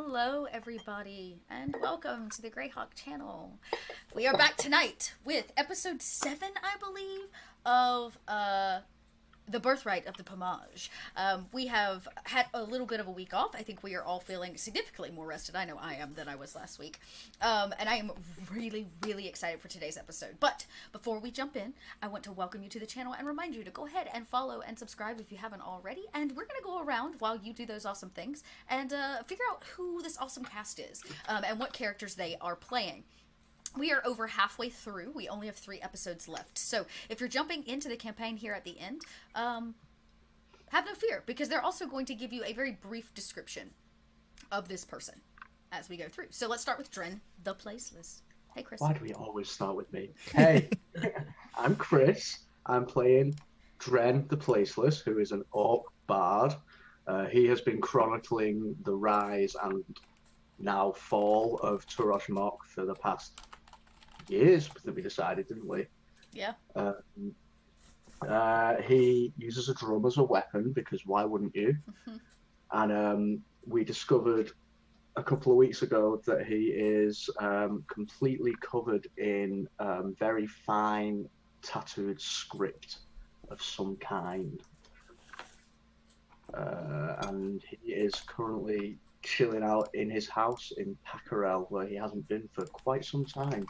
Hello, everybody, and welcome to the Greyhawk channel. We are back tonight with episode 7, I believe, of the Birthright of the Pomarj. We have had a little bit of a week off. I think we are all feeling significantly more rested. I know I am than I was last week. And I am really, really excited for today's episode. But before we jump in, I want to welcome you to the channel and remind you to go ahead and follow and subscribe if you haven't already. And we're going to go around while you do those awesome things and figure out who this awesome cast is and what characters they are playing. We are over halfway through. We only have 3 episodes left. So if you're jumping into the campaign here at the end, have no fear, because they're also going to give you a very brief description of this person as we go through. So let's start with Dren, the Placeless. Hey, Chris. Why do we always start with me? Hey, I'm Chris. I'm playing Dren, the Placeless, who is an orc bard. He has been chronicling the rise and now fall of Turosh Mok for the past years, that we decided, didn't we? Yeah. He uses a drum as a weapon, because why wouldn't you? And we discovered a couple of weeks ago that he is completely covered in very fine tattooed script of some kind. And he is currently chilling out in his house in Paccarel, where he hasn't been for quite some time.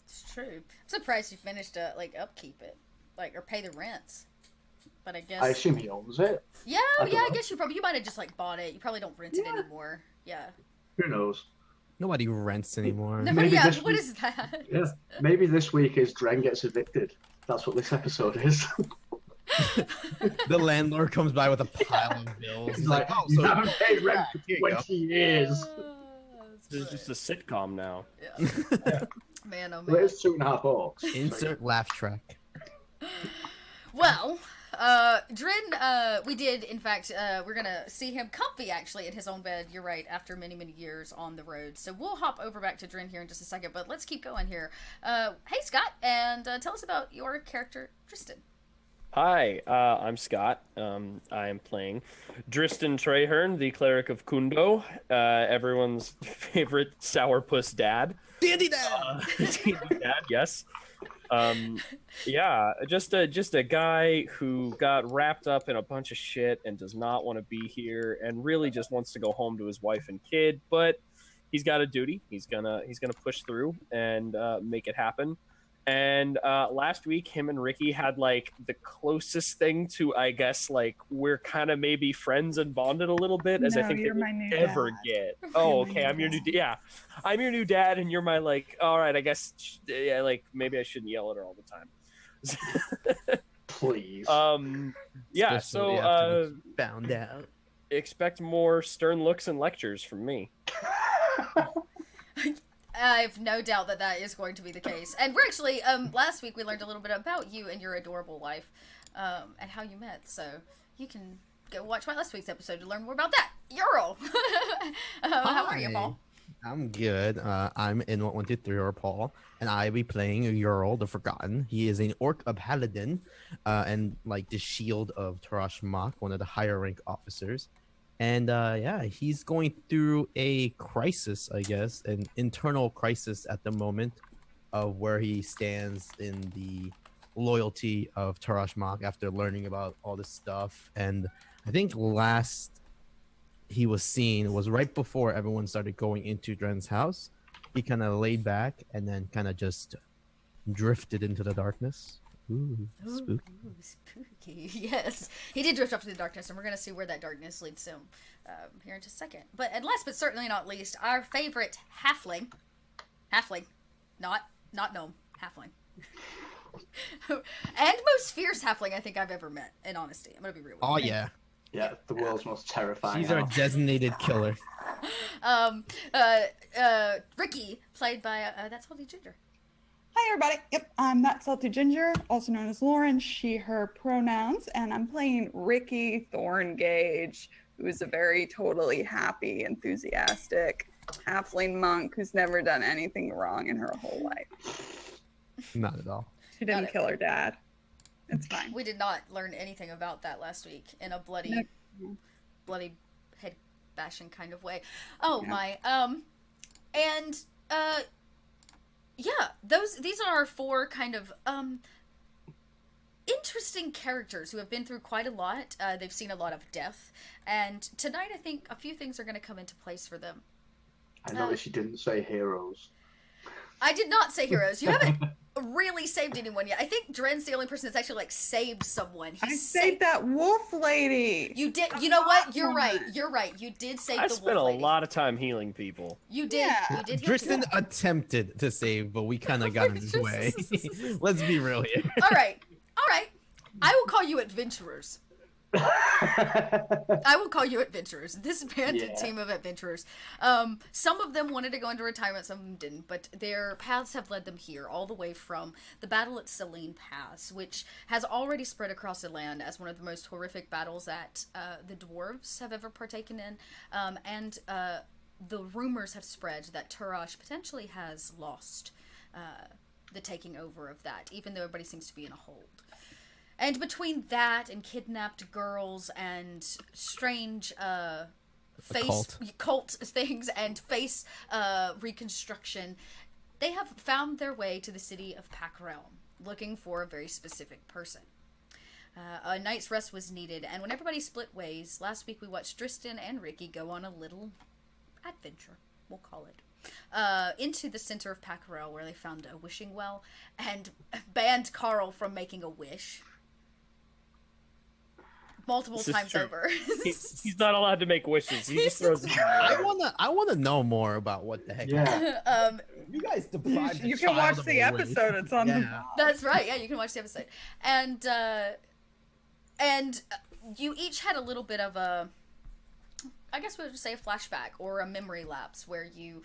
It's true. I'm surprised you managed to upkeep it, or pay the rents. But I guess I assume he owns it. Yeah, I guess you might have just bought it. You probably don't rent it anymore. Yeah. Who knows? Nobody rents anymore. No, Maybe yeah, this what week- is that? Yeah. Maybe this week is Dren gets evicted. That's what this episode is. The landlord comes by with a pile of bills. He's like, oh, you so haven't paid rent for here you go. 20 years. This is just a sitcom now. Yeah. Man, oh Well, man. it's 2.5 orcs. Insert laugh track. Well, Dren, we did, in fact, we're gonna see him comfy, actually, in his own bed, you're right, after many, many years on the road. So we'll hop over back to Dren here in just a second, but let's keep going here. Hey, Scott, and tell us about your character, Tristan. Hi, I'm Scott. I am playing Dristan Traherne, the cleric of Kundo, everyone's favorite sourpuss dad. Dandy dad! Dandy dad, yes. Yeah, just a guy who got wrapped up in a bunch of shit and does not want to be here and really just wants to go home to his wife and kid, but he's got a duty. He's gonna push through and make it happen. And last week, him and Ricky had the closest thing to, I guess, we're kind of maybe friends and bonded a little bit, as I think they would ever get. Oh, okay, I'm your new I'm your new dad, and you're my all right, I guess, yeah, maybe I shouldn't yell at her all the time. Please. Yeah. Especially So after we found out. expect more stern looks and lectures from me. I have no doubt that that is going to be the case. And we're actually, last week we learned a little bit about you and your adorable wife, and how you met. So you can go watch my last week's episode to learn more about that. Ural! How are you, Paul? I'm good. I'm in 123 or Paul, and I be playing Ural the Forgotten. He is an orc of Paladin, and the shield of Turosh Mok, one of the higher rank officers. And yeah, he's going through a crisis, I guess, an internal crisis at the moment of where he stands in the loyalty of Turosh Mok after learning about all this stuff. And I think last he was seen was right before everyone started going into Dren's house. He kind of laid back and then kind of just drifted into the darkness. Ooh, spooky. Ooh, spooky. Yes. He did drift off to the darkness, and we're going to see where that darkness leads him here in just a second. And last but certainly not least, our favorite halfling. Halfling. Not gnome. Halfling. And most fierce halfling I think I've ever met, in honesty. I'm going to be real with you. Oh, yeah. Yeah, the world's most terrifying. She's our elf. designated killer. Ricky, played by That's Salty Ginger. Hi everybody, yep, I'm That Salty Ginger, also known as Lauren, she, her pronouns, and I'm playing Ricky Thorngage, who is a very totally happy, enthusiastic halfling monk who's never done anything wrong in her whole life. Not at all. She didn't kill her dad. It's fine. We did not learn anything about that last week in a bloody head bashing kind of way. Oh Yeah. my. And yeah, these are our four kind of interesting characters who have been through quite a lot. They've seen a lot of death, and tonight I think a few things are going to come into place for them. I noticed you didn't say heroes. I did not say heroes. You haven't really saved anyone yet. I think Dren's the only person that's actually like saved someone. I saved that wolf lady. You did. You know what? You're right. You're right. You did save I the spent wolf a lady. lot of time healing people. You did. Yeah. You did. heal Tristan people. attempted to save, but we kind of got in his way. Let's be real here. All right. All right. I will call you adventurers. I will call you adventurers. This banded team of adventurers. Some of them wanted to go into retirement, some of them didn't, but their paths have led them here, all the way from the battle at Selene Pass, which has already spread across the land as one of the most horrific battles that the dwarves have ever partaken in, and the rumors have spread that Turash potentially has lost the taking over of that, even though everybody seems to be in a hold. And between that and kidnapped girls and strange cult things and face reconstruction, they have found their way to the city of Packrell, looking for a very specific person. A night's rest was needed, and when everybody split ways, last week we watched Tristan and Ricky go on a little adventure, we'll call it, into the center of Packrell, where they found a wishing well and banned Carl from making a wish. Multiple times true. over. He's not allowed to make wishes. He just throws them. I wanna know more about what the heck. Yeah. You guys deprived You the can watch child the of a wish. episode. It's on the Yeah. That's right. Yeah, you can watch the episode. And you each had a little bit of a, I guess we would say a flashback or a memory lapse where you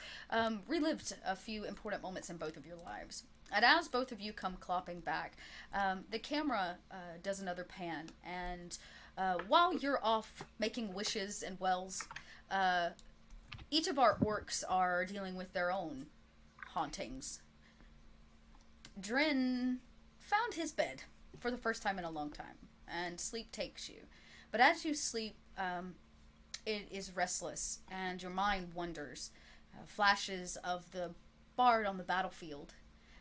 relived a few important moments in both of your lives. And as both of you come clopping back, the camera does another pan, and while you're off making wishes and wells, each of our orcs are dealing with their own hauntings. Dren found his bed for the first time in a long time, and sleep takes you. But as you sleep, it is restless, and your mind wanders. Flashes of the bard on the battlefield,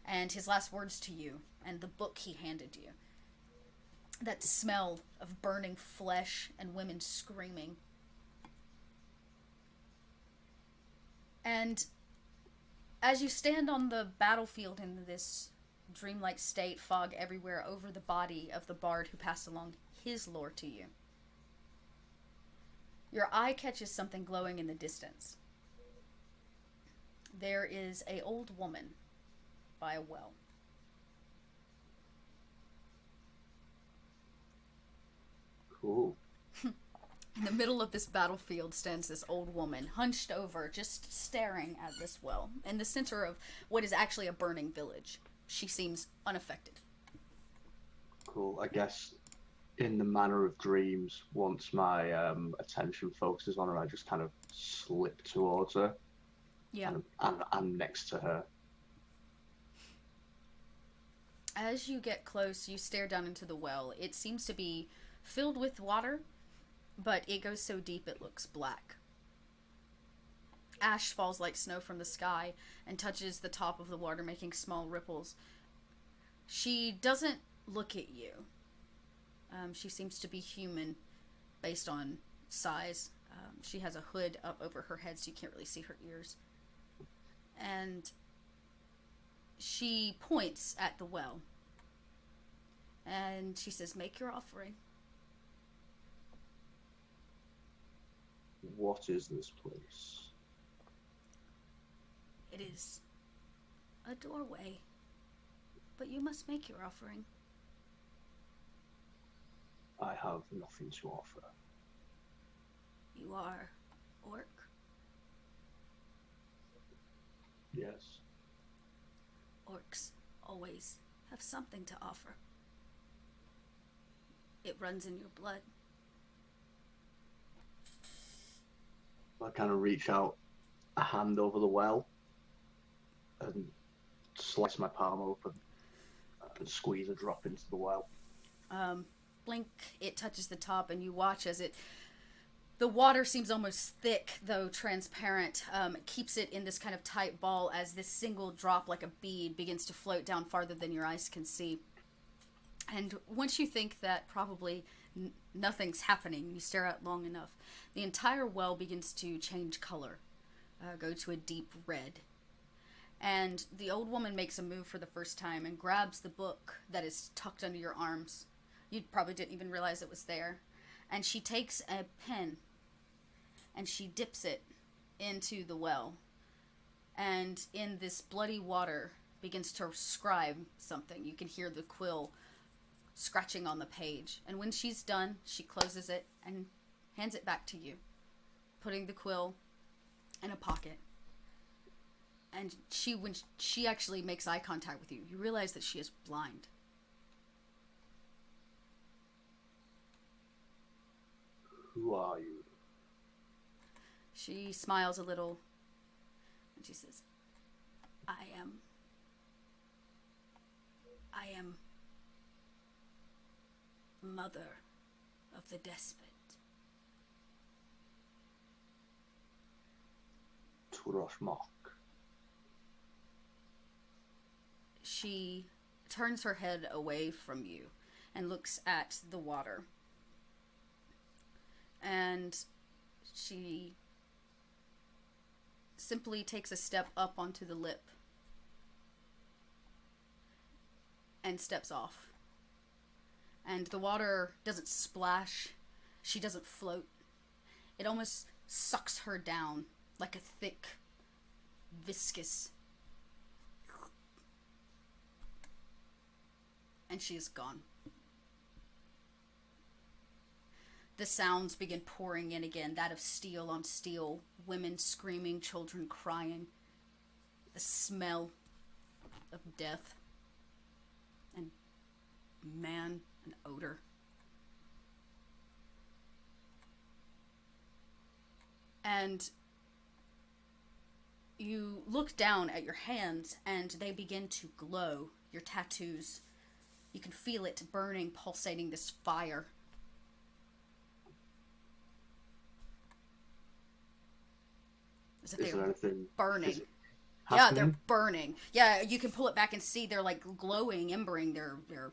and his last words to you, and the book he handed you. That smell of burning flesh and women screaming. And as you stand on the battlefield in this dreamlike state, fog everywhere over the body of the bard who passed along his lore to you, your eye catches something glowing in the distance. There is an old woman by a well. Cool. In the middle of this battlefield stands this old woman, hunched over, just staring at this well, in the center of what is actually a burning village. She seems unaffected. Cool. I guess in the manner of dreams, once my attention focuses on her, I just kind of slip towards her. Yeah. And I'm next to her. As you get close, you stare down into the well. It seems to be filled with water, but it goes so deep it looks black. Ash falls like snow from the sky and touches the top of the water, making small ripples. She doesn't look at you. She seems to be human based on size. She has a hood up over her head so you can't really see her ears. And she points at the well. And she says, "Make your offering." What is this place? It is a doorway, but you must make your offering. I have nothing to offer. You are orc. Yes. Orcs always have something to offer. It runs in your blood. I kind of reach out a hand over the well and slice my palm open and squeeze a drop into the well. Blink, it touches the top, and you watch as the The water seems almost thick, though transparent. It keeps it in this kind of tight ball as this single drop, like a bead, begins to float down farther than your eyes can see. And once you think that probably nothing's happening, you stare out long enough, the entire well begins to change color, go to a deep red. And the old woman makes a move for the first time and grabs the book that is tucked under your arms. You probably didn't even realize it was there. And she takes a pen and she dips it into the well. And in this bloody water begins to scribe something. You can hear the quill scratching on the page. And when she's done, she closes it and hands it back to you, putting the quill in a pocket. And when she actually makes eye contact with you, you realize that she is blind. Who are you? She smiles a little, and she says, I am mother of the despot. Turoshmok. She turns her head away from you and looks at the water. And she simply takes a step up onto the lip and steps off. And the water doesn't splash. She doesn't float. It almost sucks her down like a thick, viscous. And she is gone. The sounds begin pouring in again, that of steel on steel, women screaming, children crying, the smell of death, and man and odor. And you look down at your hands and they begin to glow, your tattoos. You can feel it burning, pulsating this fire. As if Is there anything burning. Yeah, happening? they're burning. Yeah, you can pull it back and see they're like glowing, embering. They're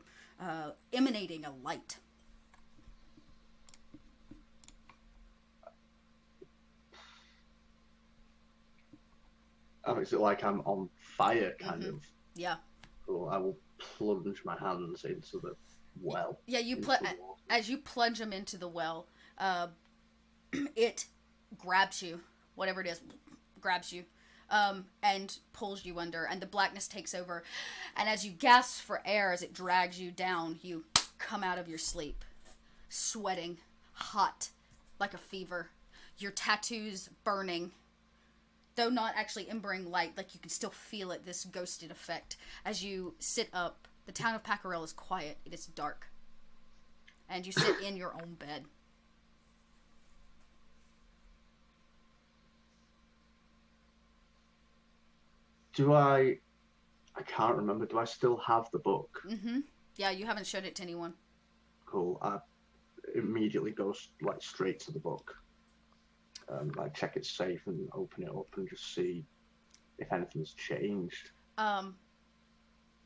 emanating a light. Oh, is it like I'm on fire, kind of? Yeah. Cool. I will plunge my hands into the well. Yeah, as you plunge them into the well, it grabs you, whatever it is, grabs you, and pulls you under, and the blackness takes over. And as you gasp for air, as it drags you down, you come out of your sleep, sweating, hot, like a fever. Your tattoos burning. Though not actually embering light, like you can still feel it, this ghosted effect. As you sit up, the town of Paccarel is quiet. It is dark. And you sit in your own bed. I can't remember. Do I still have the book? Mm-hmm. Yeah, you haven't showed it to anyone. Cool. I immediately go like straight to the book. Like check it's safe and open it up and just see if anything's changed.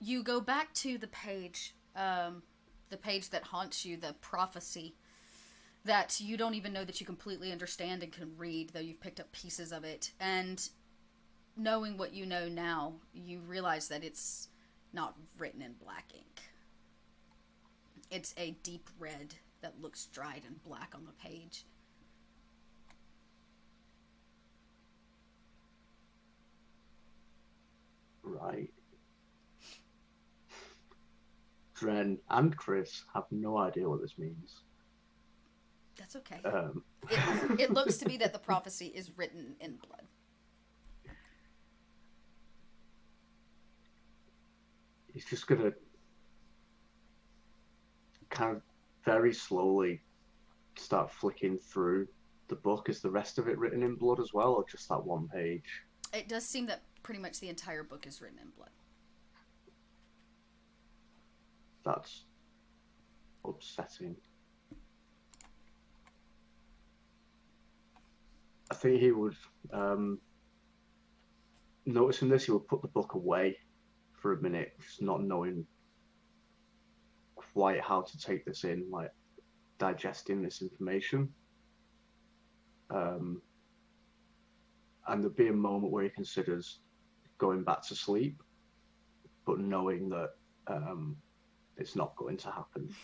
You go back to the page that haunts you, the prophecy that you don't even know that you completely understand and can read, though you've picked up pieces of it. And knowing what you know now, you realize that it's not written in black ink. It's a deep red that looks dried and black on the page. Right. Dren and Chris have no idea what this means. That's okay. It looks to be that the prophecy is written in blood. He's just gonna kind of very slowly start flicking through the book. Is the rest of it written in blood as well, or just that one page? It does seem that pretty much the entire book is written in blood. That's upsetting. think he would, noticing this, he would put the book away for a minute, just not knowing quite how to take this in, like digesting this information. And there'd be a moment where he considers going back to sleep, but knowing that it's not going to happen.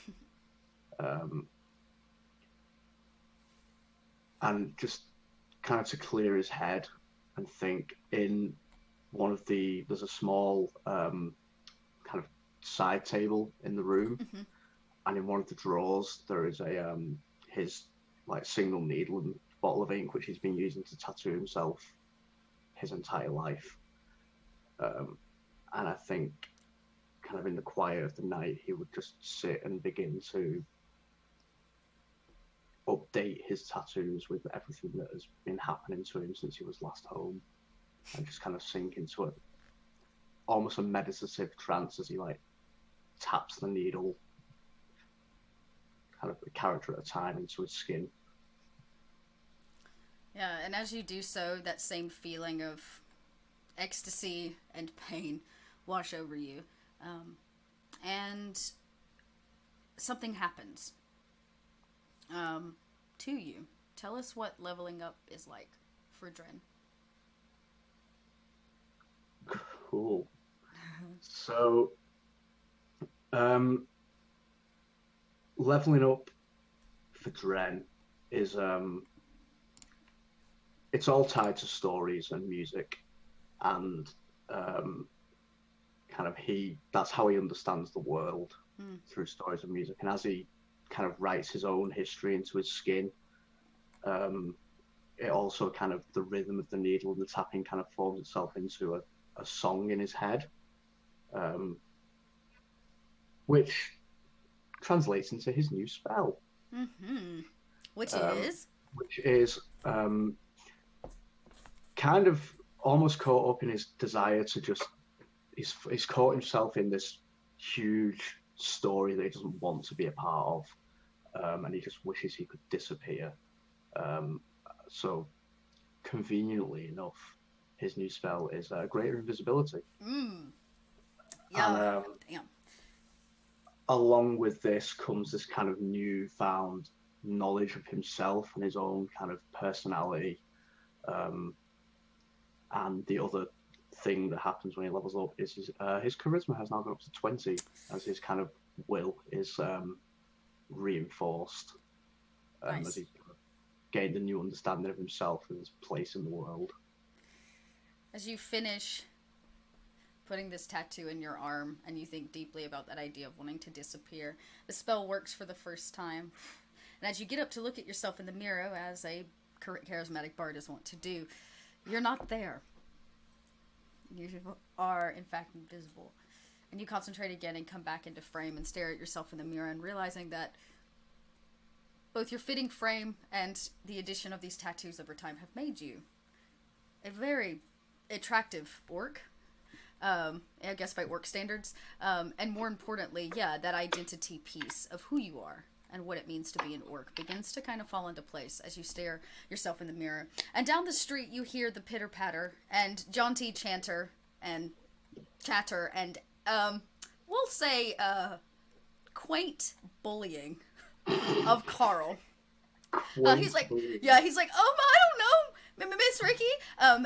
And just kind of to clear his head and think, in one of there's a small kind of side table in the room, and in one of the drawers there is a his like single needle and bottle of ink which he's been using to tattoo himself his entire life. And I think kind of in the quiet of the night he would just sit and begin to update his tattoos with everything that has been happening to him since he was last home, and just kind of sink into a almost a meditative trance as he like taps the needle kind of a character at a time into his skin. Yeah, and as you do so, that same feeling of ecstasy and pain wash over you. And something happens to you. Tell us what leveling up is like for Dren. Cool. So, leveling up for Dren is it's all tied to stories and music, and kind of that's how he understands the world, through stories and music. And as he kind of writes his own history into his skin, it also kind of, the rhythm of the needle and the tapping kind of forms itself into a song in his head, which translates into his new spell. Which is kind of almost caught up in his desire to just, he's caught himself in this huge story that he doesn't want to be a part of, and he just wishes he could disappear. So conveniently enough, his new spell is greater invisibility. Yeah. And, Damn. along with this comes this kind of newfound knowledge of himself and his own kind of personality. And the other thing that happens when he levels up is his charisma has now gone up to 20, as his kind of will is reinforced, Nice. as he gained a new understanding of himself and his place in the world. As you finish putting this tattoo in your arm and you think deeply about that idea of wanting to disappear, the spell works for the first time. And as you get up to look at yourself in the mirror, as a charismatic bard is wont to do, you're not there. You are, in fact, invisible. And you concentrate again and come back into frame and stare at yourself in the mirror, and realizing that both your fitting frame and the addition of these tattoos over time have made you a very attractive orc. I guess by orc standards. And more importantly, yeah, that identity piece of who you are and what it means to be an orc begins to kind of fall into place as you stare yourself in the mirror. And down the street, you hear the pitter-patter and jaunty chatter and we'll say quaint bullying of Carl. He's like, oh, I don't know, Miss Ricky.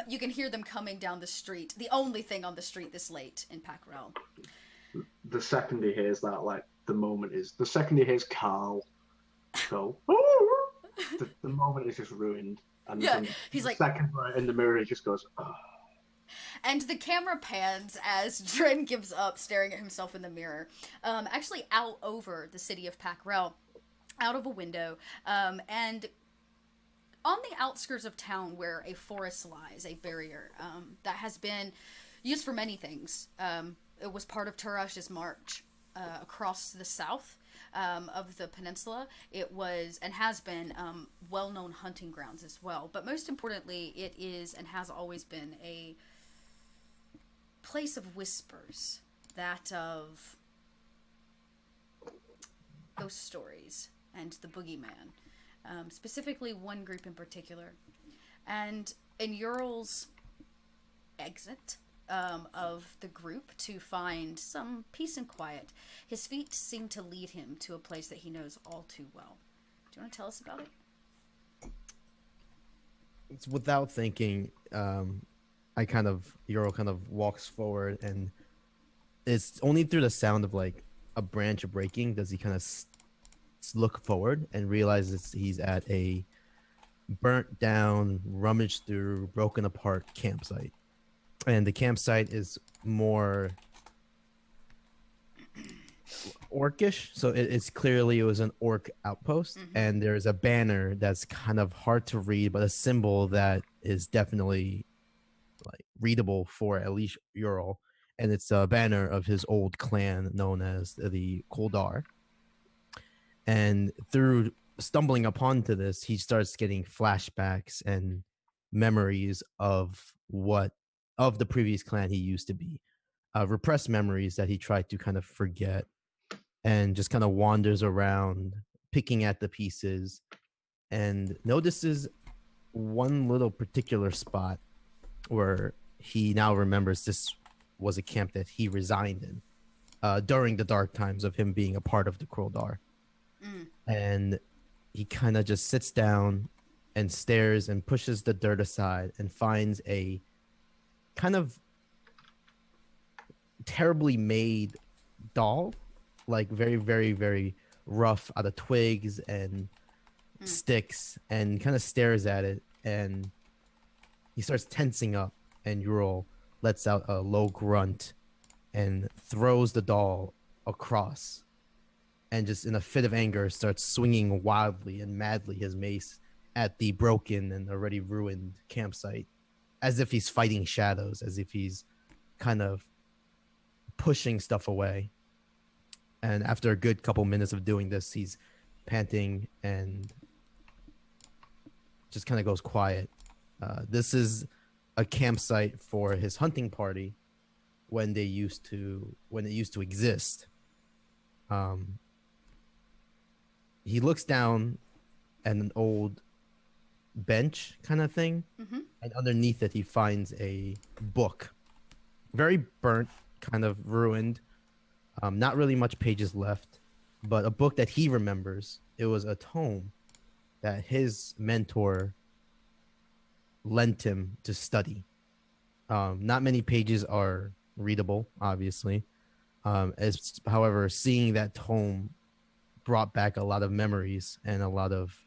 You can hear them coming down the street. The only thing on the street this late in Packrell. The second he hears that, like, the second he hears Carl go, the moment is just ruined. And yeah, he's like, second right in the mirror, he just goes, oh. And the camera pans as Dren gives up, staring at himself in the mirror. Actually out over the city of Packrell, out of a window, and on the outskirts of town where a forest lies, a barrier that has been used for many things. It was part of Turash's march across the south of the peninsula. It was and has been well-known hunting grounds as well. But most importantly, it is and has always been a place of whispers, that of ghost stories and the boogeyman. Specifically one group in particular. And in Ural's exit of the group to find some peace and quiet, his feet seem to lead him to a place that he knows all too well. Do you want to tell us about it? It's without thinking. Euro kind of walks forward, and it's only through the sound of like a branch breaking does he kind of look forward and realizes he's at a burnt down, rummaged through, broken apart campsite. And the campsite is more orcish, so it's clearly it was an orc outpost. And there's a banner that's kind of hard to read, but a symbol that is definitely like readable for at least Ural, and it's a banner of his old clan known as the Koldar. And through stumbling upon to this, he starts getting flashbacks and memories of the previous clan he used to be, repressed memories that he tried to kind of forget, and just kind of wanders around picking at the pieces, and notices one little particular spot where he now remembers this was a camp that he resigned in during the dark times of him being a part of the Kroldar. And he kind of just sits down and stares and pushes the dirt aside and finds a kind of terribly made doll, like very, very, very rough, out of twigs and sticks, and kind of stares at it, and he starts tensing up, and Ural lets out a low grunt and throws the doll across, and just in a fit of anger starts swinging wildly and madly his mace at the broken and already ruined campsite, as if he's fighting shadows, as if he's kind of pushing stuff away. And after a good couple minutes of doing this, he's panting and just kind of goes quiet. This is a campsite for his hunting party when it used to exist. He looks down at an old bench kind of thing, and underneath it he finds a book, very burnt, kind of ruined, not really much pages left, but a book that he remembers. It was a tome that his mentor lent him to study. Not many pages are readable, obviously. However, seeing that tome brought back a lot of memories and a lot of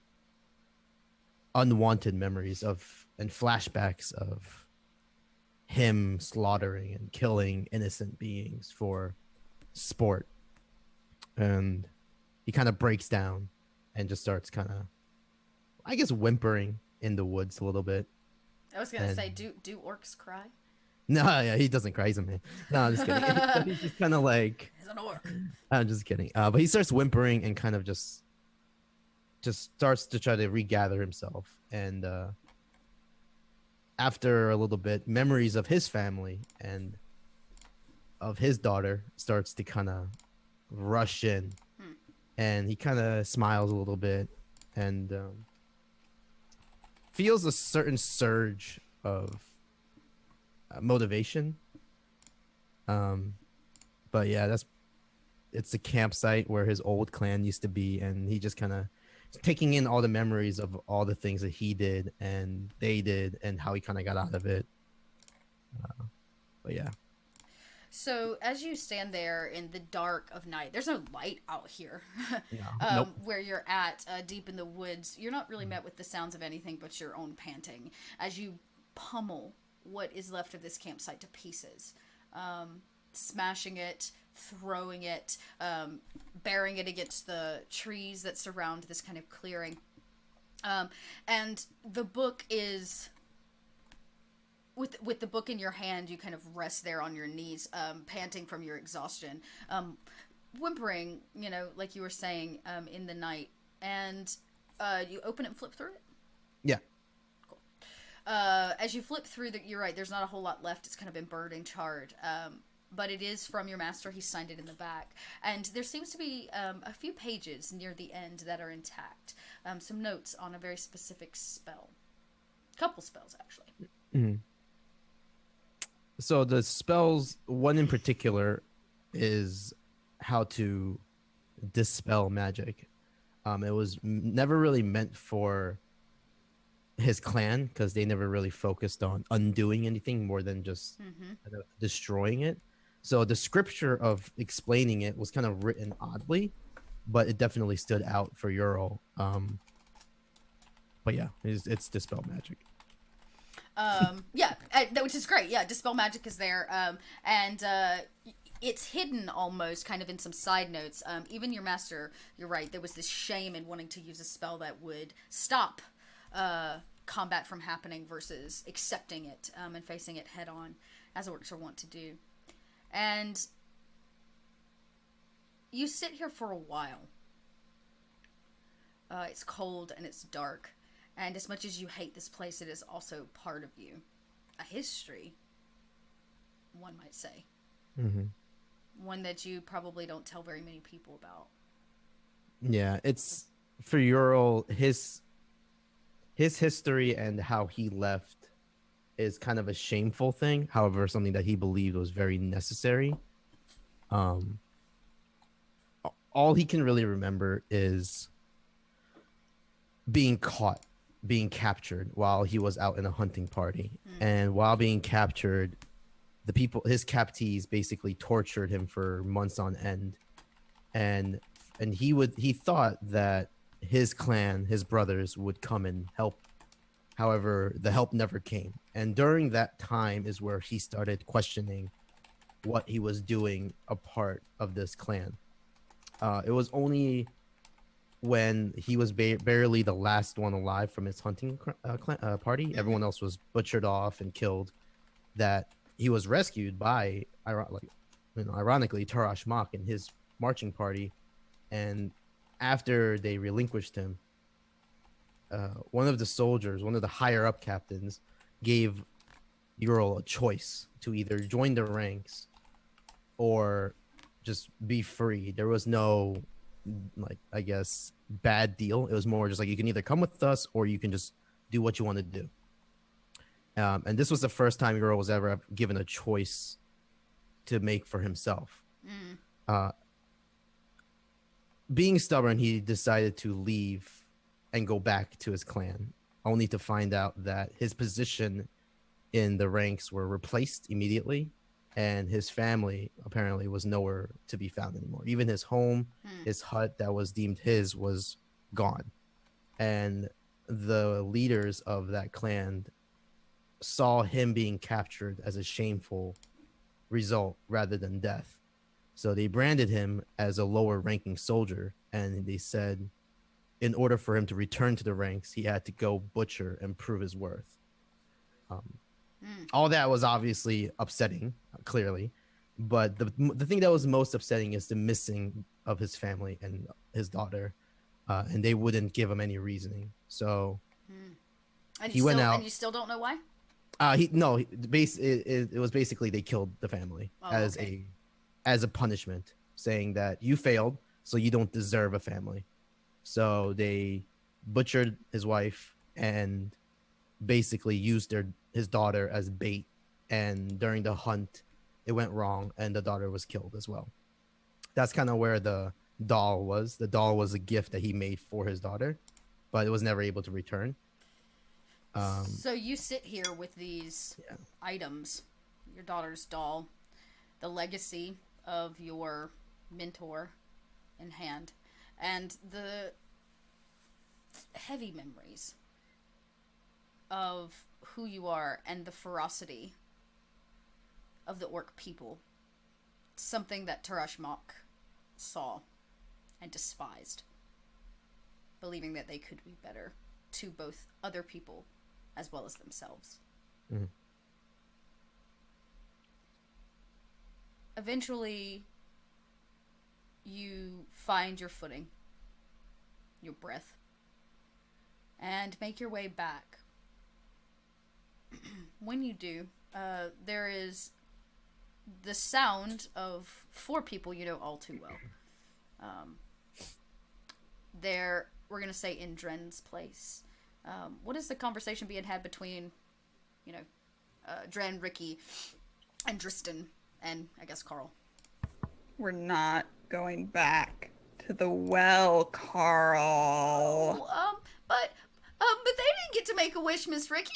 unwanted memories and flashbacks of him slaughtering and killing innocent beings for sport. And he kind of breaks down and just starts kind of, I guess, whimpering in the woods a little bit. I was gonna say, do orcs cry? No, yeah, he doesn't cry. He's a man. No, I'm just kidding. He's just kind of like, He's an orc. I'm just kidding. But he starts whimpering and kind of just starts to try to regather himself. And after a little bit, memories of his family and of his daughter starts to kind of rush in. And he kind of smiles a little bit and feels a certain surge of motivation. But yeah, it's the campsite where his old clan used to be, and he just kind of taking in all the memories of all the things that he did and they did and how he kind of got out of it. But yeah. So as you stand there in the dark of night, there's no light out here. Nope. Where you're at, deep in the woods, you're not really met with the sounds of anything but your own panting as you pummel what is left of this campsite to pieces, smashing it, throwing it, bearing it against the trees that surround this kind of clearing. And the book is... With the book in your hand, you kind of rest there on your knees, panting from your exhaustion, whimpering, like you were saying, in the night. And you open it and flip through it? Yeah. Cool. As you flip through, you're right, there's not a whole lot left. It's kind of been burned and charred. But it is from your master. He signed it in the back. And there seems to be a few pages near the end that are intact. Some notes on a very specific spell. Couple spells, actually. Mhm. So the spells, one in particular, is how to dispel magic. It was never really meant for his clan because they never really focused on undoing anything more than just kind of destroying it. So the scripture of explaining it was kind of written oddly, but it definitely stood out for Ural. But yeah, it's dispel magic. Yeah, which is great. Yeah, dispel magic is there, and it's hidden almost kind of in some side notes. Even your master, you're right, there was this shame in wanting to use a spell that would stop combat from happening versus accepting it and facing it head on, as orcs are wont to do. And you sit here for a while. It's cold and it's dark. And as much as you hate this place, it is also part of you. A history, one might say. Mm-hmm. One that you probably don't tell very many people about. Yeah, it's for Ural, his history and how he left is kind of a shameful thing. However, something that he believed was very necessary. All he can really remember is being caught, being captured while he was out in a hunting party. And while being captured, his captees basically tortured him for months on end. And he thought that his clan, his brothers, would come and help. However, the help never came. And during that time is where he started questioning what he was doing a part of this clan. It was only when he was barely the last one alive from his hunting party, everyone else was butchered off and killed, that he was rescued by, ironically, Tarash Mach and his marching party. And after they relinquished him, one of the soldiers, one of the higher up captains, gave Ural a choice to either join the ranks or just be free. There was no, bad deal. It was more just like, you can either come with us or you can just do what you want to do. And this was the first time Ural was ever given a choice to make for himself. Being stubborn, he decided to leave and go back to his clan, only to find out that his position in the ranks were replaced immediately, and his family apparently was nowhere to be found anymore. Even his home, his hut that was deemed his, was gone. And the leaders of that clan saw him being captured as a shameful result rather than death. So they branded him as a lower ranking soldier, and they said in order for him to return to the ranks, he had to go butcher and prove his worth. All that was obviously upsetting, clearly, but the thing that was most upsetting is the missing of his family and his daughter, and they wouldn't give him any reasoning. So he went out, and you still don't know why. It was basically they killed the family as a punishment, saying that you failed, so you don't deserve a family. So they butchered his wife and basically used his daughter as bait. And during the hunt, it went wrong, and the daughter was killed as well. That's kind of where the doll was. The doll was a gift that he made for his daughter, but it was never able to return. So you sit here with these items, your daughter's doll, the legacy of your mentor in hand, and the heavy memories of who you are and the ferocity of the orc people. Something that Tarash Mach saw and despised, believing that they could be better to both other people as well as themselves. Eventually, you find your footing, your breath, and make your way back. When you do, there is the sound of 4 people you know all too well. We're going to say in Dren's place. What is the conversation being had between, Dren, Ricky, and Dristan, and I guess Carl? We're not going back to the well, Carl. But they didn't get to make a wish, Miss Ricky.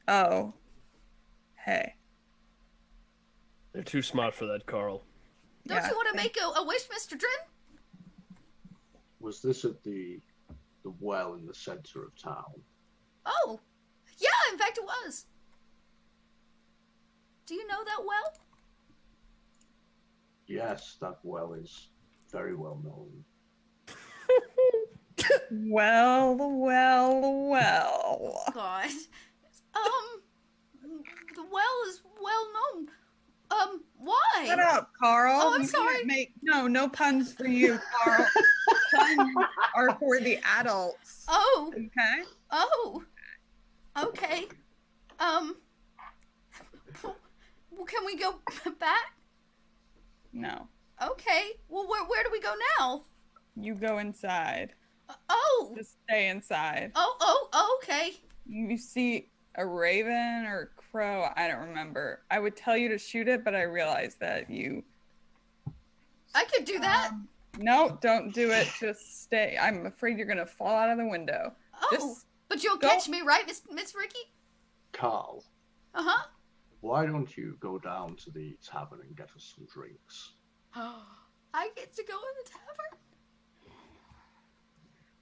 Oh. Hey. They're too smart for that, Carl. Don't you want to make a wish, Mr. Dren? Was this at the well in the center of town? Oh, yeah, in fact it was. Do you know that well? Yes, that well is very well known. Well. God. The well is well known. Why? Shut up, Carl. Oh, I'm You sorry. can't no puns for you, Carl. Puns are for the adults. Oh, Okay? oh. Okay. Well, can we go back? No. Okay. Well, where do we go now? You go inside. Oh. Just stay inside. Oh, okay. You see a raven or a crow, I don't remember. I would tell you to shoot it, but I realized that you... I could do that. No, don't do it. Just stay. I'm afraid you're going to fall out of the window. Oh, Just but you'll go. catch me, right, Miss Ricky? Carl, Uh-huh. why don't you go down to the tavern and get us some drinks? I get to go in the tavern?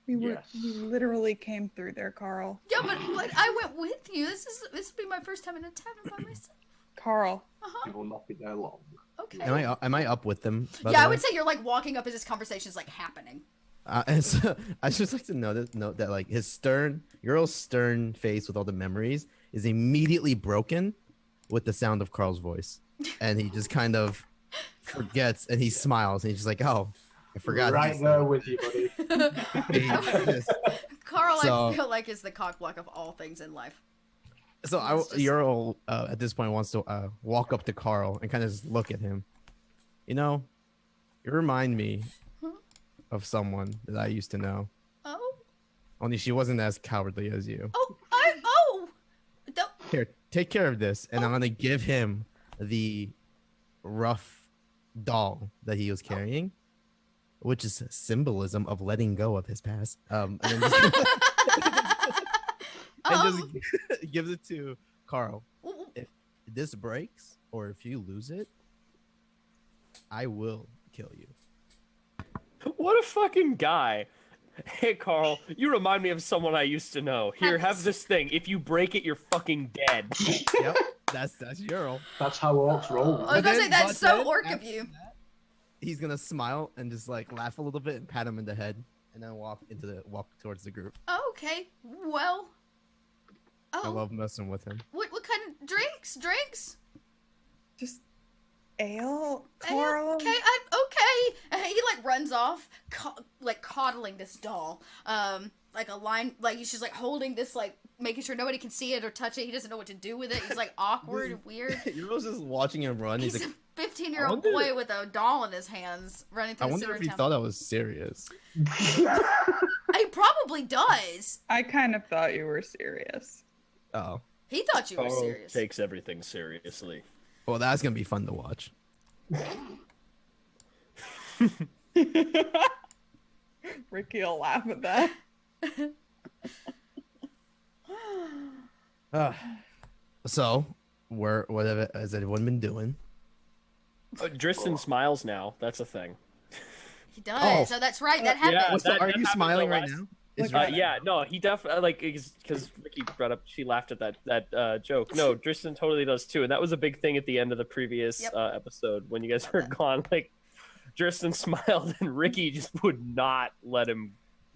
Yes. We literally came through there, Carl. Yeah, but I went with you. This will be my first time in a tavern by myself. Carl. Uh-huh. You will not be there long. Okay. Am I up with them? by Yeah, the I way? would say you're like walking up as this conversation is like happening. And so, I just like to note that like Ural's stern face with all the memories is immediately broken with the sound of Carl's voice, and he just kind of forgets and he smiles and he's just like, "Oh, I forgot." Right there with you, buddy. Carl, So- I feel like is the cock block of all things in life. So Ural at this point wants to walk up to Carl and kind of just look at him. You remind me of someone that I used to know. Oh, Only she wasn't as cowardly as you. don't. Here, take care of this, and I'm gonna give him the rough doll that he was carrying, which is symbolism of letting go of his past. And then just gives it to Carl. If this breaks or if you lose it, I will kill you. What a fucking guy. Hey, Carl, you remind me of someone I used to know. Here, have this thing. If you break it, you're fucking dead. Yep, that's Ural. That's how orcs roll. I was gonna say that's so then, orc of after you. that, he's gonna smile and just like laugh a little bit and pat him in the head, and then walk towards the group. Okay, well. I love messing with him. What kind of drinks? Drinks? Just ale, Carl. Okay, okay. He like runs off, like coddling this doll. Like a line, like he's just like holding this, like making sure nobody can see it or touch it. He doesn't know what to do with it. He's like awkward and weird. You're just watching him run. He's He's a like, 15-year-old boy with a doll in his hands running through I the wonder center if of he town. thought I was serious. He probably does. I kind of thought you were serious. Oh, He thought you were Carl serious. takes everything seriously. well, that's gonna be fun to watch. Ricky will laugh at that. So, what has everyone been doing? Dristan smiles now. That's a thing. He does. Oh. So that's right. That happened. Yeah. So that are you happened smiling the right last- now? Is Yeah, no, he definitely like because Ricky brought up she laughed at that joke. No, Dristan totally does too, and that was a big thing at the end of the previous Yep. episode when you guys were gone. Like Dristan smiled and Ricky just would not let him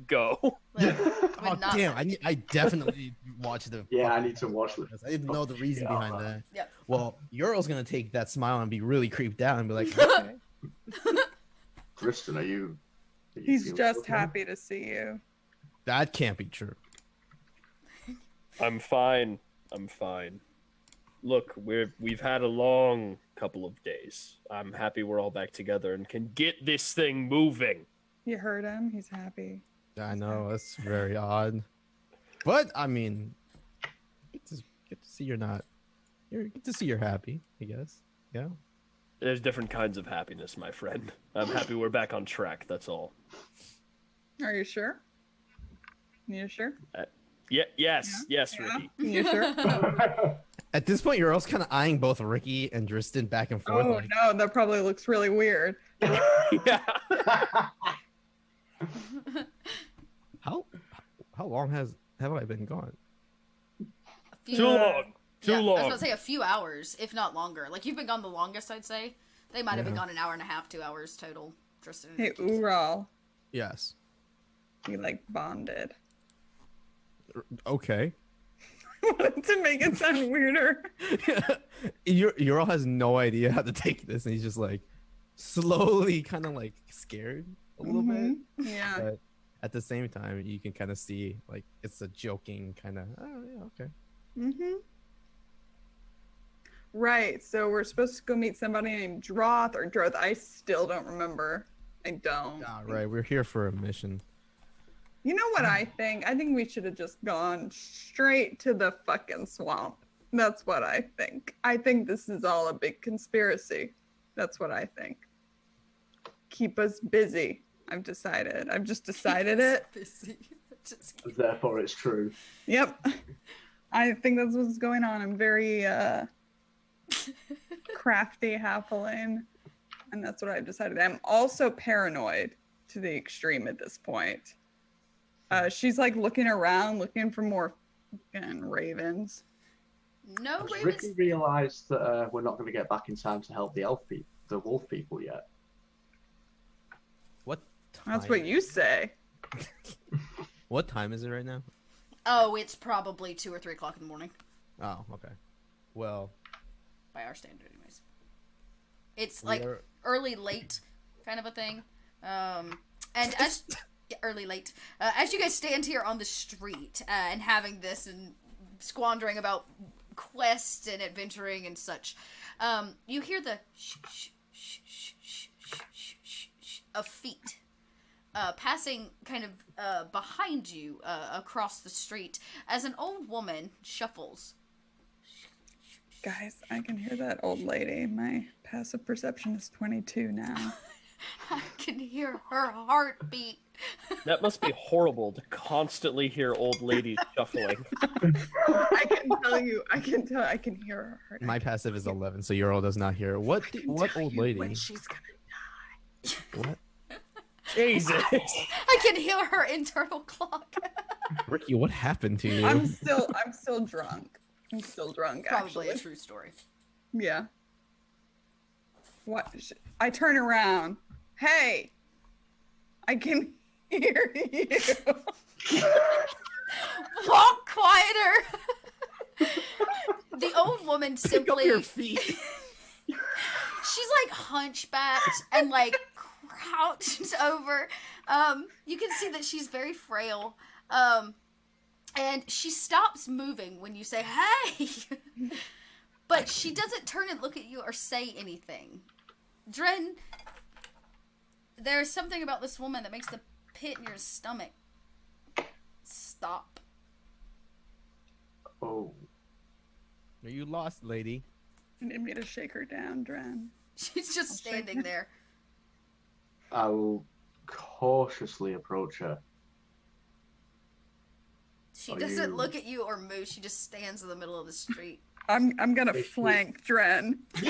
go. Like, Oh not- damn! I definitely watched the. Yeah, I need to watch this. I didn't know the reason Yeah, behind man. that. Yep. Well, Ural's gonna take that smile and be really creeped out and be like, okay. Tristan, are you He's feeling just okay? happy to see you. That can't be true. I'm fine. I'm fine. Look, we've had a long couple of days. I'm happy we're all back together and can get this thing moving. You heard him. He's happy. I know that's very odd, but I mean, get to see you're not. Get to see you're happy. I guess. Yeah. There's different kinds of happiness, my friend. I'm happy we're back on track. That's all. Are you sure? You sure? Yes, Yeah. Ricky. You sure? At this point, you're also kind of eyeing both Ricky and Dristan back and forth. Oh like, no, that probably looks really weird. Yeah. How long have I been gone? Too long. Too I was long. about to say a few hours, if not longer. Like, you've been gone the longest, I'd say. They might have been gone an hour and a half, 2 hours total. Tristan. Hey, Ural, Yes. you like bonded. Okay. Wanted to make it sound weirder. Ural has no idea how to take this, and he's just like slowly, kind of like scared a little bit. Yeah. But at the same time, you can kind of see like it's a joking kind of. Oh yeah, okay. Right. So we're supposed to go meet somebody named Droth or Droth. I still don't remember. I don't. Ah, right. We're here for a mission. You know what I think? I think we should have just gone straight to the fucking swamp. That's what I think. I think this is all a big conspiracy. That's what I think. Keep us busy. I've decided. I've just decided it. Therefore, it's true. Yep. I think that's what's going on. I'm very crafty halfling, and that's what I've decided. I'm also paranoid to the extreme at this point. She's like looking around, looking for more fucking ravens. No Has ravens. Ricky realised that we're not going to get back in time to help the wolf people yet? What time? That's what you say. What time is it right now? Oh, it's probably 2 or 3 o'clock in the morning. Oh, okay. Well, By our standard, anyways. It's like early, late kind of a thing. And as... early, late. As you guys stand here on the street and having this and squandering about quest and adventuring and such, you hear the shh, shh, shh, shh, shh, shh, shh, shh, shh of feet passing kind of behind you across the street as an old woman shuffles. Guys, I can hear that old lady. My passive perception is 22 now. I can hear her heartbeat. That must be horrible to constantly hear old ladies shuffling. I can hear her. my passive is 11, so Ural does not hear. What old lady? When she's gonna die. What? Jesus. I can hear her internal clock. Ricky, what happened to you? I'm still drunk. I'm still drunk, Probably actually. a true story. Yeah. What? I turn around. Hey! I can hear you. Walk quieter. The old woman simply. Your feet. She's like hunchbacked and like crouched over. You can see that she's very frail. And she stops moving when you say, "Hey!" But she doesn't turn and look at you or say anything. Dren, there's something about this woman that makes the pit in your stomach stop. Oh. Are you lost, lady? You need me to shake her down, Dren. She's just standing there. I'll cautiously approach her. She Are doesn't you- look at you or move. She just stands in the middle of the street. I'm gonna Is she- flank Dren. Is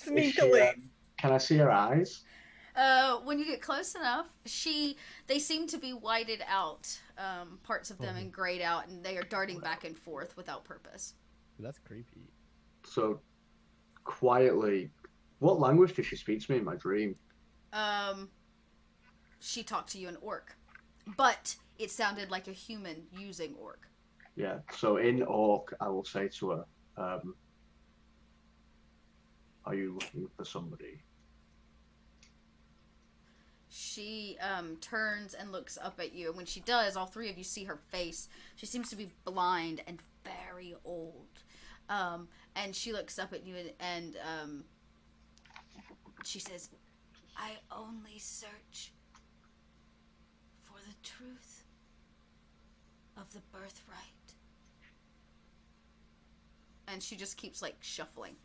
she, Sneakily. can I see her eyes? When you get close enough, they seem to be whited out, parts of them and grayed out, and they are darting back and forth without purpose. That's creepy. So, quietly, what language did she speak to me in my dream? She talked to you in Orc, but it sounded like a human using Orc. Yeah, so in Orc, I will say to her, are you looking for somebody? She turns and looks up at you, and when she does, all three of you see her face. She seems to be blind and very old. And she looks up at you and she says, "I only search for the truth of the birthright. And she just keeps like shuffling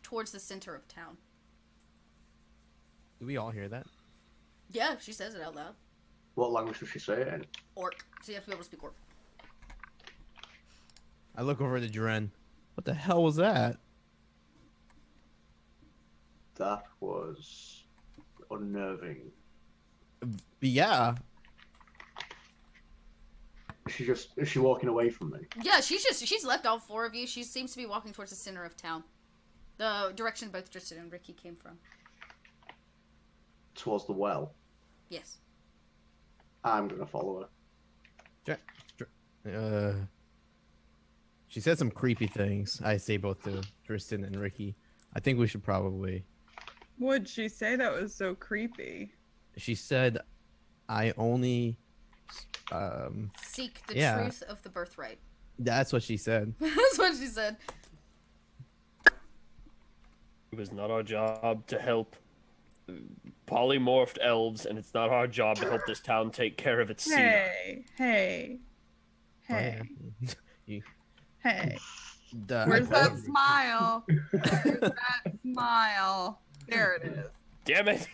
towards the center of town. Do we all hear that? Yeah, she says it out loud. What language does she say it in? Orc. So you have to be able to speak orc. I look over to Dren. What the hell was that? That was unnerving. Yeah. Is she walking away from me? Yeah, she's left all four of you. She seems to be walking towards the center of town. The direction both Tristan and Ricky came from. Towards the well. Yes. I'm gonna follow her. She said some creepy things. I say both to Tristan and Ricky. I think we should probably. What'd she say that was so creepy? She said, "I only." Seek the Yeah. truth of the birthright. That's what she said. That's what she said. It was not our job to help polymorphed elves, and it's not our job to help this town take care of its senile. Hey. Oh, yeah. You- Hey. I Where's that told you. smile? Where's that smile? There it is. Damn it!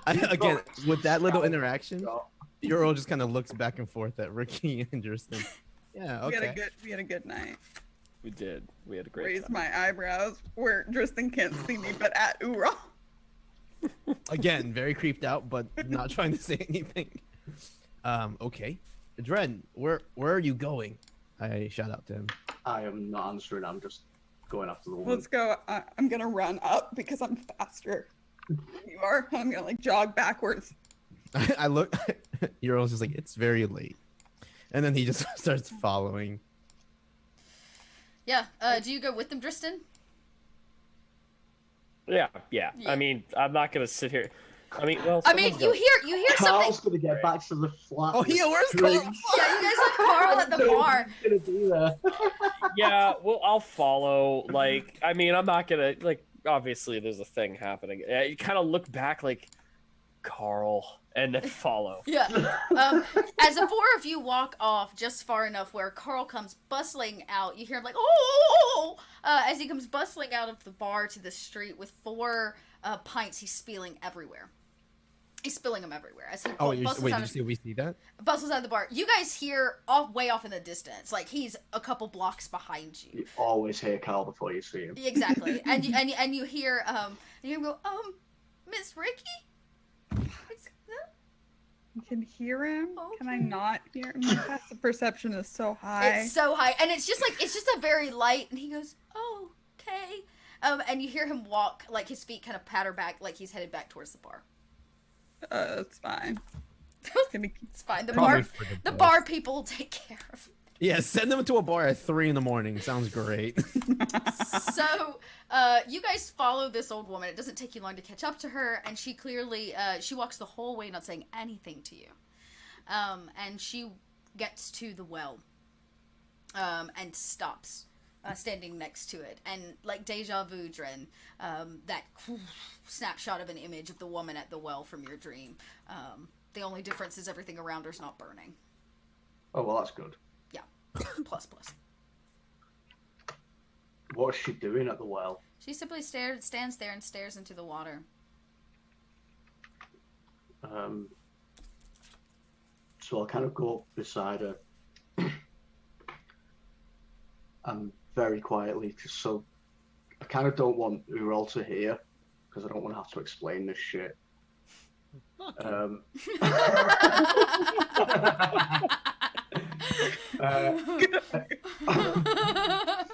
Again, with that little interaction, Euro just kind of looks back and forth at Ricky and Tristan. Yeah, okay. We had a good night. We did. We had a great Raise time. my eyebrows where Tristan can't see me, but at Ura. Again, very creeped out, but not trying to say anything. Okay. Dren, where are you going? I shout out to him. I am not answering. I'm just going after the woman. Let's go. I'm gonna run up because I'm faster than you are. I'm gonna like jog backwards. I look. Euro's just like, it's very late, and then he just starts following. Yeah. Do you go with them, Tristan? Yeah. Yeah. I mean, I'm not gonna sit here. I mean, well. I mean, someone's you hear Carl's something. gonna get back to the flat. Oh, yeah, where's Drink. Carl? Yeah, you guys left Carl at the bar. He's gonna be there. Yeah, well, I'll follow. Like, I mean, I'm not gonna like. Obviously, there's a thing happening. You kind of look back, like Carl, and then follow. Yeah. As the four of you walk off just far enough where Carl comes bustling out, you hear him like, oh, as he comes bustling out of the bar to the street with four pints. He's spilling everywhere. He's spilling them everywhere as he bustles out Did we see that? bustles out of the bar. You guys hear way off in the distance, like he's a couple blocks behind you. You always hear Carl before you see him. Exactly, and you hear you go, Miss Ricky. You can hear him. Can I Okay. not hear him? My passive perception is so high. It's so high, and it's just a very light. And he goes, "Oh, okay." And you hear him walk, like his feet kind of patter back, like he's headed back towards the bar. It's fine. It's gonna keep... It's fine. The Probably bar, for the best. bar people will take care of. Yeah, send them to a bar at 3 a.m. Sounds great. So, you guys follow this old woman. It doesn't take you long to catch up to her, and she clearly, she walks the whole way not saying anything to you. And she gets to the well, and stops, standing next to it. And like deja vu, Dren, that snapshot of an image of the woman at the well from your dream. The only difference is everything around her's not burning. Oh well, that's good. Plus. What's she doing at the well? She simply stands there and stares into the water. So I'll kind of go up beside her and very quietly, just so I kind of don't want Ural to hear because I don't want to have to explain this shit.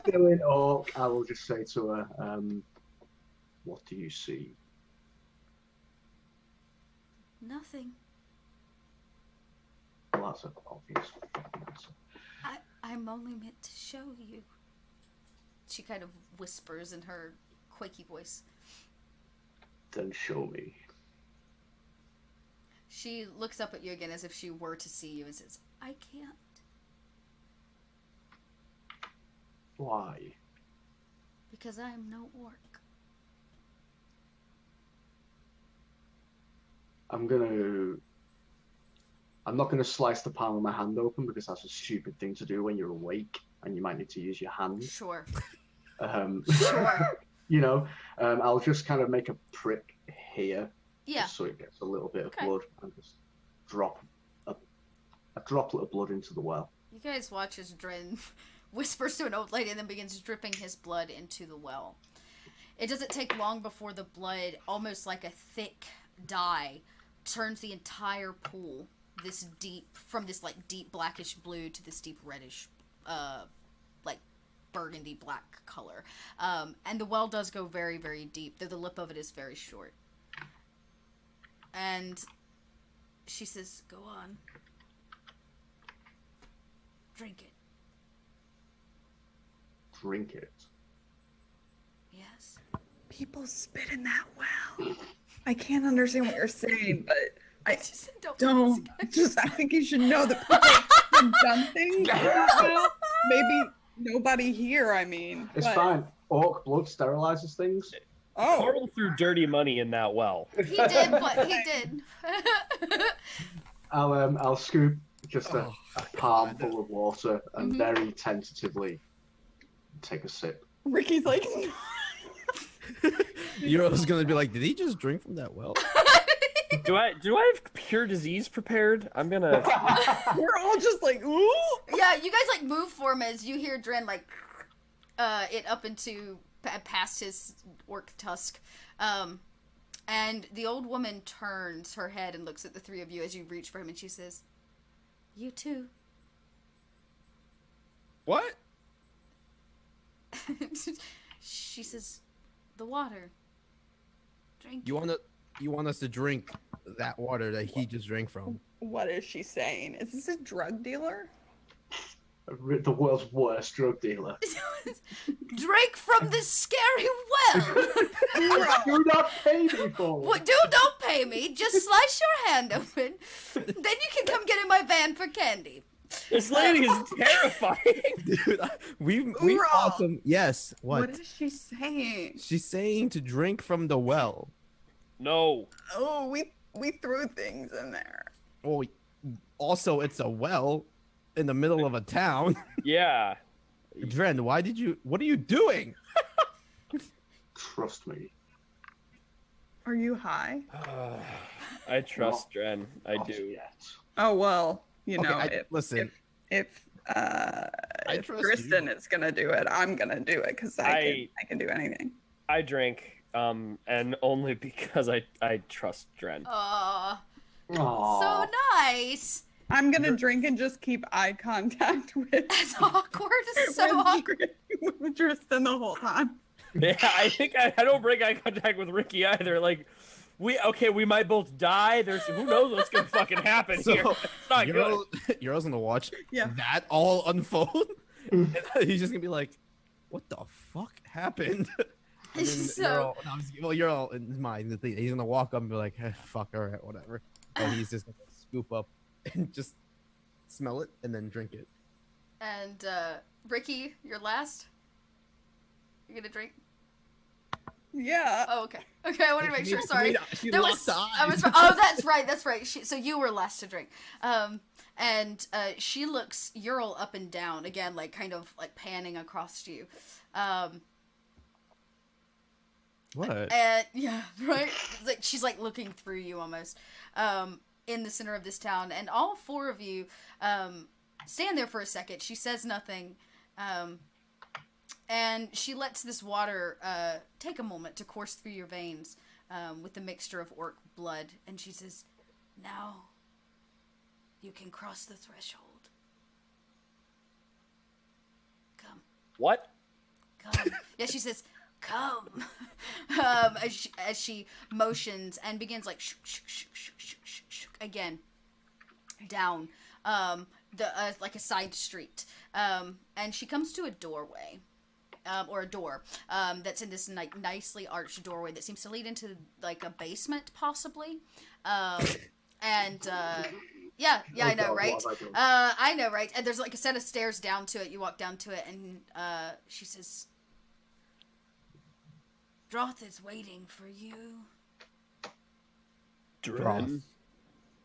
Still in awe, I will just say to her, what do you see? Nothing. Well, that's an obvious fucking answer. I'm only meant to show you. She kind of whispers in her quaky voice. Then show me. She looks up at you again as if she were to see you and says, I can't. Why? Because I am no orc. I'm not gonna slice the palm of my hand open because that's a stupid thing to do when you're awake and you might need to use your hand. Sure. Sure. You know, I'll just kind of make a prick here, Yeah. just so it gets a little bit of Okay. blood, and just drop a droplet of blood into the well. You guys watch as Dren whispers to an old lady and then begins dripping his blood into the well. It doesn't take long before the blood, almost like a thick dye, turns the entire pool from this like deep blackish blue to this deep reddish, like burgundy black color. And the well does go very, very deep, though the lip of it is very short. And she says, "Go on. Drink it." Drink it. Yes. People spit in that well. I can't understand what you're saying, but I don't. I think you should know that people have done things. Maybe nobody here. I mean, It's fine. Orc blood sterilizes things. Oh, Carl threw dirty money in that well. He did what he did. I'll scoop just a palm full of water and very tentatively take a sip. Ricky's like, Euro's gonna be like, did he just drink from that well? Do I have cure disease prepared? I'm gonna. we're all just like, ooh. Yeah, you guys like move for him as you hear Dren like it up into past his orc tusk. And the old woman turns her head and looks at the three of you as you reach for him, and she says, "You too." What? She says, "The water. Drink." You want us to drink that water that he just drank from? What is she saying? Is this a drug dealer? The world's worst drug dealer. Drink from this scary well. Do not pay me for it. What? Don't pay me. Just slice your hand open. Then you can come get in my van for candy. This lady is terrifying. Dude, we've Hoorah! awesome. Yes. What? What is she saying? She's saying to drink from the well. No. Oh, we threw things in there. Oh, also it's a well in the middle of a town. Yeah. Dren, what are you doing? Trust me. Are you high? I trust Dren. I Not do. yet. Oh well, you Okay, know. listen. If trust Kristen you. is gonna do it, I'm gonna do it because I can do anything. I drink, and only because I trust Dren. Aw, Aww. so nice. I'm gonna drink and just keep eye contact with. It's awkward. It's so with awkward. with Tristan the whole time. Yeah, I think I don't break eye contact with Ricky either. Like, we might both die. Who knows what's gonna fucking happen So, here. It's not good. Euro's gonna watch Yeah. that all unfold. And he's just gonna be like, "What the fuck happened?" And then So- you're all in his mind. He's gonna walk up and be like, hey, "Fuck, all right, whatever." And he's just gonna scoop up and just smell it and then drink it. And Ricky, you're last. You gonna drink? Yeah. Oh, okay. Okay, I wanted to make sure. Sorry. She There locked was- I eyes. was. Oh, that's right. That's right. So you were last to drink. And she looks Ural up and down again, like kind of like panning across you. What? And yeah, right. It's like she's like looking through you almost. In the center of this town, and all four of you stand there for a second. She says nothing. And she lets this water take a moment to course through your veins with the mixture of orc blood. And she says, "Now you can cross the threshold. Come, What? come." Yeah, she says, "Come." As she motions and begins like again down like a side street. And she comes to a doorway. Or a door that's in this nicely arched doorway that seems to lead into like a basement, possibly. And yeah, I know, God, right? what have I done? I know, right? And there's like a set of stairs down to it. You walk down to it, and she says, "Droth is waiting for you." Dren?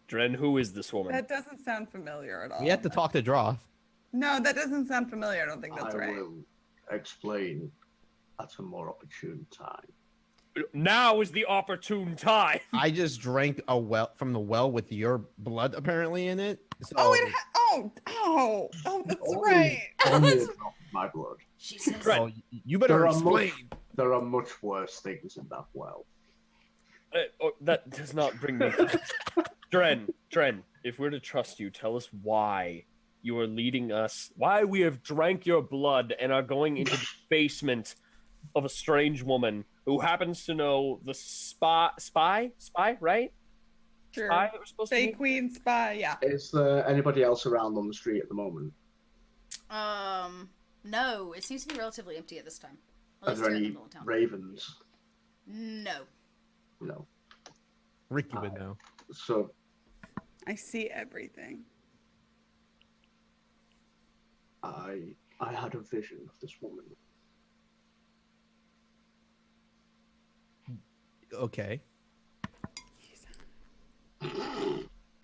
Dren, who is this woman? That doesn't sound familiar at all. We have to talk to Droth. No, that doesn't sound familiar. I don't think that's I right. will explain at a more opportune time. Now is the opportune time. I just drank a well from the well with your blood apparently in it. So Oh, that's right. Only a drop of my blood. She says, so you better explain. There are much worse things in that well. That does not bring me. Dren, if we're to trust you, tell us why you are leading us. Why we have drank your blood and are going into the basement of a strange woman who happens to know the spy, right? Sure. Spy that we're supposed to Fey be? Queen spy, yeah. Is there anybody else around on the street at the moment? no, it seems to be relatively empty at this time. At Are least there here in the any middle of town. ravens? No. No. Ricky would know. So I see everything. I had a vision of this woman. Okay.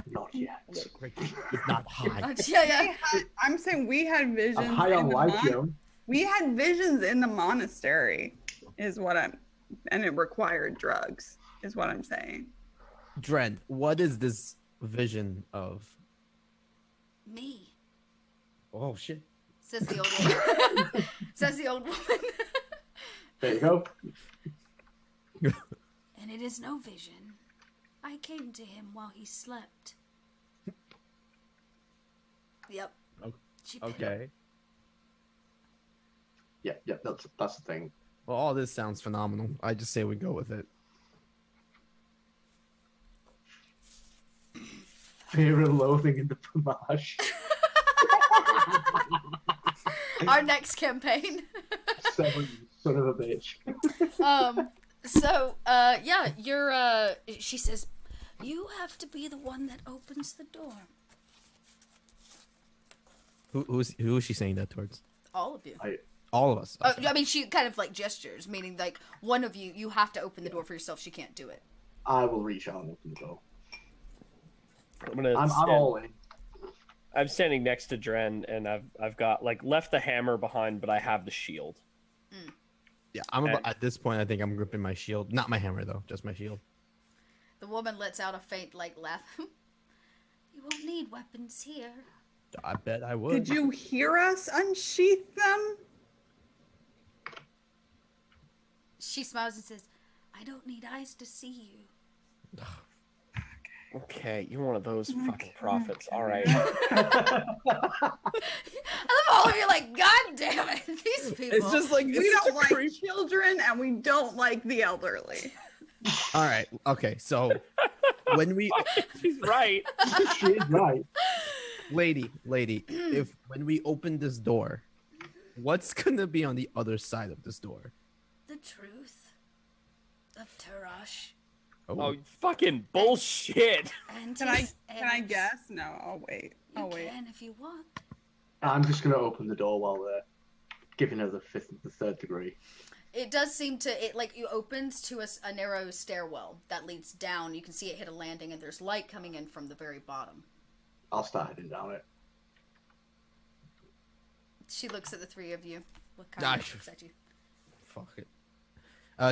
Not yet. Ricky is not high. Yeah. I'm saying we had visions. I'm high on life, yo. We had visions in the monastery, and it required drugs, is what I'm saying. Dren, what is this vision of? Me, Oh shit. says the old woman. Says the old woman. There you go. And it is no vision. I came to him while he slept. Yep. She bit him. Okay. Yeah, that's the thing. Well, all this sounds phenomenal. I just say we go with it. Fear and loathing in the Pomarj. Our next campaign. 7, son of a bitch. She says, you have to be the one that opens the door. Who is she saying that towards? All of you. All of us. Okay. I mean, she kind of like gestures, meaning like one of you have to open the door for yourself. She can't do it. I will reach out and open the door. I'm all in. I'm standing next to Dren, and I've got like left the hammer behind, but I have the shield. Yeah, at this point. I think I'm gripping my shield, not my hammer though, just my shield. The woman lets out a faint like laugh. You won't need weapons here. I bet I would. Did you hear us unsheath them? She smiles and says, I don't need eyes to see you. Okay, you're one of those fucking prophets. All right. I love all of you like, God damn it, these people. It's just like We don't like children and we don't like the elderly. All right. Okay. So when we, She's right. She is right. lady, if when we open this door, what's gonna be on the other side of this door? The truth of Tarash. Oh, fucking bullshit. And Can I his heirs. guess? No, I'll wait. You I'll wait. can if you want. I'm just going to open the door while they're giving her the 3rd degree. It does seem to, it opens to a narrow stairwell that leads down. You can see it hit a landing and there's light coming in from the very bottom. I'll start heading down it. She looks at the three of you. What kind Gosh. of looks at you? Fuck it.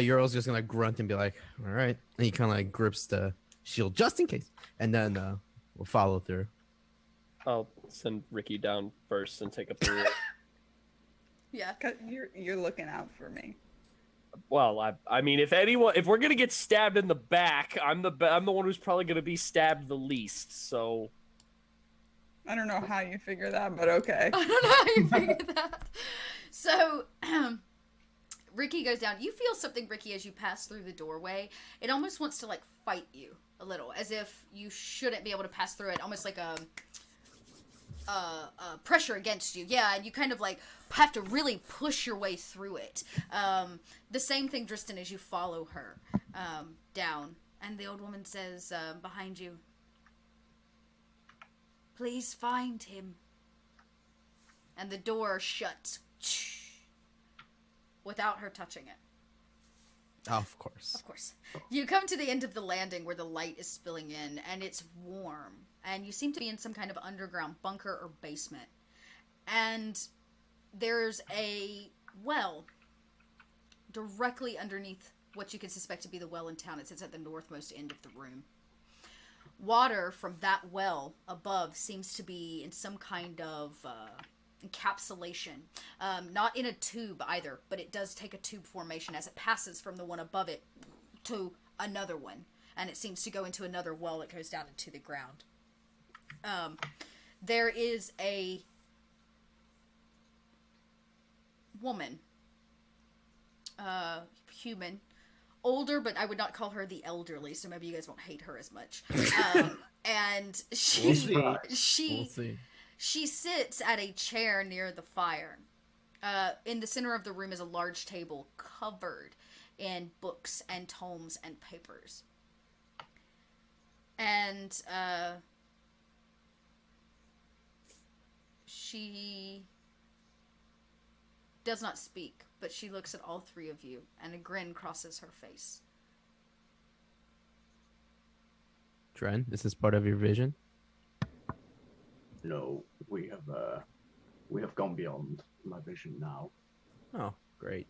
Euro's just gonna grunt and be like, "All right," and he kind of like grips the shield just in case, and then we'll follow through. I'll send Ricky down first and take up the rear. Yeah. 'Cause you're looking out for me. Well, I mean, if we're gonna get stabbed in the back, I'm the one who's probably gonna be stabbed the least. So I don't know how you figure that, but okay. I don't know how you figured that. So, Ricky goes down. You feel something, Ricky, as you pass through the doorway. It almost wants to, like, fight you a little, as if you shouldn't be able to pass through it. Almost like a pressure against you. Yeah, and you kind of, like, have to really push your way through it. The same thing, Dristan, as you follow her down. And the old woman says behind you, please find him. And the door shuts without her touching it. Of course. Of course. You come to the end of the landing where the light is spilling in, and it's warm. And you seem to be in some kind of underground bunker or basement. And there's a well directly underneath what you could suspect to be the well in town. It sits at the northmost end of the room. Water from that well above seems to be in some kind of encapsulation. Not in a tube either, but it does take a tube formation as it passes from the one above it to another one. And it seems to go into another well that goes down into the ground. There is a woman, human, older, but I would not call her the elderly, so maybe you guys won't hate her as much. And We'll see. she sits at a chair near the fire. In the center of the room is a large table covered in books and tomes and papers. And she does not speak, but she looks at all three of you, and a grin crosses her face. Dren, this is part of your vision? No, we have gone beyond my vision now. Oh, great.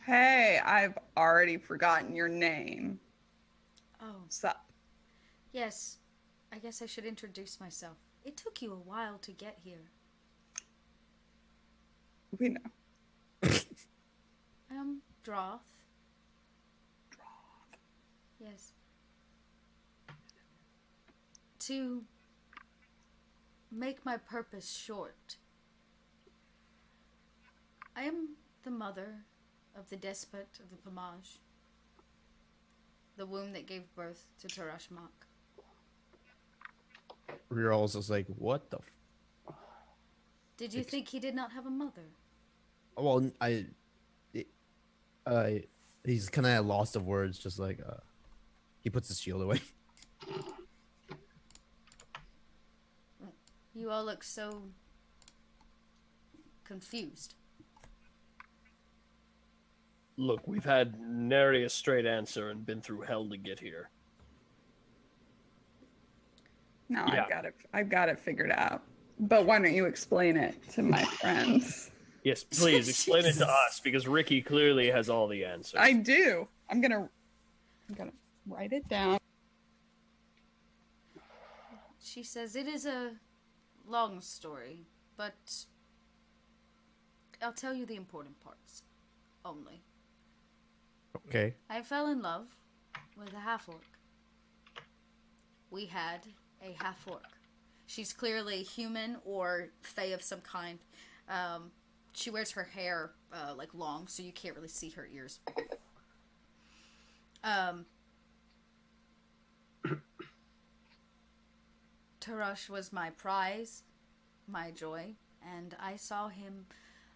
Hey, I've already forgotten your name. Oh, Sup? yes. I guess I should introduce myself. It took you a while to get here. We know. Droth. Yes. To make my purpose short, I am the mother of the despot of the Pomarj, the womb that gave birth to Tarashmak. We're all just like, what the Did you think he did not have a mother? Well, he's kind of lost of words, just like, he puts his shield away. You all look so confused. Look, we've had nary a straight answer and been through hell to get here. No, Yeah. I've got it figured out. But why don't you explain it to my friends? Yes, please explain it to us, because Ricky clearly has all the answers. I do. I'm gonna write it down. She says it is a long story, but I'll tell you the important parts only. Okay. I fell in love with a half-orc. We had a half-orc. She's clearly human or fae of some kind. She wears her hair like long, so you can't really see her ears. Tarash was my prize, my joy, and I saw him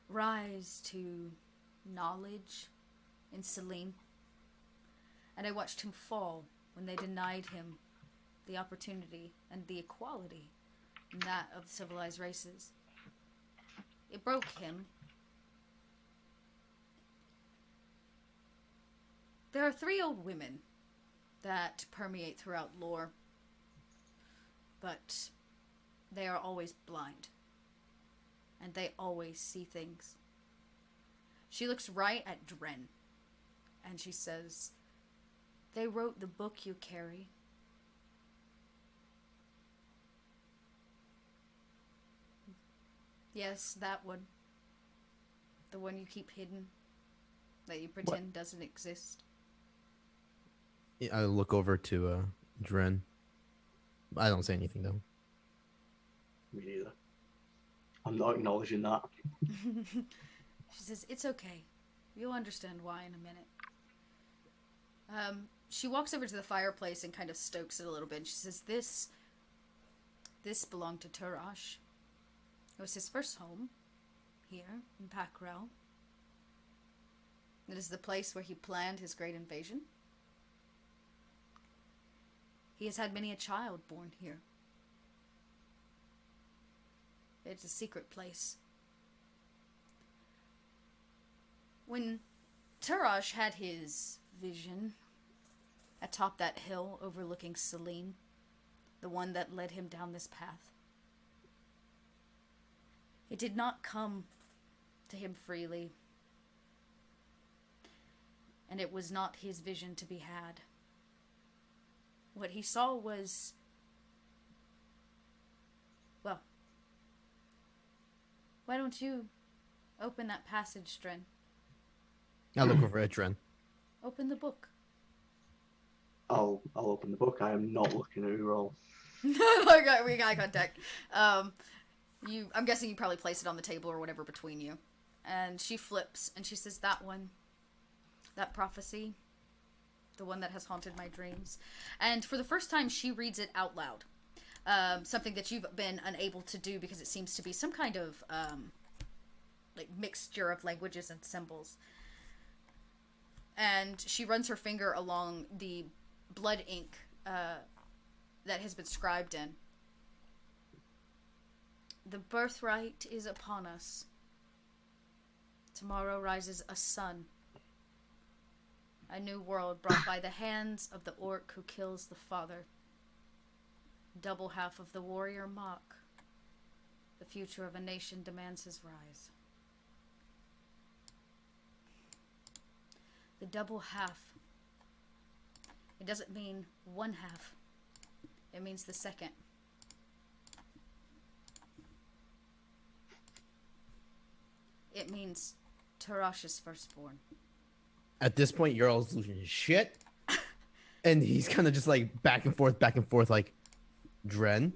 rise to knowledge in Selene. And I watched him fall when they denied him the opportunity and the equality in that of civilized races. It broke him. There are 3 old women that permeate throughout lore, but they are always blind, and they always see things. She looks right at Dren, and she says, "They wrote the book you carry." Yes, that one. The one you keep hidden, that you pretend doesn't exist. Yeah, I look over to Dren. I don't say anything though. Me neither. I'm not acknowledging that. She says, "It's okay. You'll understand why in a minute." She walks over to the fireplace and kind of stokes it a little bit. And she says, This belonged to Turash. It was his first home here in Pakrel. It is the place where he planned his great invasion. He has had many a child born here. It's a secret place. When Turash had his vision atop that hill overlooking Selene, the one that led him down this path. It did not come to him freely, and it was not his vision to be had. What he saw was, well, why don't you open that passage, Dren? I look over at Dren. Open the book. I'll open the book. I am not looking at Urol. Okay, we got contact. I'm guessing you probably place it on the table or whatever between you. And she flips and she says, that one. That prophecy. The one that has haunted my dreams. And for the first time, she reads it out loud. Something that you've been unable to do because it seems to be some kind of like mixture of languages and symbols. And she runs her finger along the blood ink that has been scribed in. The birthright is upon us. Tomorrow rises a sun. A new world brought by the hands of the orc who kills the father. Double half of the warrior mock. The future of a nation demands his rise. The double half. It doesn't mean one half. It means the second. It means Tarash's firstborn. At this point, Url's losing his shit. And he's kind of just like back and forth, like, Dren?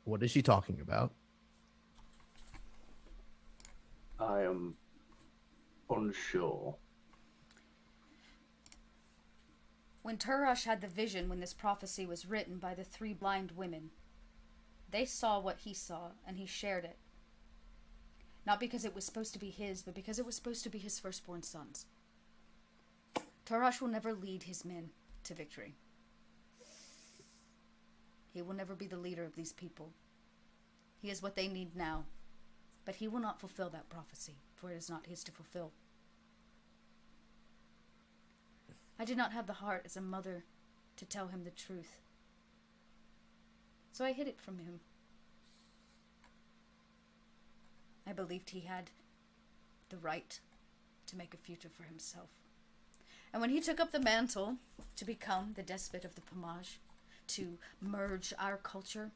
What is she talking about? I am unsure. When Turash had the vision when this prophecy was written by the three blind women, they saw what he saw, and he shared it. Not because it was supposed to be his, but because it was supposed to be his firstborn sons. Turash will never lead his men to victory. He will never be the leader of these people. He is what they need now, but he will not fulfill that prophecy, for it is not his to fulfill. I did not have the heart as a mother to tell him the truth, so I hid it from him. I believed he had the right to make a future for himself. And when he took up the mantle to become the despot of the Pomarj, to merge our culture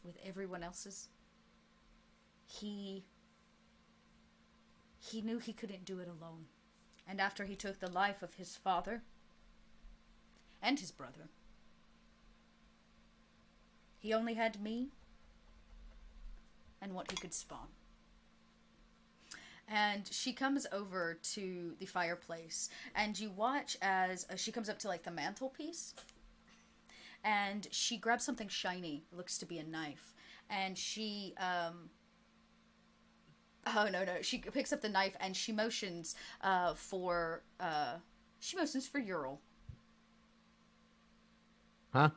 with everyone else's, he knew he couldn't do it alone. And after he took the life of his father and his brother, he only had me and what he could spawn. And she comes over to the fireplace, and you watch as she comes up to like the mantelpiece, and she grabs something shiny, looks to be a knife, and she she picks up the knife and she motions for Ural. Huh?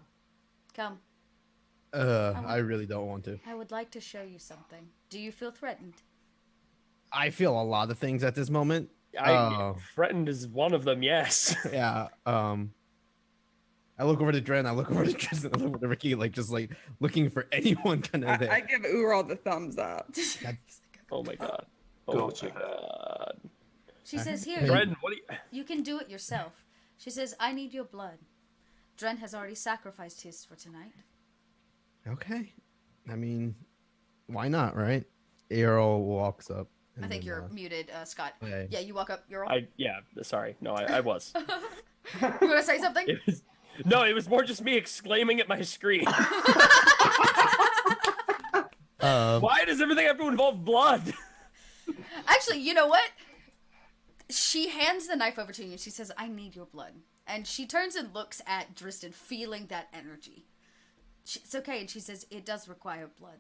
Come. I really don't want to. I would like to show you something. Do you feel threatened? I feel a lot of things at this moment. Threatened is one of them, yes. Yeah. I look over to Dren, I look over to Tristan, I look over to Ricky, like just like looking for anyone kind of there. I give Ural the thumbs up. Oh my god. Go Oh to my her. god. She says, here, Dren, what do you... you can do it yourself. She says, I need your blood. Dren has already sacrificed his for tonight. Okay. I mean, why not, right? Earl walks up. I think you're muted, Scott. Okay. Yeah, you walk up. You're all... Sorry. No, I was. You want to say something? It was more just me exclaiming at my screen. Why does everything have to involve blood? Actually, you know what? She hands the knife over to you and she says, I need your blood. And she turns and looks at Dristan, feeling that energy. It's okay, and she says, it does require blood.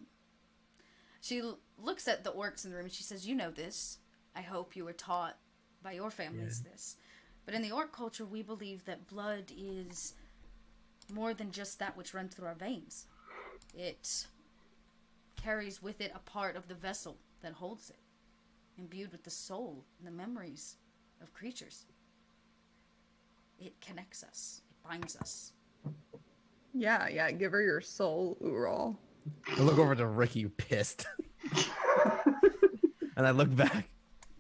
She looks at the orcs in the room and she says, you know this. I hope you were taught by your families this. But in the orc culture, we believe that blood is more than just that which runs through our veins. It carries with it a part of the vessel that holds it. imbued with the soul and the memories of creatures. It connects us. It binds us. Yeah, give her your soul, Ural. I look over to Ricky, pissed. And I look back.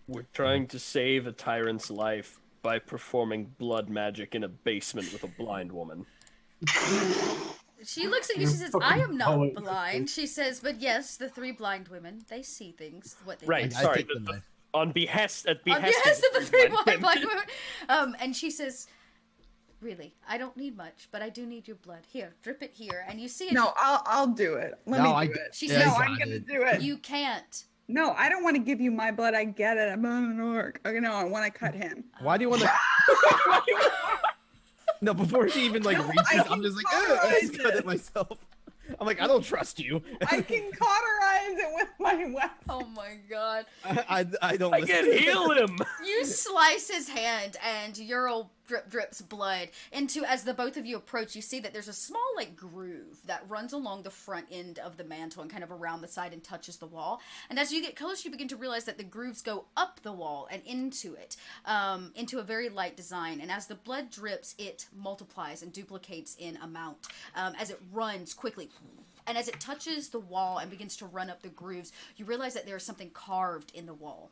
We're trying to save a tyrant's life by performing blood magic in a basement with a blind woman. She looks at you, she says, I am not blind. She says, but yes, the 3 blind women, they see things, what they Right, do. sorry. On behest of On behest of the 3 blind women. And she says, really, I don't need much, but I do need your blood. Here, drip it here. And you see it. No, I'll do it. Let me do it. She says, no, I'm going to do it. You can't. No, I don't want to give you my blood. I get it. I'm not an orc. Okay, no, I want to cut him. Why do you want to... No, before she even, like, reaches, I'm just like, I just cut it myself. I'm like, I don't trust you. I can cauterize it with my weapon. Oh my god. I don't I can heal him! You slice his hand and Ural drips blood into, as the both of you approach, you see that there's a small, like, groove that runs along the front end of the mantle and kind of around the side and touches the wall. And as you get close, you begin to realize that the grooves go up the wall and into it, into a very light design. And as the blood drips, it multiplies and duplicates in amount as it runs quickly. And as it touches the wall and begins to run up the grooves, you realize that there is something carved in the wall.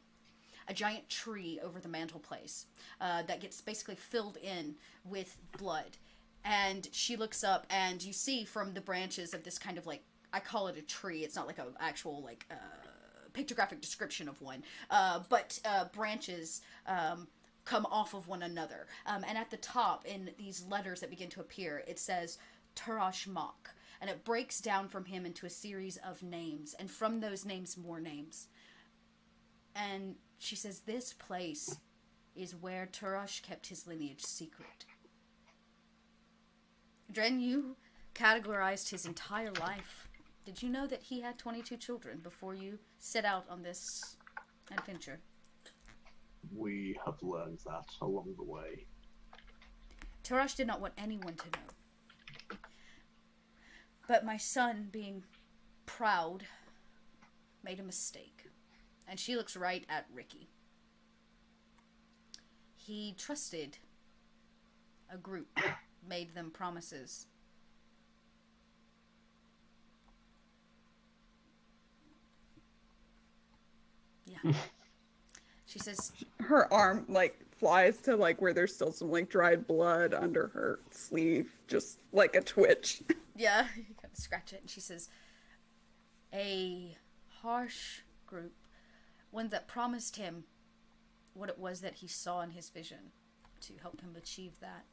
A giant tree over the mantelpiece that gets basically filled in with blood. And she looks up and you see from the branches of this kind of, like, I call it a tree. It's not like an actual, like, pictographic description of one. But branches come off of one another. And at the top, in these letters that begin to appear, it says, Turash Mok. And it breaks down from him into a series of names. And from those names, more names. And she says, this place is where Turash kept his lineage secret. Dren, you categorized his entire life. Did you know that he had 22 children before you set out on this adventure? We have learned that along the way. Turash did not want anyone to know. But my son, being proud, made a mistake. And she looks right at Ricky. He trusted a group, made them promises. Yeah. She says... Her arm, like, flies to, like, where there's still some, like, dried blood under her sleeve. Just, like, a twitch. Yeah, you kind of scratch it. And she says, a harsh group. One that promised him what it was that he saw in his vision to help him achieve that.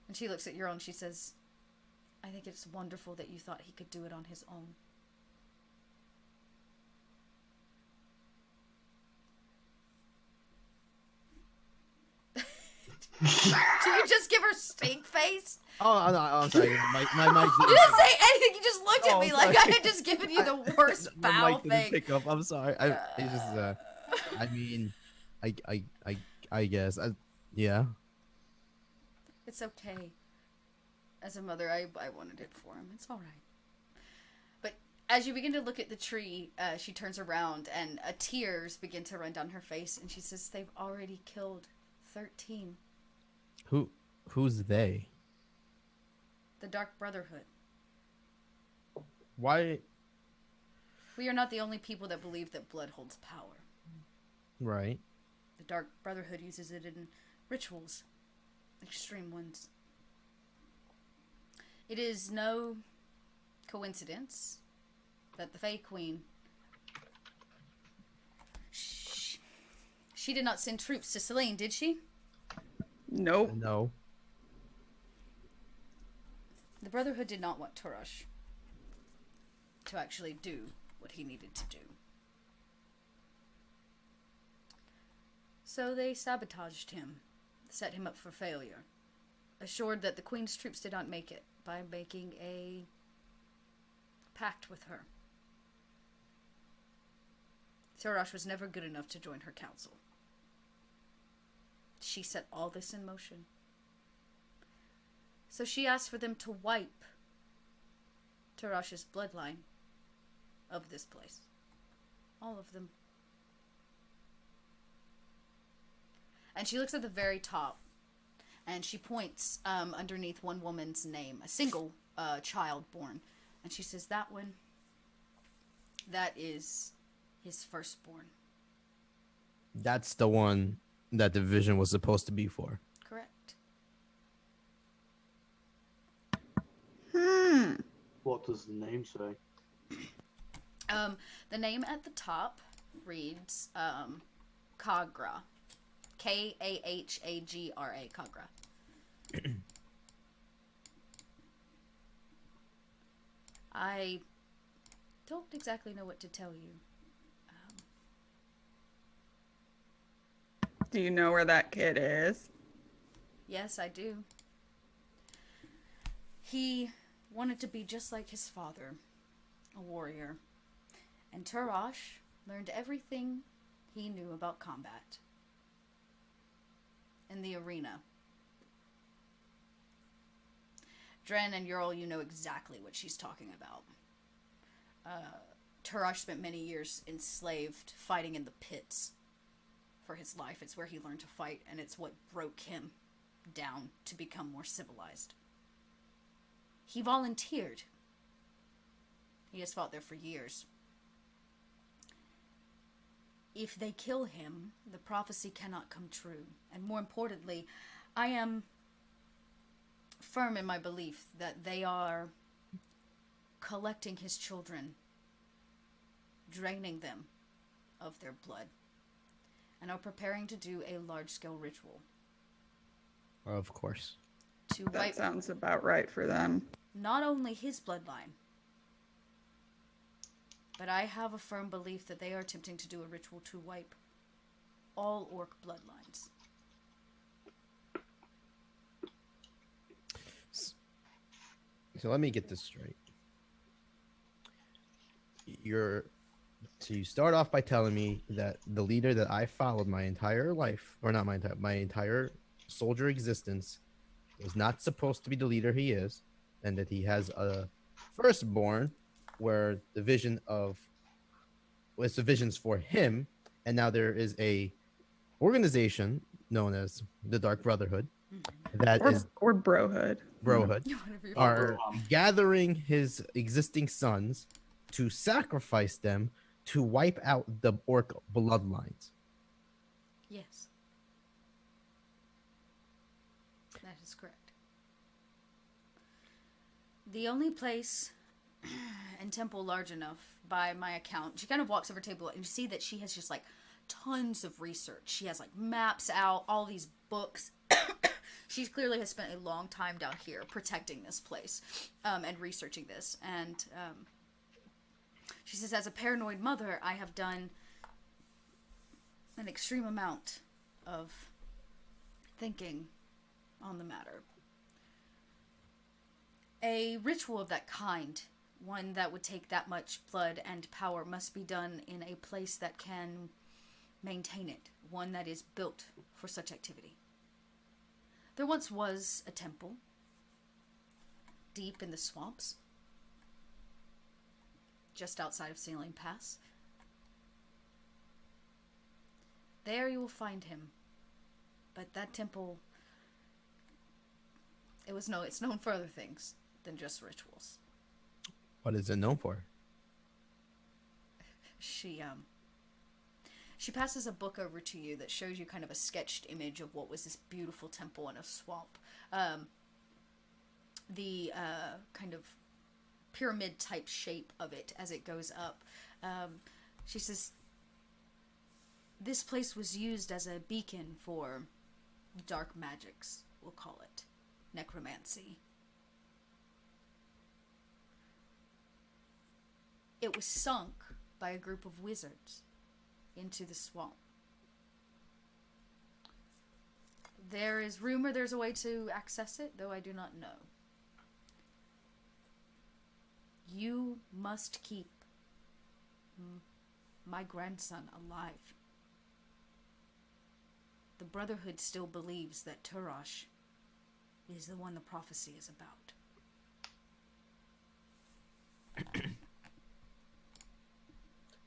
And she looks at Ural and she says, I think it's wonderful that you thought he could do it on his own. Do you just give her stink face? Oh, no, I'm sorry. My mic You didn't say anything. You just looked at me like I sorry. had just given you the worst My foul mic didn't thing. pick up. I'm sorry. I just, I mean, I guess. Yeah. It's okay. As a mother, I wanted it for him. It's all right. But as you begin to look at the tree, she turns around and tears begin to run down her face, and she says, "They've already killed 13. Who's they? The Dark Brotherhood. Why? We are not the only people that believe that blood holds power. Right. The Dark Brotherhood uses it in rituals, extreme ones. It is no coincidence that the Fae Queen, she did not send troops to Selene, did she? Nope. No. The Brotherhood did not want Turash to actually do what he needed to do. So they sabotaged him, set him up for failure, assured that the Queen's troops did not make it by making a pact with her. Turash was never good enough to join her council. She set all this in motion. So she asked for them to wipe Turash's bloodline of this place. All of them. And she looks at the very top, and she points underneath one woman's name, a single child born. And she says, that one, that is his firstborn. That's the one that the vision was supposed to be for. Correct. What does the name say? The name at the top reads Kagra. Kahhagra. Kagra. I don't exactly know what to tell you. Do you know where that kid is? Yes, I do. He wanted to be just like his father, a warrior. And Turash learned everything he knew about combat in the arena. Dren and Ural, you know exactly what she's talking about. Turash spent many years enslaved, fighting in the pits for his life. It's where he learned to fight, and it's what broke him down to become more civilized. He volunteered. He has fought there for years. If they kill him, the prophecy cannot come true. And more importantly, I am firm in my belief that they are collecting his children, draining them of their blood, and are preparing to do a large-scale ritual. Of course. To That wipe sounds about right for them. not only his bloodline, but I have a firm belief that they are attempting to do a ritual to wipe all orc bloodlines. So let me get this straight. So you start off by telling me that the leader that I followed my entire life, or not my entire soldier existence, was not supposed to be the leader he is, and that he has a firstborn where the vision was the visions for him, and now there is a organization known as the Dark Brotherhood that is Or brohood. Brohood Whatever you are gathering his existing sons to sacrifice them to wipe out the orc bloodlines. Yes. That is correct. The only place and temple large enough, by my account, she kind of walks over to her table and you see that she has just like tons of research. She has like maps out, all these books. She clearly has spent a long time down here protecting this place and researching this. And she says, as a paranoid mother, I have done an extreme amount of thinking on the matter. A ritual of that kind, one that would take that much blood and power, must be done in a place that can maintain it, one that is built for such activity. There once was a temple deep in the swamps, just outside of Sailing Pass. There you will find him. But that temple, it's known for other things than just rituals. What is it known for? She passes a book over to you that shows you kind of a sketched image of what was this beautiful temple in a swamp. The kind of pyramid type shape of it as it goes up. She says, this place was used as a beacon for dark magics, we'll call it. Necromancy. It was sunk by a group of wizards into the swamp. There is rumor there's a way to access it, though I do not know. You must keep my grandson alive. The Brotherhood still believes that Turash is the one the prophecy is about.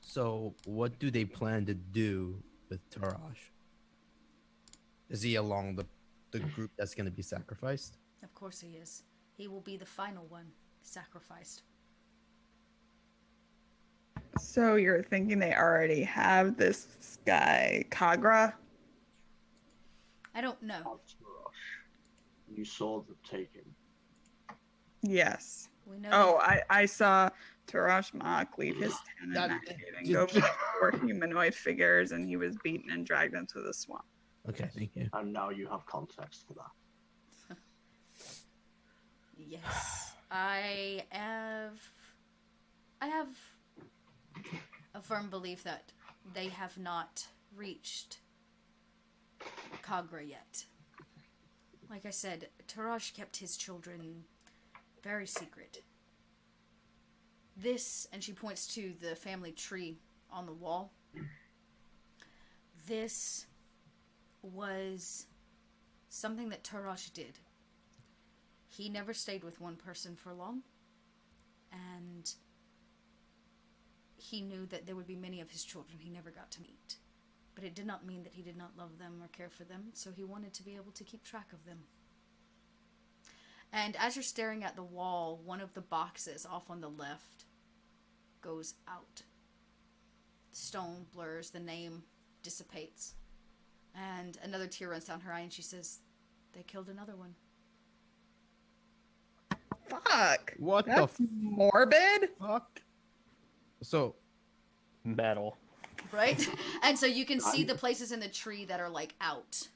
So what do they plan to do with Tarash? Is he along the group that's going to be sacrificed? Of course he is. He will be the final one sacrificed. So you're thinking they already have this guy, Kagra? I don't know. You saw them take him. Yes. We know. Oh, I saw Tarash Mach leave his tent That- at night and go before humanoid figures, and he was beaten and dragged into the swamp. Okay, thank you. And now you have context for that. Yes, I have a firm belief that they have not reached Kagra yet. Like I said, Tarash kept his children very secret. This, and she points to the family tree on the wall, this was something that Tarash did. He never stayed with one person for long, and he knew that there would be many of his children he never got to meet. But it did not mean that he did not love them or care for them, so he wanted to be able to keep track of them. And as you're staring at the wall, one of the boxes off on the left goes out. Stone blurs, the name dissipates, and another tear runs down her eye, and she says, "They killed another one." Fuck. What That's the morbid. fuck? So, Metal. Right? And so you can see the places in the tree that are like out.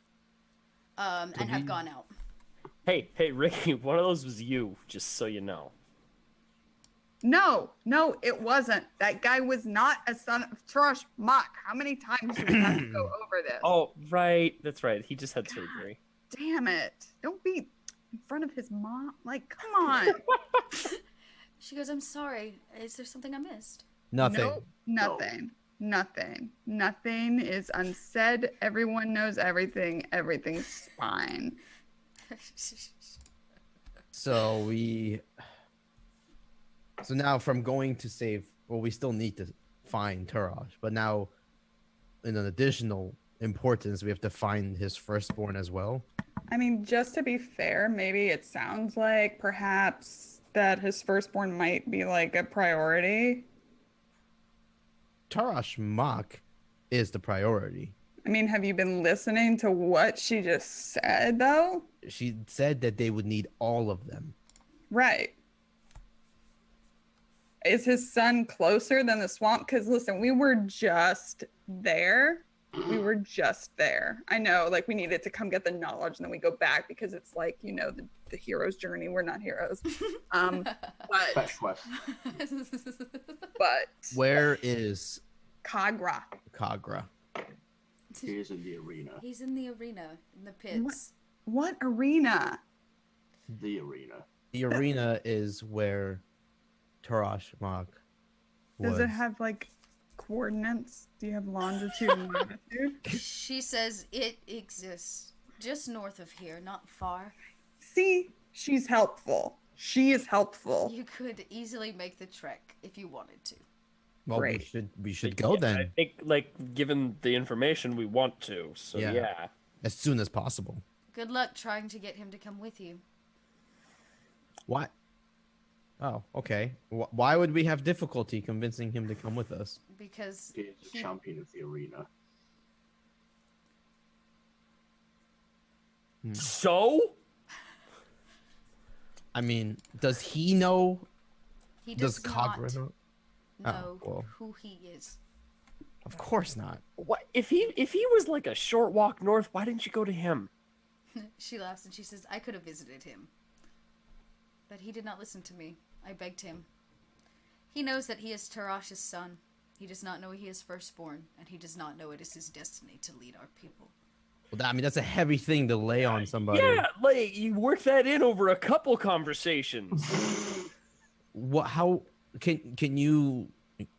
And have gone out. Hey, Ricky, one of those was you, just so you know. No, it wasn't. That guy was not a son of Tarash Mach. How many times do we have to go over this? Oh, right. That's right. He just had surgery. Damn it. Don't be in front of his mom. Like, come on. She goes, "I'm sorry. Is there something I missed?" nothing. Nope, nothing. Nothing. Nothing is unsaid. Everyone knows everything. Everything's fine. So now from going to save, well, we still need to find Tarash, but now in an additional importance, we have to find his firstborn as well. I mean, just to be fair, maybe it sounds like perhaps that his firstborn might be like a priority. Tarash Mach is the priority. I mean, have you been listening to what she just said, though? She said that they would need all of them. Right. Is his son closer than the swamp? Because listen, we were just there. I know, like, we needed to come get the knowledge and then we go back because it's like, you know, the hero's journey. We're not heroes. Fetch quest. But Where is Kagra. Kagra? He is in the arena. He's in the arena, in the pits. What arena? The arena. The arena is where Tarash Mach was. Does it have like coordinates? Do you have longitude and latitude? She says it exists just north of here, not far. See, she's helpful. She is helpful. You could easily make the trek if you wanted to. Well, Great. we should go Yeah, then I think, like, given the information, we want to. So, Yeah. yeah. as soon as possible. Good luck trying to get him to come with you. What? Oh, okay. Why would we have difficulty convincing him to come with us? Because He is the champion of the arena. So? I mean, does he know? he Does does not Kagra know? know well. who he is. Of course not. What if he was like a short walk north? Why didn't you go to him? She laughs and she says, "I could have visited him. But he did not listen to me. I begged him. He knows that he is Tarash's son. He does not know he is firstborn, and he does not know it is his destiny to lead our people." Well, I mean, that's a heavy thing to lay on somebody. Yeah, like you work that in over a couple conversations. What? How can you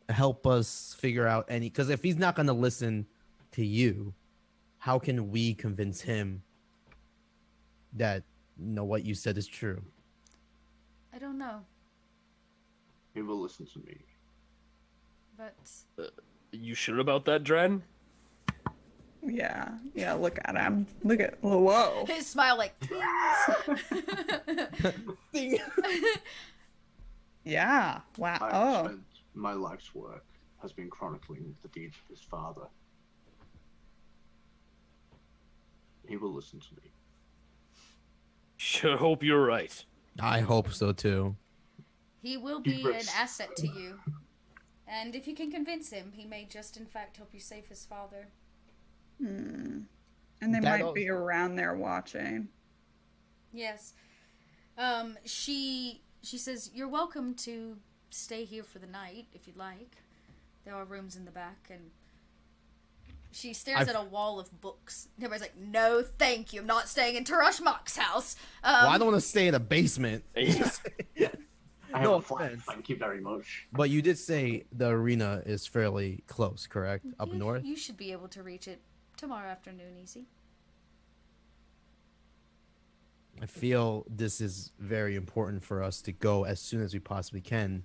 help us figure out any? Because if he's not going to listen to you, how can we convince him that what you said is true? I don't know, He will listen to me. but You sure about that, Dren? Yeah, look at him. Look at, whoa. His smile like, Ding. Yeah, wow. I've Oh, spent my life's work has been chronicling the deeds of his father. He will listen to me. Sure hope you're right. I hope so too. he will be an Hubris. asset to you. And if you can convince him, he may just in fact help you save his father. and they That might be also- around there watching. Yes. She says, you're welcome to stay here for the night, if you'd like. There are rooms in the back, and she stares at a wall of books. And everybody's like, no, thank you. I'm not staying in Tarash Mock's house. Well, I don't want to stay in a basement. I have No a flat, offense. thank you very much. But you did say the arena is fairly close, correct? Up north? You should be able to reach it tomorrow afternoon, easy. I feel this is very important for us to go as soon as we possibly can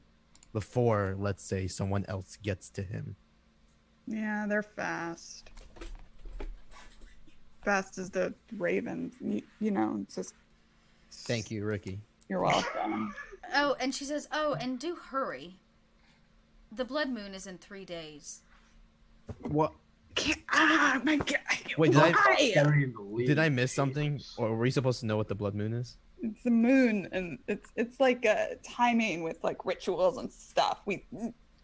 before, let's say, someone else gets to him. Yeah, they're fast. Fast as the ravens. You know, it's just. Thank you, Ricky. You're welcome. Oh, and she says, oh, and do hurry. The blood moon is in 3 days. What? My God. Wait, did I Burying the lead. did I miss something? Or were we supposed to know what the blood moon is? It's the moon, and it's like a timing with like rituals and stuff.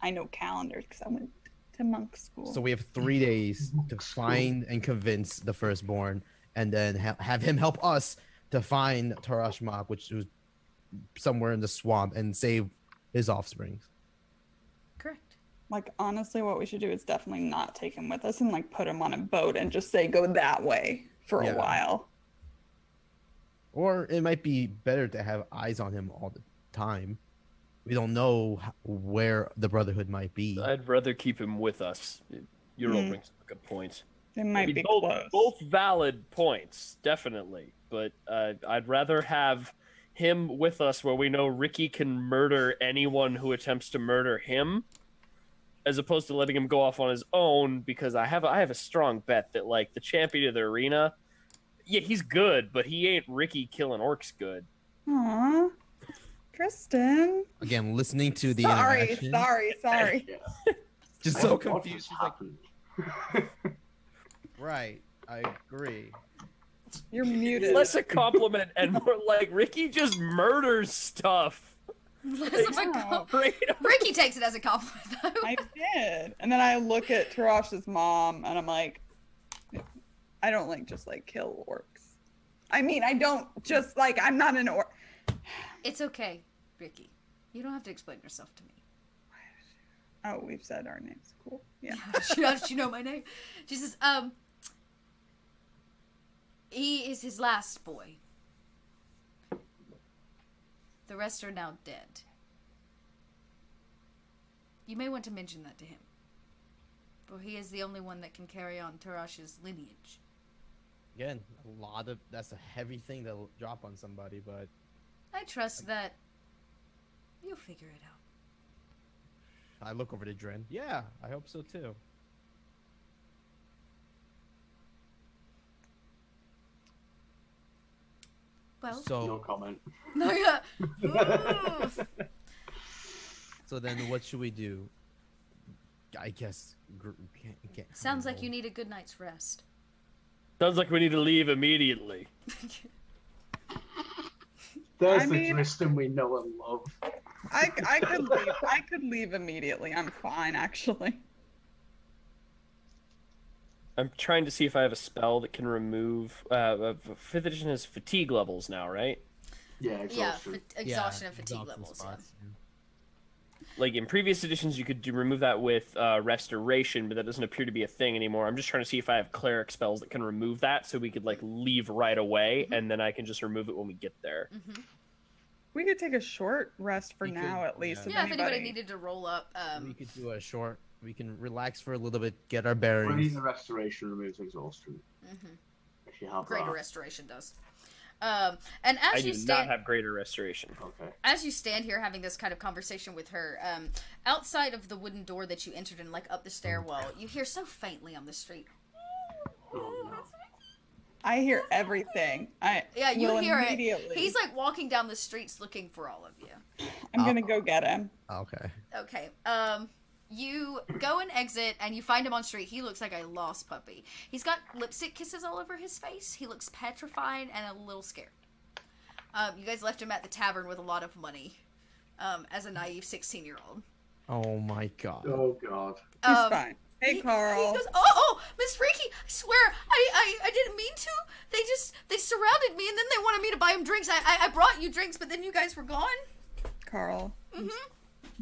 I know calendars because I went to monk school. So we have 3 days to find and convince the firstborn, and then have him help us to find Tarash Mok, which was somewhere in the swamp, and save his offsprings. Correct. Like, honestly, what we should do is definitely not take him with us and like put him on a boat and just say go that way for Yeah. a while. Or it might be better to have eyes on him all the time. We don't know where the Brotherhood might be. I'd rather keep him with us. Euro brings up a good point. They might I mean, be both, close. both valid points, definitely. But I'd rather have him with us where we know Ricky can murder anyone who attempts to murder him, as opposed to letting him go off on his own, because I have a strong bet that, like, the champion of the arena, yeah, he's good, but he ain't Ricky killing orcs good. Aww. Kristen. Again, listening to the Sorry. interaction. Yeah. Just I so don't know what confused. has She's like, happened. right, I agree. You're muted. Less a compliment and more like Ricky just murders stuff. Less of a No. Ricky takes it as a compliment, though. I did. And then I look at Tarash's mom and I'm like, I don't like just like kill orcs. I mean, I don't just like, I'm not an orc. It's okay, Ricky. You don't have to explain yourself to me. Oh, we've said our names. Cool. Yeah. How did you know my name? She says, he is his last boy. The rest are now dead. You may want to mention that to him. For he is the only one that can carry on Tarash's lineage. Again, that's a heavy thing to drop on somebody, but I trust that you'll figure it out. I look over to Dren. Yeah, I hope so too. Well, No So, comment. no, yeah. Ooh. so then what should we do? I guess. Sounds like you need a good night's rest. Sounds like we need to leave immediately. There's I the mean- Tristan we know and love. I could leave. I could leave immediately. I'm fine, actually. I'm trying to see if I have a spell that can remove. 5th edition has fatigue levels now, right? Yeah, Yeah, exhaustion. exhaustion and fatigue exhaustion levels. spots, Yeah. Like in previous editions, you could remove that with restoration, but that doesn't appear to be a thing anymore. I'm just trying to see if I have cleric spells that can remove that, so we could like leave right away, and then I can just remove it when we get there. We could take a short rest for We now, could, at least. yeah. If Yeah, if anybody anybody needed to roll up, We could do a short. We can relax for a little bit, get our Only bearings. the restoration removes exhaustion. If you have greater that. restoration does. And I as do you not stand, have greater restoration. Okay. as you stand here having this kind of conversation with her, outside of the wooden door that you entered and like up the stairwell, you hear so faintly on the street. I hear everything. Yeah, you will hear it. immediately. He's like walking down the streets looking for all of you. I'm gonna go get him. Okay. Okay. You go and exit, and you find him on street. He looks like a lost puppy. He's got lipstick kisses all over his face. He looks petrified and a little scared. You guys left him at the tavern with a lot of money, as a naive 16-year-old. Oh my god. Oh god. He's fine. Hey, Carl. He goes, oh, Miss Freaky, I swear, I didn't mean to. They surrounded me, and then they wanted me to buy him drinks. I brought you drinks, but then you guys were gone. Carl. Mm-hmm.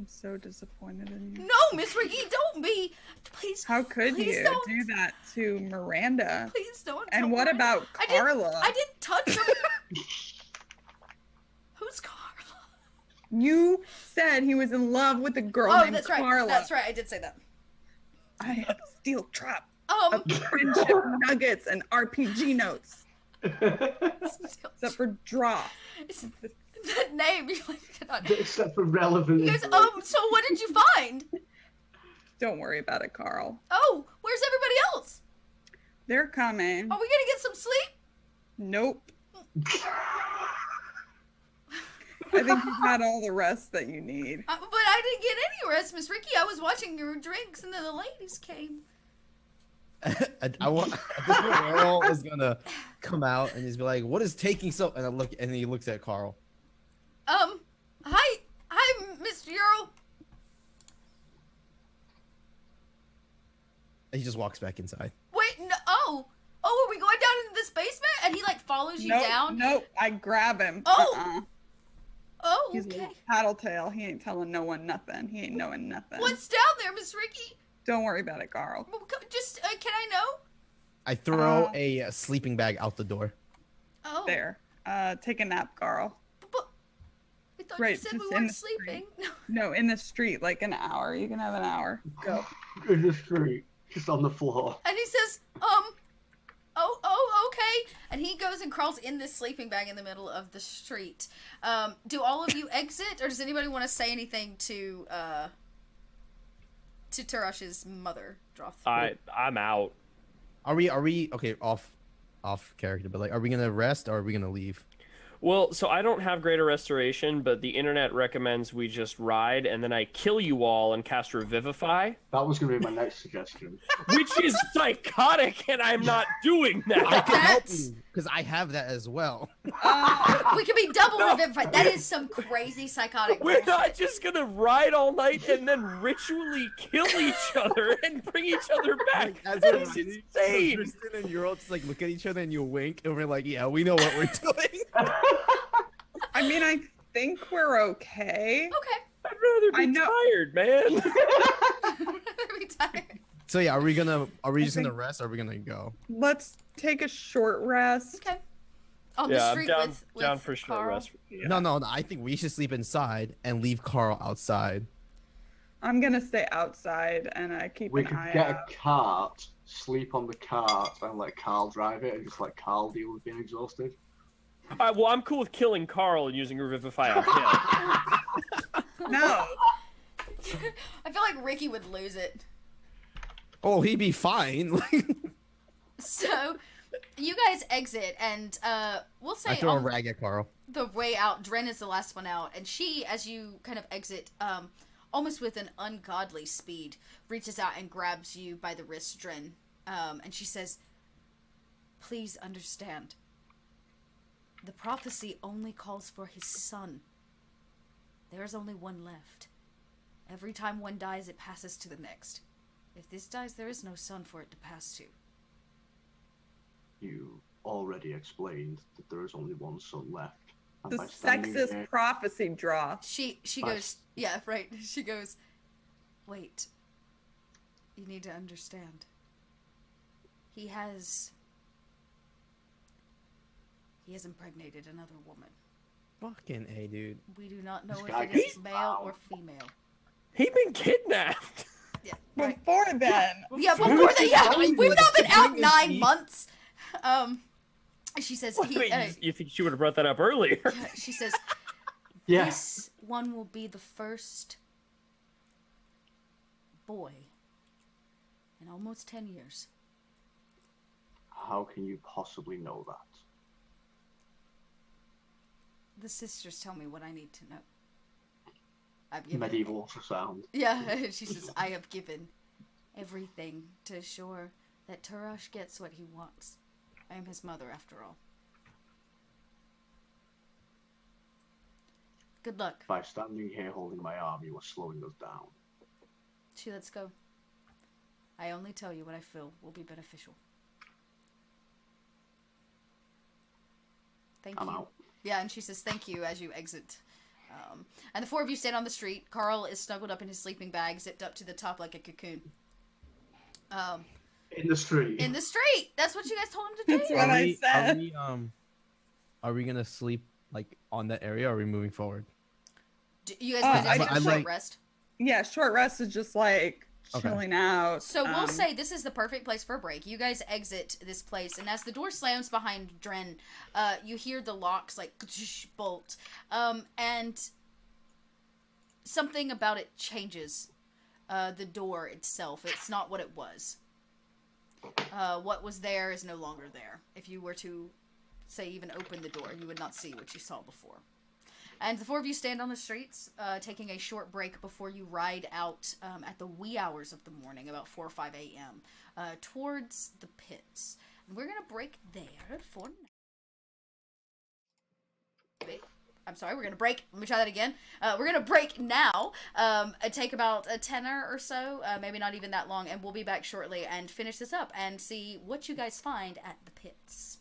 I'm so disappointed in you. No, Miss Freaky, don't be. Please. How could please you don't. do that to Miranda? Please don't. And what Miranda. about Carla? I didn't touch her. Who's Carla? You said he was in love with a girl named that's Carla. right. That's right. I did say that. I have a steel trap of friendship nuggets and RPG notes. Except for draw. That name, you like cannot. Except for relevant. You guys, so what did you find? Don't worry about it, Carl. Oh, where's everybody else? They're coming. Are we gonna get some sleep? Nope. I think you've had all the rest that you need. But I didn't get any rest, Miss Ricky. I was watching your drinks, and then the ladies came. I want. This Earl is gonna come out and he's be like, "What is taking so?" And I look, and he looks at Carl. Hi, Mr. Earl. He just walks back inside. Wait, no, oh, are we going down into this basement? And he like follows you down. Nope. I grab him. Oh. Oh, He's okay. a tattletale. He ain't telling no one nothing. He ain't knowing nothing. What's down there, Miss Ricky? Don't worry about it, Carl. Just, can I know? I throw a sleeping bag out the door. Oh. There. Take a nap, Carl. But I thought Right, you said we just weren't sleeping. No, in the street, like an hour. You can have an hour. Go. In the street, just on the floor. And he says, okay. And he goes and crawls in this sleeping bag in the middle of the street. Do all of you exit, or does anybody want to say anything to Tarash's mother, Droth? I'm out. Are we okay? Off character, but like, are we gonna rest or are we gonna leave? Well, so I don't have greater restoration, but the internet recommends we just ride, and then I kill you all and cast Revivify. That was going to be my next suggestion. Which is psychotic, and I'm not doing I that. can help you because I have that as well. We could be double revivified. That is some crazy psychotic We're bullshit. not just gonna ride all night and then ritually kill each other and bring each other back. As That we're is riding, insane. Tristan and you're all just like look at each other and you wink and we're like, yeah, we know what we're doing. I mean, I think we're okay. Okay. I'd rather be tired, man. Be tired. So yeah, are we just gonna rest or are we gonna go? Let's take a short rest. Okay. On Yeah, the I'm street down, with down for short Carl. rest. Yeah. No, I think we should sleep inside and leave Carl outside. I'm gonna stay outside and keep We an could eye get out. a cart, sleep on the cart, and let Carl drive it, and just let Carl deal with being exhausted. All right, well, I'm cool with killing Carl and using Revivify on him. No. I feel like Ricky would lose it. Oh, he'd be fine. So, you guys exit, and we'll say I throw a on rag at Carl. the way out, Dren is the last one out, and she, as you kind of exit, almost with an ungodly speed, reaches out and grabs you by the wrist, Dren, and she says, "Please understand. The prophecy only calls for his son. There is only one left. Every time one dies, it passes to the next. If this dies, there is no son for it to pass to." You already explained that there is only one son left. And The by standing sexist here- prophecy draw. She Bye. goes, yeah, right. She goes, "Wait. You need to understand. He has impregnated another woman. Fucking A, dude. We do not know This if guy it is gets male loud. or female." He'd been kidnapped. Yeah, right. Before then. Yeah, before that, yeah, telling we've you not that been out pregnancy- 9 months. She says, Wait, you think she would have brought that up earlier? she says, Yes. "This one will be the first boy in almost 10 years. How can you possibly know that? The sisters tell me what I need to know. I've given Medieval ultrasound. Yeah, she says, I have given everything to ensure that Tarash gets what he wants. I am his mother, after all. Good luck. By standing here holding my arm, you are slowing us down. She lets go. I only tell you what I feel will be beneficial. Thank I'm you. out. Yeah, and she says thank you as you exit. And the four of you stand on the street. Carl is snuggled up in his sleeping bag, zipped up to the top like a cocoon. In the street. In the street! That's what you guys told him to do! That's what I said. Are we gonna sleep like on that area, or are we moving forward? You guys might I take a short like- rest. Yeah, short rest is just like Okay. chilling out. So we'll say this is the perfect place for a break. You guys exit this place, and as the door slams behind Dren, you hear the locks like bolt, and something about it changes. The door itself, it's not what it was. What was there is no longer there. If you were to, say, even open the door, you would not see what you saw before. And the four of you stand on the streets, taking a short break before you ride out at the wee hours of the morning, about 4 or 5 a.m., towards the pits. And we're going to break there for now. I'm sorry, we're going to break. Let me try that again. We're going to break now, take about a tenor or so, maybe not even that long, and we'll be back shortly and finish this up and see what you guys find at the pits.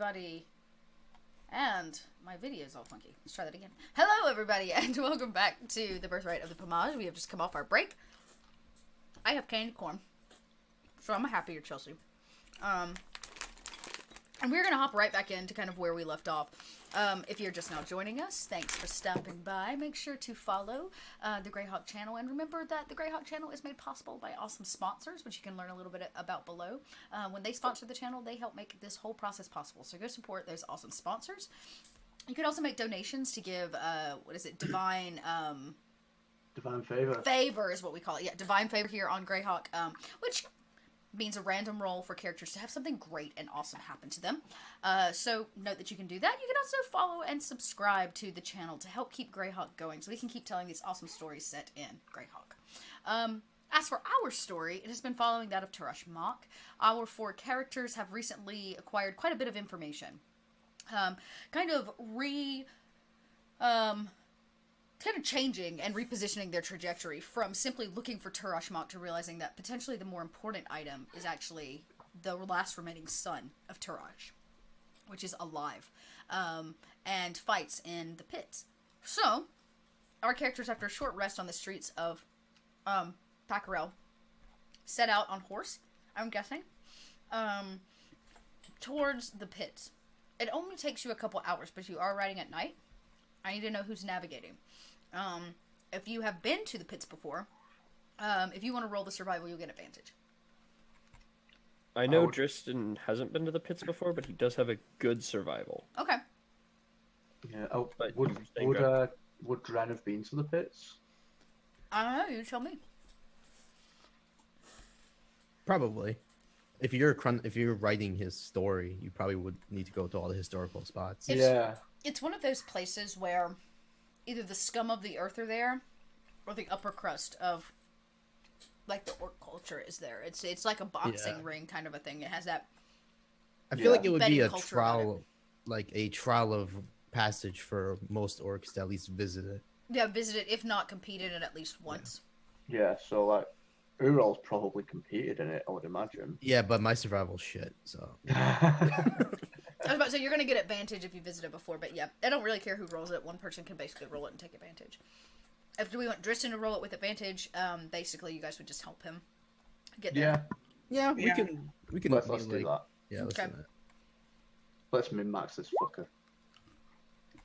everybody. And my video is all funky. Let's try that again. Hello, everybody, and welcome back to the Birthright of the Pomarj. We have just come off our break. I have candy corn, so I'm a happier Chelsea. And we're going to hop right back into kind of where we left off. If you're just now joining us, thanks for stopping by. Make sure to follow the Greyhawk channel. And remember that the Greyhawk channel is made possible by awesome sponsors, which you can learn a little bit about below. When they sponsor the channel, they help make this whole process possible. So go support those awesome sponsors. You can also make donations to give, what is it, Divine Favor. Favor is what we call it. Yeah, Divine Favor here on Greyhawk, which means a random roll for characters to have something great and awesome happen to them. So note that you can do that. You can also follow and subscribe to the channel to help keep Greyhawk going so we can keep telling these awesome stories set in Greyhawk. As for our story, it has been following that of Tarash Mach. Our 4 characters have recently acquired quite a bit of information. Kind of changing and repositioning their trajectory from simply looking for Tarash Mach to realizing that potentially the more important item is actually the last remaining son of Tarash, which is alive, and fights in the pits. So, our characters, after a short rest on the streets of Pacarel, set out on horse, I'm guessing, towards the pits. It only takes you a couple hours, but you are riding at night. I need to know who's navigating. If you have been to the pits before, if you want to roll the survival, you'll get advantage. I know Dristan hasn't been to the pits before, but he does have a good survival. Okay. Yeah. Oh, But would Dren have been to the pits? I don't know. You tell me. Probably. If you're writing his story, you probably would need to go to all the historical spots. It's one of those places where either the scum of the earth are there, or the upper crust of, like, the orc culture is there. It's like a boxing ring kind of a thing. It has that. I feel like it would be a culture trial, like a trial of passage for most orcs to at least visit it. Yeah, visited, if not competed in at least once. Yeah, so, like, Ural's probably competed in it, I would imagine. Yeah, but my survival's shit, so. I was about to say, you're going to get advantage if you visited before, but yeah, I don't really care who rolls it. One person can basically roll it and take advantage. If we want Dristan to roll it with advantage, basically you guys would just help him get there. Yeah, we can. Let's do that. Yeah, let's do that. Let's min-max this fucker.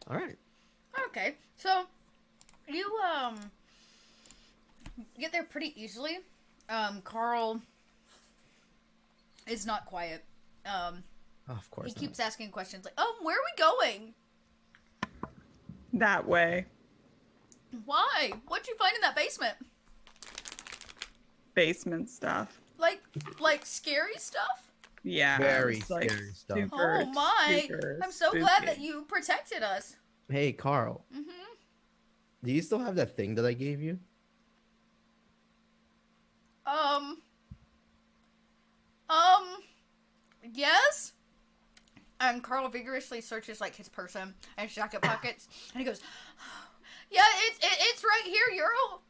All right. Okay, so you get there pretty easily. Carl is not quiet. Of course. He keeps asking questions like, where are we going? That way. Why? What'd you find in that basement? Basement stuff. Like scary stuff? Yeah. Very it's, like, scary stuff. Oh my! I'm so glad that you protected us. Hey, Carl. Mm-hmm. Do you still have that thing that I gave you? Yes? And Carl vigorously searches, like, his person and his jacket pockets, and he goes, yeah, it's right here, Ural.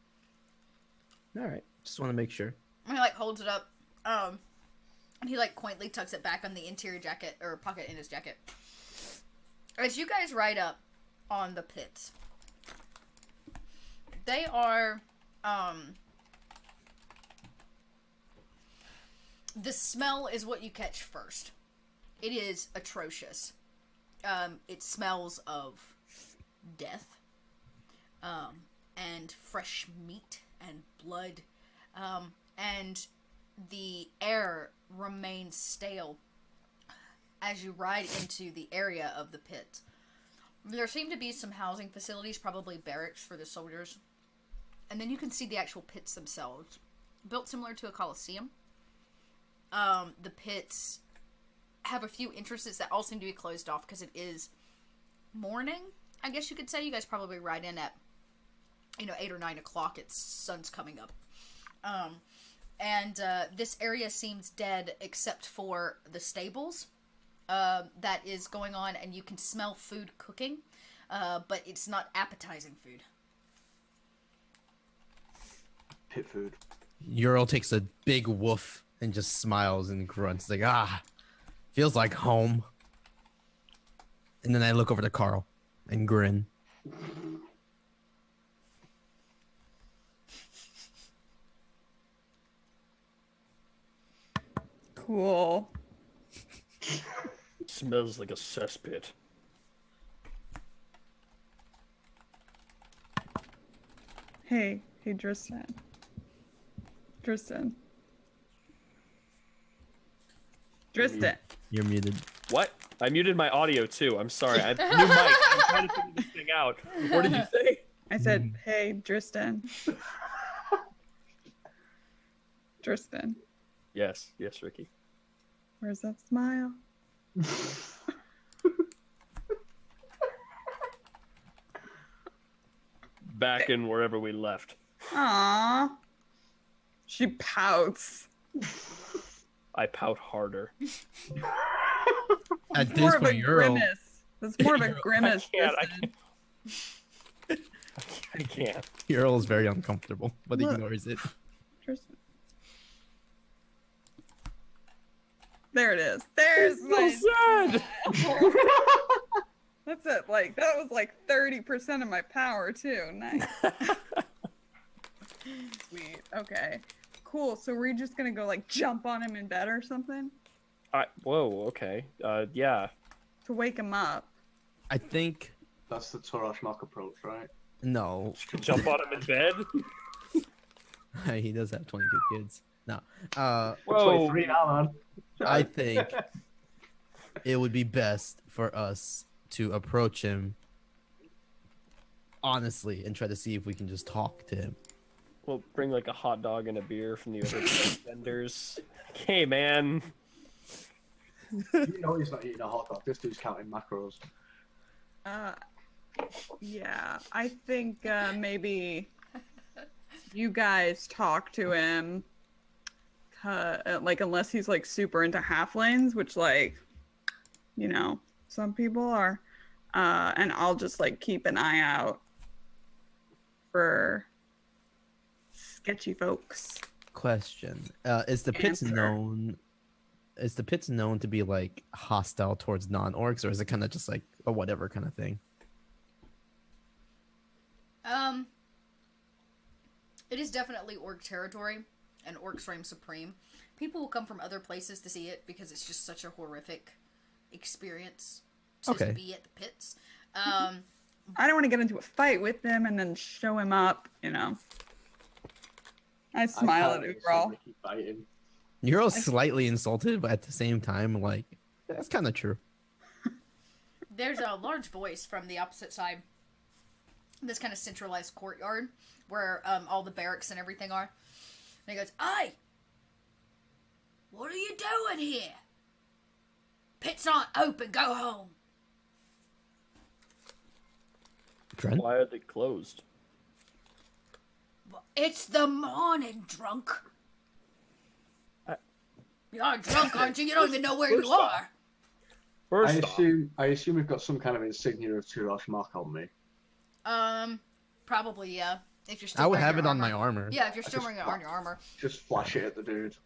All right. Just want to make sure. And he, like, holds it up, and he, like, quaintly tucks it back on the interior jacket, or pocket in his jacket. As you guys ride up on the pits, they are, the smell is what you catch first. It is atrocious. It smells of death, and fresh meat and blood, and the air remains stale as you ride into the area of the pit. There seem to be some housing facilities, probably barracks for the soldiers, and then you can see the actual pits themselves, built similar to a coliseum. The pits have a few entrances that all seem to be closed off because it is morning, I guess you could say. You guys probably ride in at, 8 or 9 o'clock. It's sun's coming up. And this area seems dead except for the stables that is going on, and you can smell food cooking, but it's not appetizing food. Pit food. Ural takes a big woof and just smiles and grunts like, feels like home. And then I look over to Carl and grin. Cool. Smells like a cesspit. Hey, Tristan. Tristan. You're muted. What? I muted my audio too. I'm sorry. I new mic. I'm trying to figure this thing out. What did you say? I said, hey, Tristan. Tristan, Yes, Ricky. where's that smile? Back in wherever we left. Aww. She pouts. I pout harder. At It's this more of a point, you're grimace. That's more of a grimace. I Tristan. can't. Earl is very uncomfortable, but Look. ignores it. Tristan. There it is. There's my So sad. That's it. Like that was like 30% of my power too. Nice. Sweet. Okay. Cool. So we're just gonna go like jump on him in bed or something Whoa. Okay. Yeah. to wake him up. I think That's the Torashmak approach, right? no. Jump on him in bed. He does have 22 kids. No. Whoa. 23 now, man. I think it would be best for us to approach him honestly and try to see if we can just talk to him. We'll bring like a hot dog and a beer from the other vendors. Hey, man. You know he's not eating a hot dog. This dude's counting macros. Yeah. I think maybe you guys talk to him. Like unless he's like super into halflings, which like, you know, some people are. And I'll just like keep an eye out for sketchy folks. Question: Is the pits Answer. known? Is the pits known to be like hostile towards non-orcs, or is it kind of just like a whatever kind of thing? It is definitely orc territory, and orcs reign supreme. People will come from other places to see it because it's just such a horrific experience to Okay. be at the pits. I don't want to get into a fight with him and then show him up, you know. I smile at Ural. Fighting. You're all slightly insulted, but at the same time, like that's kind of true. There's a large voice from the opposite side. This kind of centralized courtyard where all the barracks and everything are. And he goes, "Hey! What are you doing here? Pits aren't open, go home." Dren? Why are they closed? It's the morning, drunk. I- You're drunk, aren't you? You don't even know where First you off- are. First off, I assume we've got some kind of insignia of Torashmak on me. Probably, yeah. If you're still I would wearing have your it on armor. my armor. Yeah, if you're still just wearing it on your armor. Just flash it at the dude.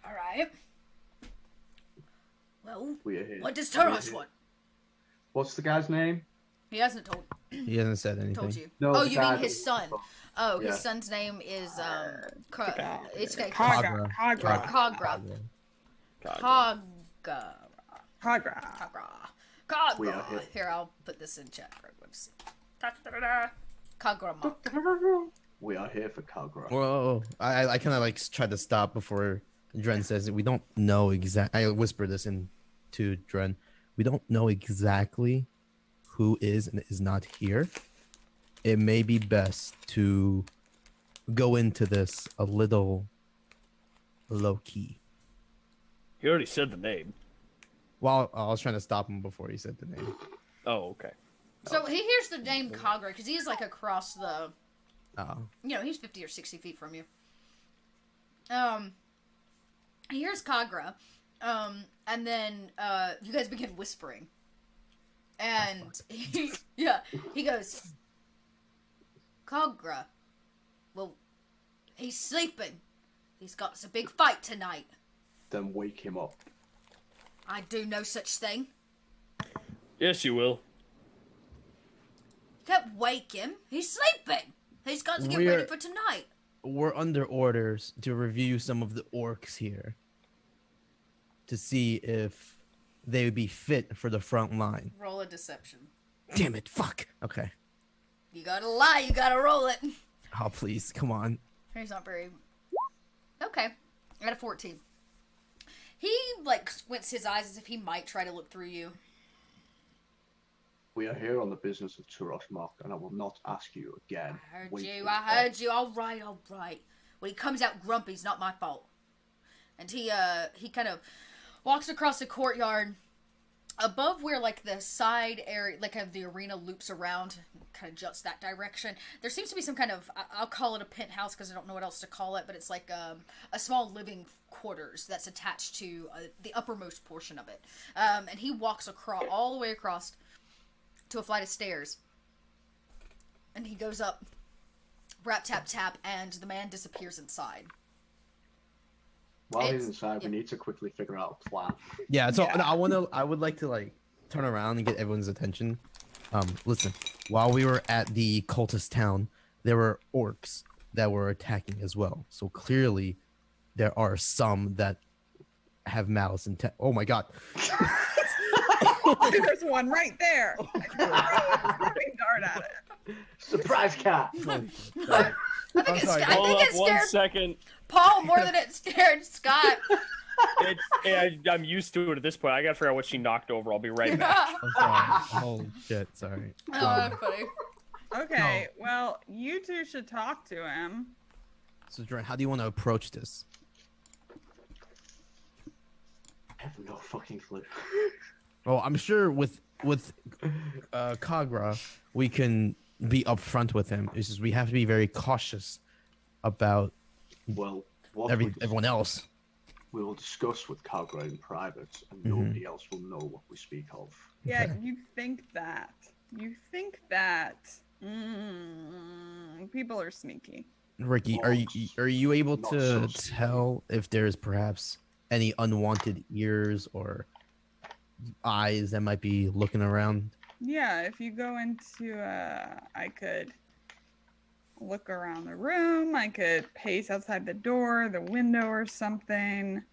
Alright. Well, We are here. what does We are Taros here. want? What's the guy's name? He hasn't told He hasn't said anything. you. No, Oh, the you guy mean that his was- son? Oh, his Yeah. son's name is it's got Kagra. Kagra. Kagra. Kagra. Kagra. Kagra. We are here. Here, I'll put this in chat for everyone to see. Kagra. We are here for Kagra. Whoa! I kind of like tried to stop before Dren says it. We don't know exact. I whisper this in to Dren. We don't know exactly who is and is not here. It may be best to go into this a little low key. he already said the name. Well, I was trying to stop him before he said the name. Oh, okay. So he hears the name Kagra because he's like across the. Oh, He's 50 or 60 feet from you. He hears Kagra, and then you guys begin whispering, and he goes, "Kagra, well, he's sleeping. He's got a big fight tonight." Then wake him up. I do no such thing. Yes, you will. You can't wake him. He's sleeping. He's got to get ready for tonight. We're under orders to review some of the orcs here to see if they would be fit for the front line. Roll a deception. Damn it, fuck. Okay. You gotta lie, you gotta roll it. Oh, please, come on. He's not very... Okay. I got a 14. He, like, squints his eyes as if he might try to look through you. We are here on the business of Turoshmok, and I will not ask you again. I heard you. All right. When he comes out grumpy, it's not my fault. And he kind of walks across the courtyard, above where, like, the side area, like, kind of the arena loops around, kind of juts that direction. There seems to be some kind of, I'll call it a penthouse because I don't know what else to call it, but it's like a small living quarters that's attached to the uppermost portion of it. And he walks across, all the way across to a flight of stairs. And he goes up, rap, tap, tap, and the man disappears inside. While he's inside, we need to quickly figure out a plan. Yeah, so I would like to, like, turn around and get everyone's attention. Listen, while we were at the cultist town, there were orcs that were attacking as well. So clearly, there are some that have malice intent. Oh my god. There's one right there. I threw a dart at it. Surprise cat! I think it One scared second. Paul more than it scared Scott. I'm used to it at this point. I gotta figure out what she knocked over. I'll be right back. I'm sorry. Oh shit, sorry. Oh, that's funny. Okay, well, you two should talk to him. So, Dren, how do you want to approach this? I have no fucking clue. Well, I'm sure with Kagra, we can be upfront with him. It's just we have to be very cautious about everyone else. We will discuss with Kagra in private, and nobody else will know what we speak of. Yeah, Okay. you think that. People are sneaky. Ricky, are you able to tell if there's perhaps any unwanted ears or eyes that might be looking around? Yeah, if you go into, I could look around the room. I could pace outside the door, the window, or something.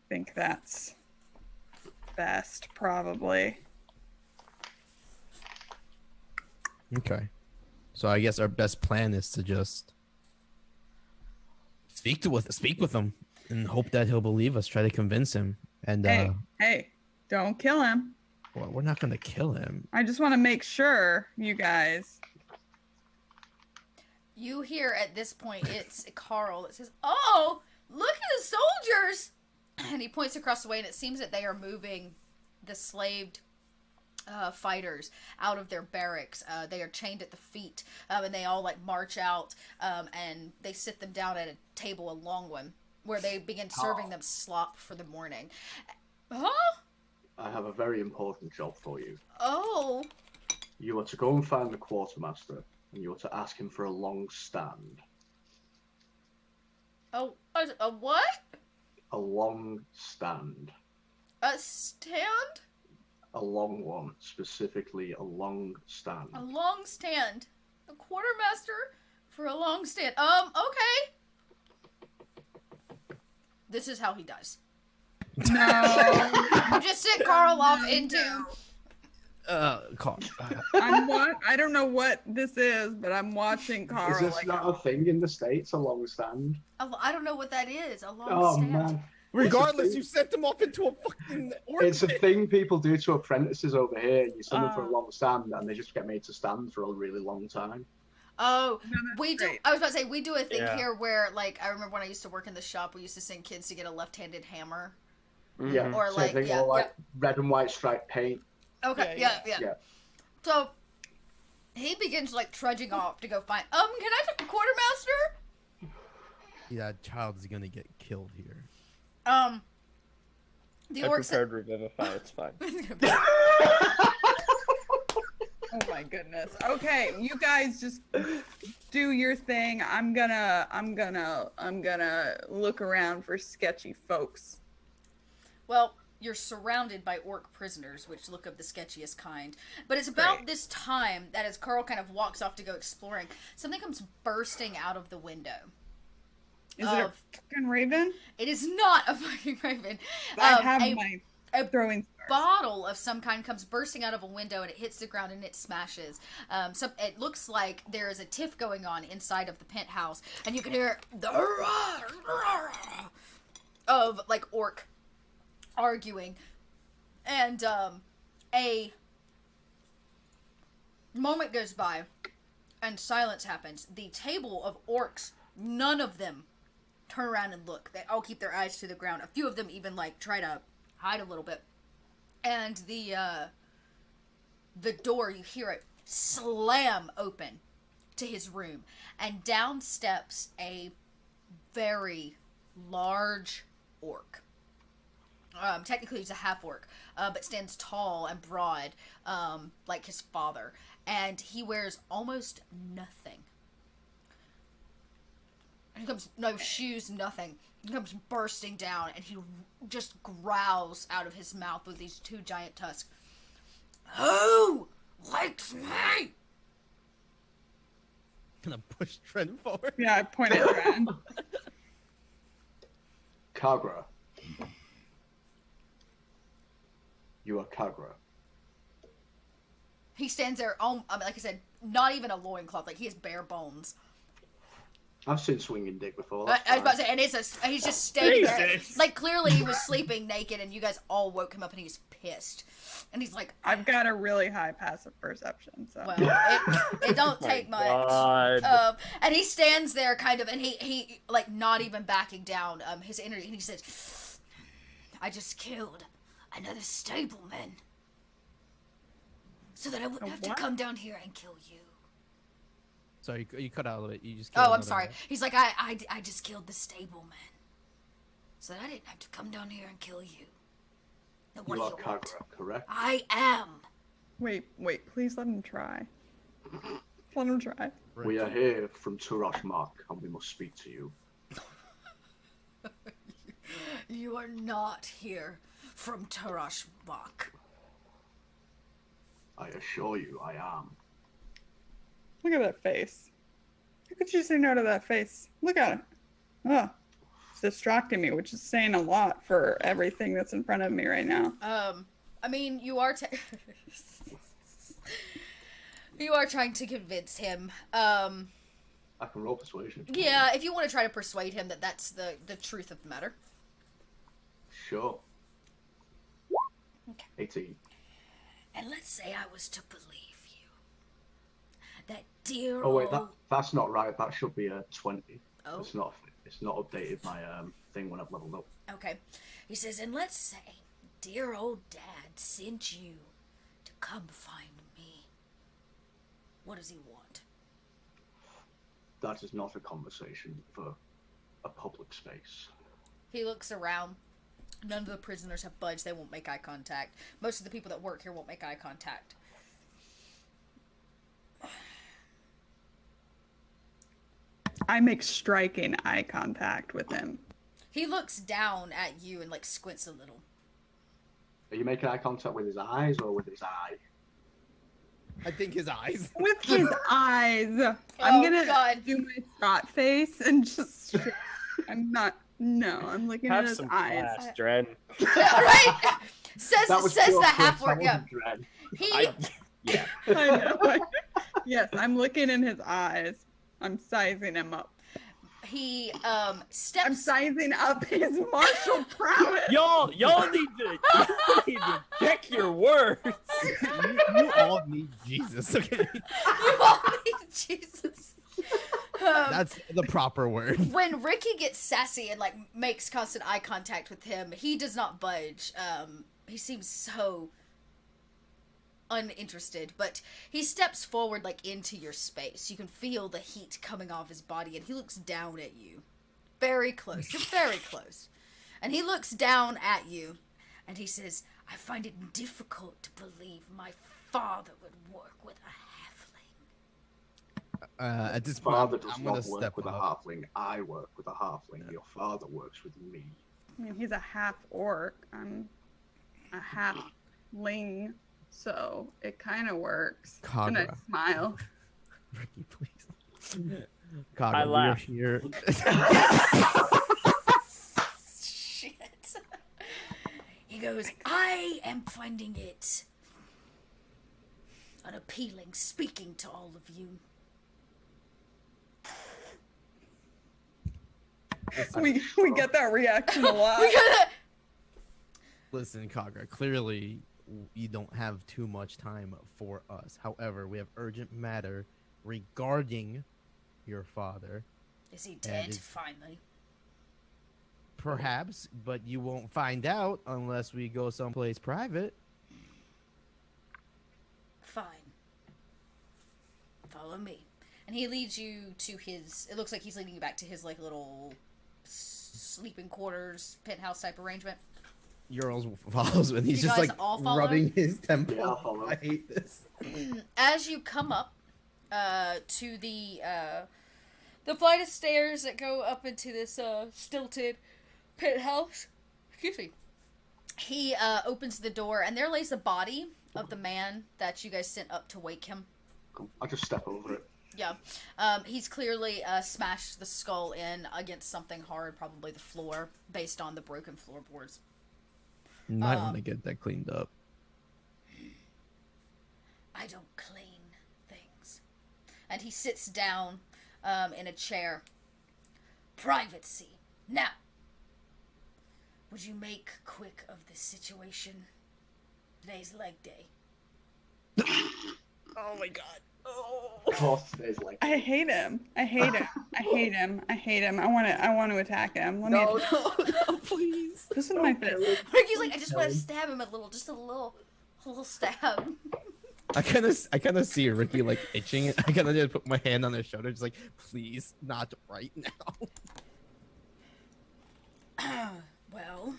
Think that's best, probably. Okay. So I guess our best plan is to just speak with him and hope that he'll believe us. Try to convince him. And Hey, don't kill him. well, we're not gonna kill him. I just want to make sure, you guys. You hear at this point, it's Carl that says, "Oh, look at the soldiers!" And he points across the way, and it seems that they are moving the slaved fighters out of their barracks. They are chained at the feet, and they all like march out, and they sit them down at a table, a long one, where they begin serving them slop for the morning. Huh? I have a very important job for you. Oh. You are to go and find the quartermaster, and you are to ask him for a long stand. Oh, a what? A long stand. A stand? A long one. Specifically, a long stand. A long stand. The quartermaster for a long stand. Okay. This is how he dies. No. You just sit Carl off into... Carl. I don't know what this is, but I'm watching Carl. Is this not a thing in the States, a long stand? I don't know what that is. A long Oh, stand. man. Regardless, you sent them off into a fucking It's a thing people do to apprentices over here. You send them for a long stand, and they just get made to stand for a really long time. Oh, No, that's we do. great. I was about to say we do a thing Yeah. here where, like, I remember when I used to work in the shop, we used to send kids to get a left-handed hammer. Yeah, Or same like, thing, yeah, or like red and white striped paint. Okay, Yeah, yeah. So he begins like trudging off to go find. Can I talk to quartermaster? Yeah, that child is gonna get killed here. The I orc said, prepared Revivify. It's fine. Oh my goodness. Okay, you guys just do your thing. I'm gonna look around for sketchy folks. Well, you're surrounded by orc prisoners, which look of the sketchiest kind. But it's about Great. this time that as Carl kind of walks off to go exploring, something comes bursting out of the window. Is it a fucking raven? It is not a fucking raven. I have a throwing stars. bottle of some kind comes bursting out of a window and it hits the ground and it smashes. So it looks like there is a tiff going on inside of the penthouse, and you can hear the of like orc arguing, and a moment goes by and silence happens. The table of orcs, none of them turn around and look. They all keep their eyes to the ground. A few of them even like try to hide a little bit. And the door, you hear it slam open to his room, and down steps a very large orc. Technically he's a half orc, but stands tall and broad, like his father, and he wears almost nothing. And he comes, no shoes, nothing. He comes bursting down, and he just growls out of his mouth with these two giant tusks. Who likes me? Gonna push Trent forward. Yeah, I pointed at Ren. Kagra. You are Kagra. He stands there, like I said, not even a loincloth, like he has bare bones. I've seen swinging dick before. I was about to say, and he's just standing there. Jesus. Like, clearly he was sleeping naked, and you guys all woke him up, and he's pissed. And he's like, I've got a really high passive perception, so. well, it don't take much. God. And he stands there kind of, and he like not even backing down his energy, and he says, I just killed another stableman so that I wouldn't have to what? come down here and kill you. Sorry, you cut out a little bit. You just. Oh, I'm sorry. He's like, I just killed the stableman so that I didn't have to come down here and kill you. Now, what You do are you want? Kagra, correct? I am. Wait, please let him try. Let him try. We are here from Turash Mark, and we must speak to you. You are not here from Tarash Bach. I assure you, I am. Look at that face. How could you say no to that face? Look at it. Oh, it's distracting me, which is saying a lot for everything that's in front of me right now. I mean, you are you are trying to convince him. I can roll persuasion. Yeah, if you want to try to persuade him that that's the truth of the matter. Sure. Okay. 18. And let's say I was to believe you. That dear Oh wait, old... that's not right. That should be a 20. Oh. It's not updated my thing when I've leveled up. Okay. He says, and let's say dear old dad sent you to come find me. What does he want? That is not a conversation for a public space. He looks around. None of the prisoners have budged. They won't make eye contact. Most of the people that work here won't make eye contact. I make striking eye contact with him. He looks down at you and like squints a little. Are you making eye contact with his eyes or with his eye? I think his eyes. With his eyes. I'm gonna God. do my Scott face and just. I'm not. No, I'm looking at Have his some eyes. class, Dren. Right? Says That was the pure half Chris, orc. that Yeah. wasn't Dren. He Yeah. I know. Yes, I'm looking in his eyes. I'm sizing him up. he I'm steps. sizing up his martial prowess. Y'all need to pick your words. You all need Jesus, okay? You all need Jesus. That's the proper word. When Ricky gets sassy and like makes constant eye contact with him, he does not budge. He seems so uninterested, but he steps forward like into your space. You can feel the heat coming off his body, and he looks down at you. Very close. You're very close. And he looks down at you, and he says, I find it difficult to believe my father would work with a halfling. At this point, Father does I'm gonna not work step with a up. halfling. I work with a halfling. Your father works with me. I mean, he's a half orc. I'm a half ling, so it kind of works. And I Kagra. smile. Ricky, please. Kagra, I we are laugh. here. Shit. He goes, I am finding it unappealing speaking to all of you. We get that reaction a lot. Listen, Kagra, clearly you don't have too much time for us. However, we have urgent matter regarding your father. Is he dead, it's- finally? Perhaps, but you won't find out unless we go someplace private. Fine. Follow me. And he leads you to his, it looks like he's leading you back to his, like, little sleeping quarters, penthouse type arrangement. Euros follows and he's You just guys like all follow? rubbing his temple. Yeah, I'll follow. I hate this. As you come up to the flight of stairs that go up into this stilted penthouse, excuse me, he opens the door, and there lays the body of the man that you guys sent up to wake him. I'll just step over it. Yeah. He's clearly smashed the skull in against something hard, probably the floor, based on the broken floorboards. You might want to get that cleaned up. I don't clean things. And he sits down in a chair. Privacy. Now, would you make quick of this situation? Today's leg day. Oh my god. Of course, today's like. I hate him. I hate him. I hate him. I hate him. I want to attack him. Let me. No, please. This is my fist. Ricky's like, I just want to stab him a little stab. I kind of see Ricky like itching. I kind of just put my hand on his shoulder, just like, please, not right now. Well,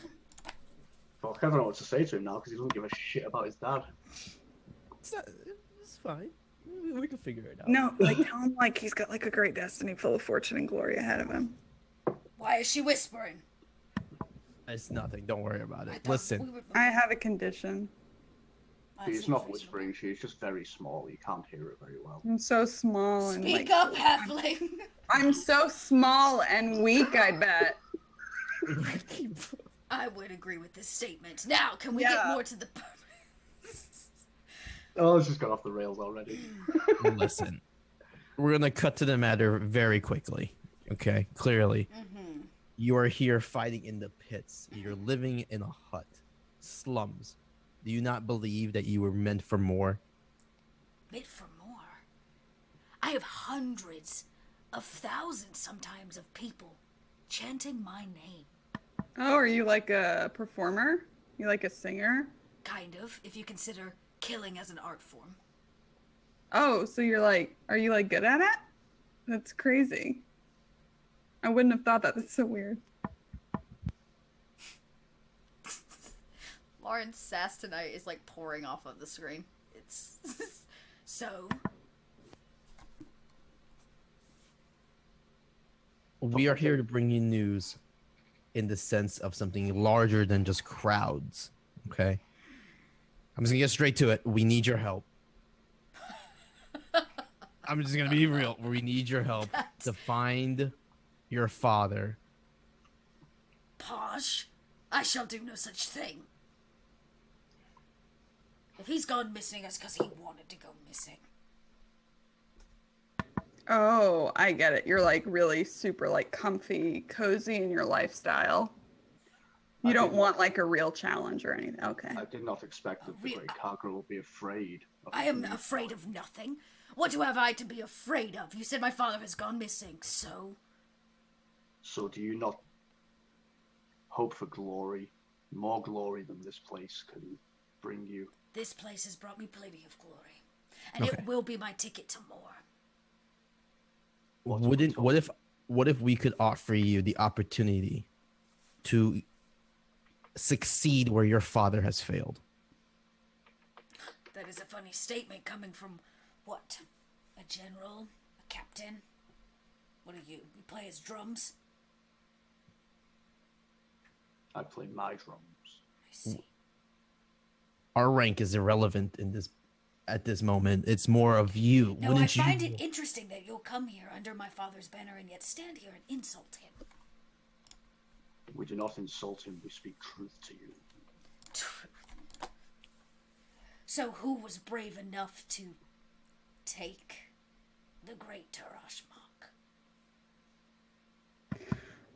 Fuck, I don't know what to say to him now because he doesn't give a shit about his dad. It's fine. We can figure it out. No, like tell him like he's got like a great destiny full of fortune and glory ahead of him. why is she whispering? It's nothing. Don't worry about I it. thought Listen, we were- I have a condition. I She's see not reasonable. whispering, she's just very small. You can't hear it very well. I'm so small and Speak like, up, halfling. I'm so small and weak, I bet. I would agree with this statement. Now, can we get Yeah. more to the purpose? Oh, it's just got off the rails already. listen. We're gonna cut to the matter very quickly. Okay, clearly, you are here fighting in the pits. You're living in a hut, slums. Do you not believe that you were meant for more? Bid for more. I have hundreds of thousands sometimes of people chanting my name. Oh, are you like a performer? You like a singer? Kind of, if you consider killing as an art form. Oh, so you're like, are you like good at it? That's crazy. I wouldn't have thought that. That's so weird. Lauren's sass tonight is like pouring off of the screen. It's so. We are here to bring you news in the sense of something larger than just crowds. Okay? I'm just gonna get straight to it. We need your help. I'm just gonna be real. We need your help to find your father. Posh, I shall do no such thing. If he's gone missing, it's because he wanted to go missing. Oh, I get it. You're like really super like comfy, cozy in your lifestyle. You don't want like a real challenge or anything. Okay. I did not expect that the Real- Great Kagra would be afraid. Of I am me. afraid of nothing. What do have I to be afraid of? You said my father has gone missing, so? So do you not hope for glory, more glory than this place can bring you? This place has brought me plenty of glory. And Okay. it will be my ticket to more. What if we could offer you the opportunity to succeed where your father has failed? That is a funny statement coming from, what? A general? A captain? What are you? You play his drums? I play my drums. I see. Our rank is irrelevant in this at this moment. It's more of you. No, I Wouldn't find you? it interesting that you'll come here under my father's banner and yet stand here and insult him. We do not insult him, we speak truth to you. Truth. So who was brave enough to take the great Tarashmak?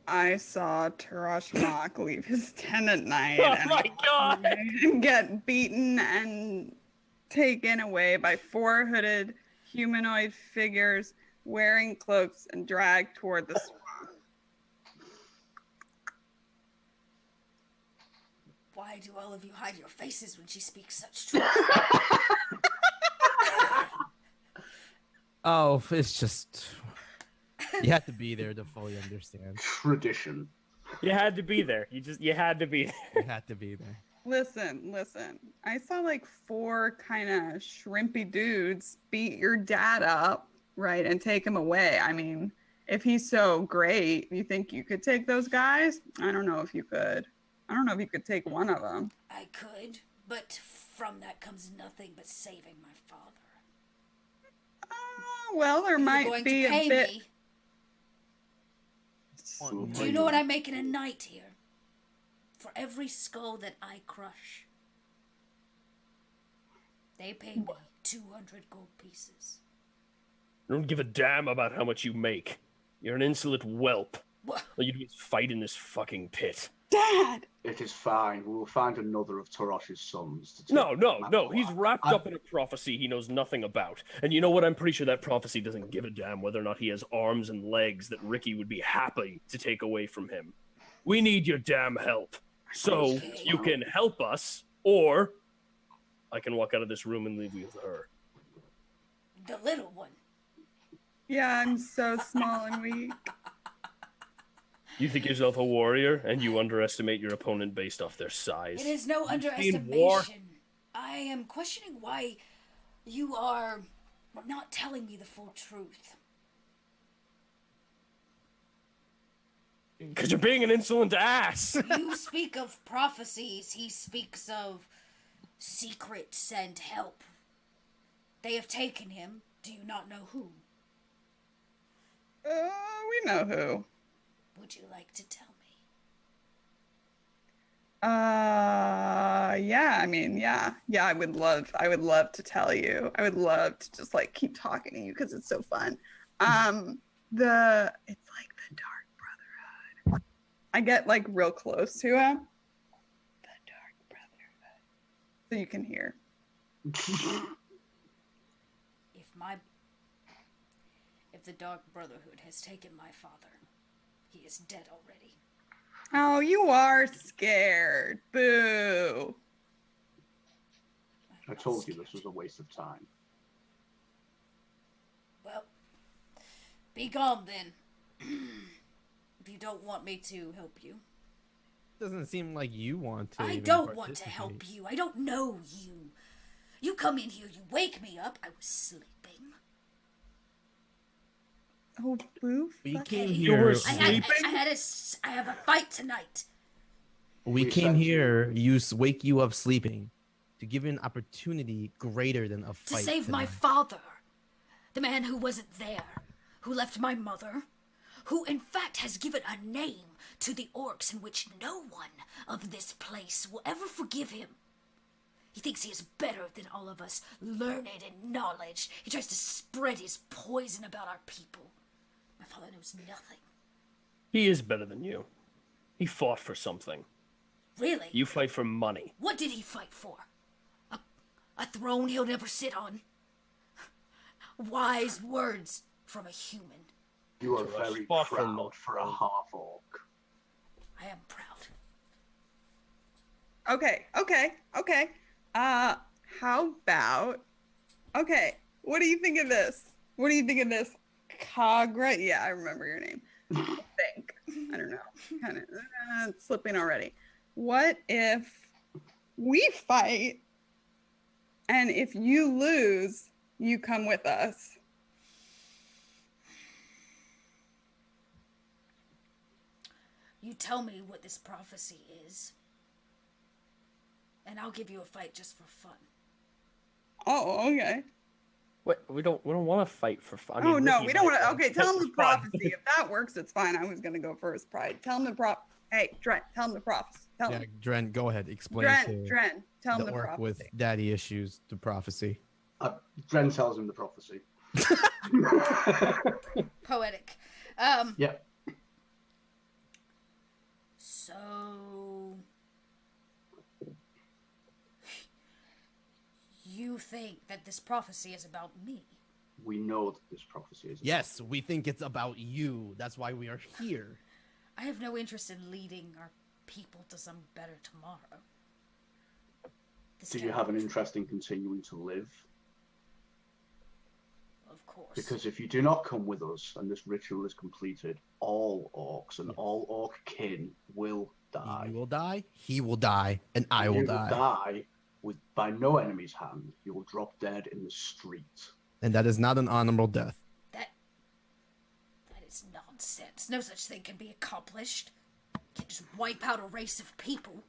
I saw Tarashmak leave his tent at night Oh my god! and get beaten and taken away by four hooded humanoid figures wearing cloaks and dragged toward the swamp. Why do all of you hide your faces when she speaks such truth? Oh, it's just you have to be there to fully understand. Tradition. You had to be there. You had to be there. You had to be there. Listen. I saw like four kind of shrimpy dudes beat your dad up, right, and take him away. I mean, if he's so great, you think you could take those guys? I don't know if you could. I don't know if you could take one of them. I could, but from that comes nothing but saving my father. Well, there You're might going be to pay a bit. me. We'll Do pay you know what I make in a night here? For every skull that I crush, they pay me 200 gold pieces. I don't give a damn about how much you make. You're an insolent whelp. What? All you do is fight in this fucking pit. Dad! It is fine. We will find another of Tarash's sons to take. No. He's wrapped up in a prophecy he knows nothing about. And you know what? I'm pretty sure that prophecy doesn't give a damn whether or not he has arms and legs that Ricky would be happy to take away from him. We need your damn help. So you can help us, or I can walk out of this room and leave you with her. The little one. Yeah, I'm so small and weak. You think yourself a warrior, and you underestimate your opponent based off their size. It is no You've seen war. underestimation. I am questioning why you are not telling me the full truth. Because you're being an insolent ass. You speak of prophecies, he speaks of secrets and help. They have taken him. Do you not know who? We know who. Would you like to tell me? Yeah, I mean, yeah, I would love to tell you. I would love to just like keep talking to you because it's so fun. It's like the Dark Brotherhood. I get like real close to him. The Dark Brotherhood. So you can hear. If the Dark Brotherhood has taken my father, he is dead already. Oh, you are scared. Boo. I told you this was a waste of time. Well, be gone then. If you don't want me to help you. Doesn't seem like you want to. I even don't want to participate. help you. I don't know you. You come in here, you wake me up. I was sleeping. Oh, boo. We fuck came it. You were here. I have a fight tonight. We We came sent here. Wake you up sleeping, to give you an opportunity greater than a To fight. save my tonight. father. The man who wasn't there. Who left my mother. Who, in fact, has given a name to the orcs in which no one of this place will ever forgive him. He thinks he is better than all of us, learned in knowledge. He tries to spread his poison about our people. My father knows nothing. He is better than you. He fought for something. Really? You fight for money. What did he fight for? A throne he'll never sit on? Wise words from a human. You are Tarash very fought for proud no for a half-orc. I am proud. Okay. How about... Okay, what do you think of this? Kagra? Yeah, I remember your name. I think. I don't know. Kind of slipping already. What if we fight, and if you lose, you come with us? You tell me what this prophecy is, and I'll give you a fight just for fun. Oh, okay. What? We don't want to fight for fun. Oh no, Ricky we don't might want to. Okay, tell him the for fun. prophecy. If that works, it's fine. I was gonna go first. Pride. Tell him the prop. Hey, Dren, tell him the prophecy. Tell Yeah, him. Dren, go ahead. Explain Dren, tell him the the orc prophecy. with daddy issues the prophecy. Dren tells him the prophecy. Poetic. Yeah. So you think that this prophecy is about me? We know that this prophecy is. Yes, we think it's about you. That's why we are here. I have no interest in leading our people to some better tomorrow. This Do you can't have an be- interest in continuing to live? Of course. Because if you do not come with us and this ritual is completed, all orcs and all orc kin will die. You will die, he will die, and I will You die. with by no enemy's hand. You will drop dead in the street. And that is not an honorable death. That is nonsense. No such thing can be accomplished. You can't just wipe out a race of people.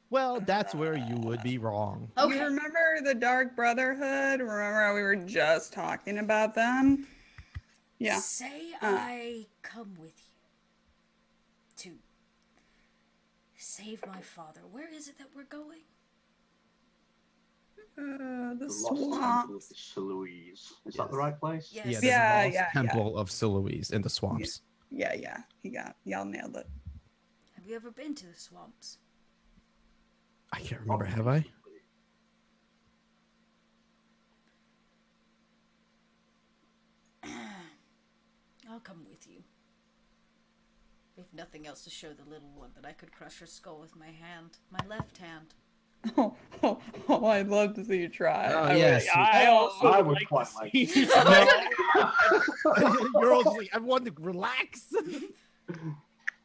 Well, that's where you would be wrong. Okay. You remember the Dark Brotherhood? Remember how we were just talking about them? Yeah. Say I come with you to save my father. Where is it that we're going? The The lost temple of swamp. the Silouise. Is that the right place? Yes. Yeah, Yeah, the yeah, temple of Silouise in the swamps. Yeah. Y'all nailed it. Have you ever been to the swamps? I can't remember, have I? I'll come with you. If nothing else, to show the little one that I could crush her skull with my hand. My left hand. Oh, I'd love to see you try. Oh, I yes. I also I would would like quite to like see to. you. You're all just like, everyone to relax. He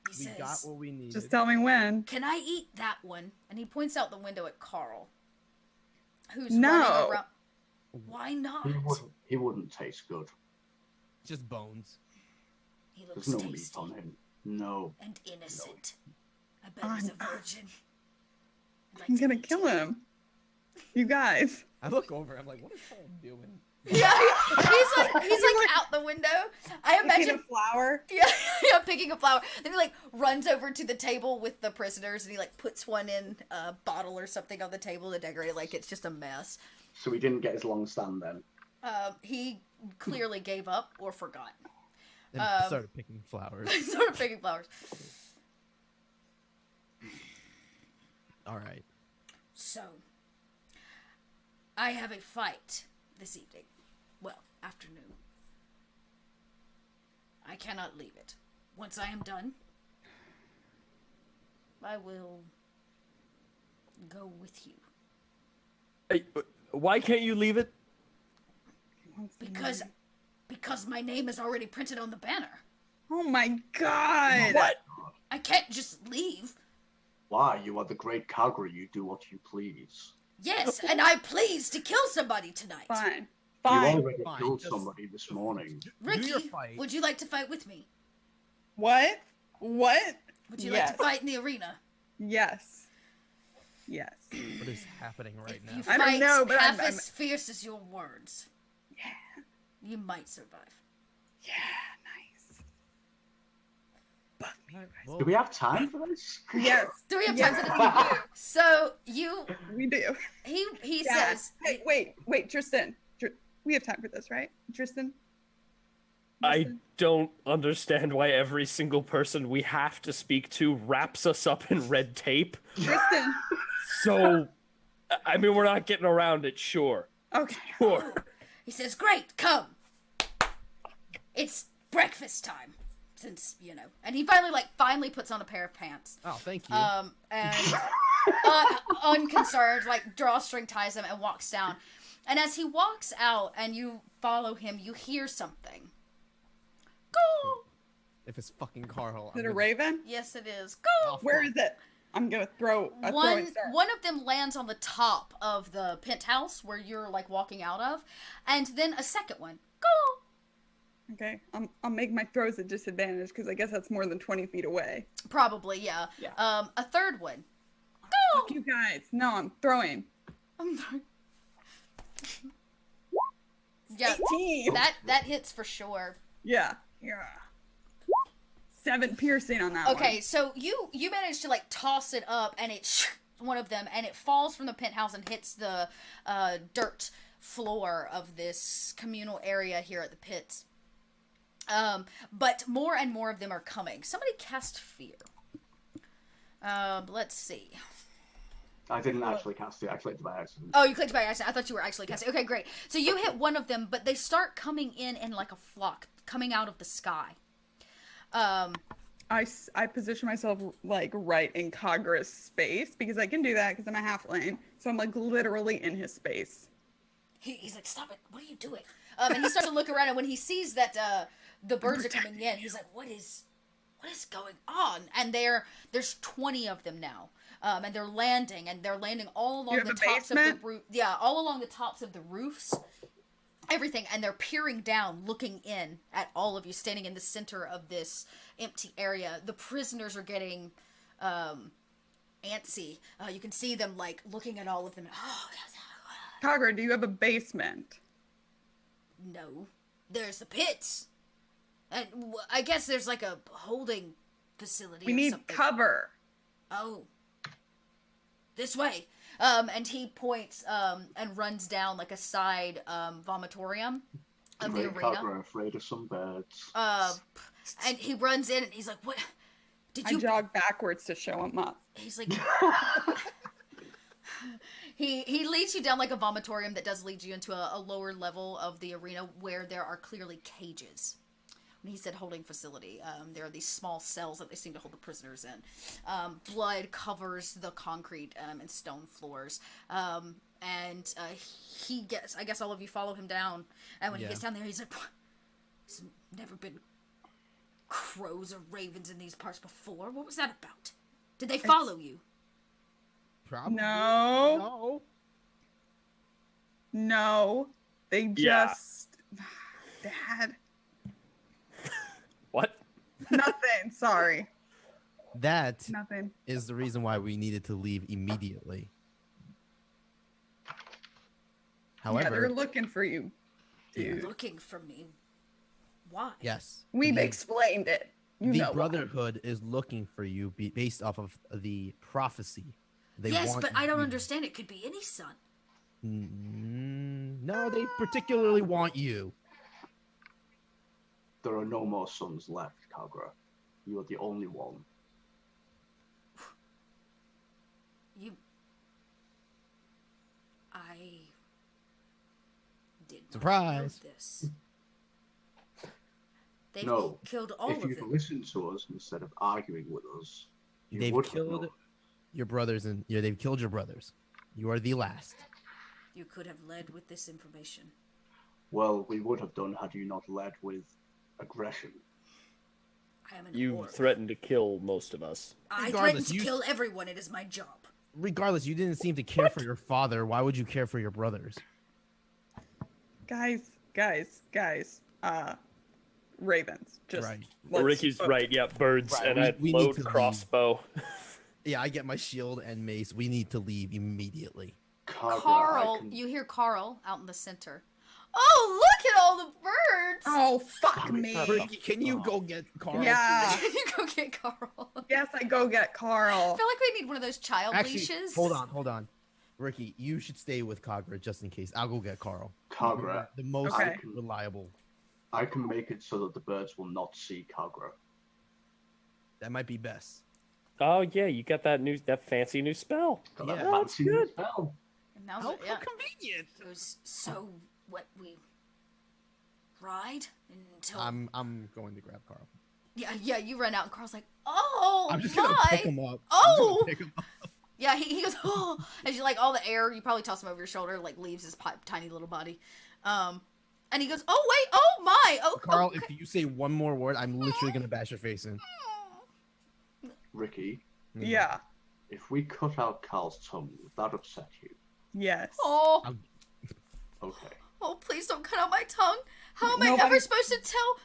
We says, got what we needed. Just tell me when. "Can I eat that one?" And he points out the window at Carl, who's No. running around. Why not? He wouldn't taste good. Just bones. He looks There's no meat tasty on him. No. and innocent. I bet he's a virgin. I'd like I'm to gonna meet kill him. You guys. I look over, I'm like, what is Paul doing? Yeah, he's like out the window. I Picking a imagine. flower. Yeah, picking a flower. Then he like runs over to the table with the prisoners and he like puts one in a bottle or something on the table to decorate it like it's just a mess. So he didn't get his long stand then. He clearly gave up or forgot. And started picking flowers. Sort of picking flowers. All right. So, I have a fight this evening. Well, afternoon. I cannot leave it. Once I am done, I will go with you. Hey, why can't you leave it? Because my name is already printed on the banner. Oh my god. What? I can't just leave. Why? You are the great Kagura. You do what you please. Yes, and I please to kill somebody tonight. Fine. You Fine. already Fine, killed just- somebody this morning. Ricky, your fight. would you like to fight with me? What? What? Would you like Yes. to fight in the arena? Yes. Yes. What is happening right If you now? I don't fight know, but half I'm- as fierce as your words, Yeah. you might survive. Yeah. Nice. Bug me. Well, Do we have time for this? Yes. Do we have Yeah. time for this? So We do. he Yeah. says, Hey, wait, Tristan. We have time for this, right? Tristan? I don't understand why every single person we have to speak to wraps us up in red tape. Tristan. So, I mean, we're not getting around it, sure. Okay. Sure. he says, "Great, come. It's breakfast time." Since, and he finally puts on a pair of pants. Oh, thank you. And unconcerned, drawstring ties him and walks down. And as he walks out and you follow him, you hear something. Go! if it's fucking Carl, Is it a raven? Yes, it is. Go! Where is it? I'm gonna throw a throwing star. One of them lands on the top of the penthouse where you're walking out of, and then a second one. Go! Okay, I'll make my throws at disadvantage because I guess that's more than 20 feet away. Probably, yeah. Yeah. A third one. Fuck you guys. No, I'm throwing. Yeah, 18. that hits for sure. Yeah. 7 piercing on that one. Okay, so you managed to like toss it up, and it one of them, and it falls from the penthouse and hits the dirt floor of this communal area here at the pits. But more and more of them are coming. Somebody cast fear. Let's see. I didn't actually cast it. I clicked by accident. Oh, you clicked by accident. I thought you were actually casting. Okay, great. So you hit one of them, but they start coming in like a flock, coming out of the sky. I position myself like right in Kagra's space because I can do that because I'm a halfling. So I'm like literally in his space. He's like, stop it! What are you doing? And he starts to look around, and when he sees that the birds are coming in, he's like, what is going on? And there's 20 of them now. And they're landing all along the tops of the roof. Yeah, all along the tops of the roofs. Everything, and they're peering down, looking in at all of you standing in the center of this empty area. The prisoners are getting antsy. You can see them like looking at all of them. Kagra, do you have a basement? No, there's the pits, and I guess there's like a holding facility. We need cover. Oh, this way. And he points and runs down like a side vomitorium of the arena. Kagra, afraid of some birds. And he runs in and he's like, "What? Did you?" I jog backwards to show him up. He's like, he leads you down like a vomitorium that does lead you into a lower level of the arena where there are clearly cages. When he said holding facility, there are these small cells that they seem to hold the prisoners in. Blood covers the concrete and stone floors. And he gets, I guess all of you follow him down. And when he gets down there, he's like, there's never been crows or ravens in these parts before. What was that about? Did they follow you? Probably. No. They just... Dad. What? Nothing. Sorry. That Nothing. is the reason why we needed to leave immediately. Yeah, they're However, looking for you, dude. Looking for me. Why? yes, We've explained it. You the know why. Brotherhood is looking for you based off of the prophecy. They Yes, want but I don't you. understand. It could be any son. No, they particularly want you. There are no more sons left, Kagra. You are the only one. I did not Surprise. know this. They've No, killed all if of you'd them. listened to us instead of arguing with us, you They've would have killed known. your brothers, and they've killed your brothers. You are the last. You could have led with this information. Well, we would have done had you not led with aggression. I am an You orc. threatened to kill most of us. I Regardless, threaten to you- kill everyone. It is my job. Regardless, you didn't seem to care for your father. Why would you care for your brothers? Guys. Ravens. Just Right. let's- Ricky's right. Yeah, birds Right, and we a need load to crossbow. Yeah, I get my shield and mace. We need to leave immediately. Kagra, Carl, you hear Carl out in the center. Oh, look at all the birds! Oh, fuck Damn it, me. Kagra. Ricky, can you go get Carl? Yeah. you go get Carl. Yes, I go get I Carl. feel like we need one of those child Actually, leashes. hold on. Ricky, you should stay with Kagra just in case. I'll go get Carl. Kagra, The most Okay. reliable. I can make it so that the birds will not see Kagra. That might be best. Oh yeah, you got that fancy new spell. Got Yeah. that Oh, that's fancy good. spell. And now How yeah. convenient. It was so what we ride until I'm going to grab Carl. yeah, you run out and Carl's like, oh I'm just my. gonna pick him up. Oh! I'm gonna pick him up. Yeah, he goes, oh, as you like all the air, you probably toss him over your shoulder, like leaves his tiny little body. And he goes, oh wait, oh my, oh Carl, okay. if you say one more word, I'm literally gonna bash your face in. Ricky, Yeah. if we cut out Carl's tongue, would that upset you? Yes. Oh, Okay. oh, please don't cut out my tongue. How am I Nobody- ever supposed to tell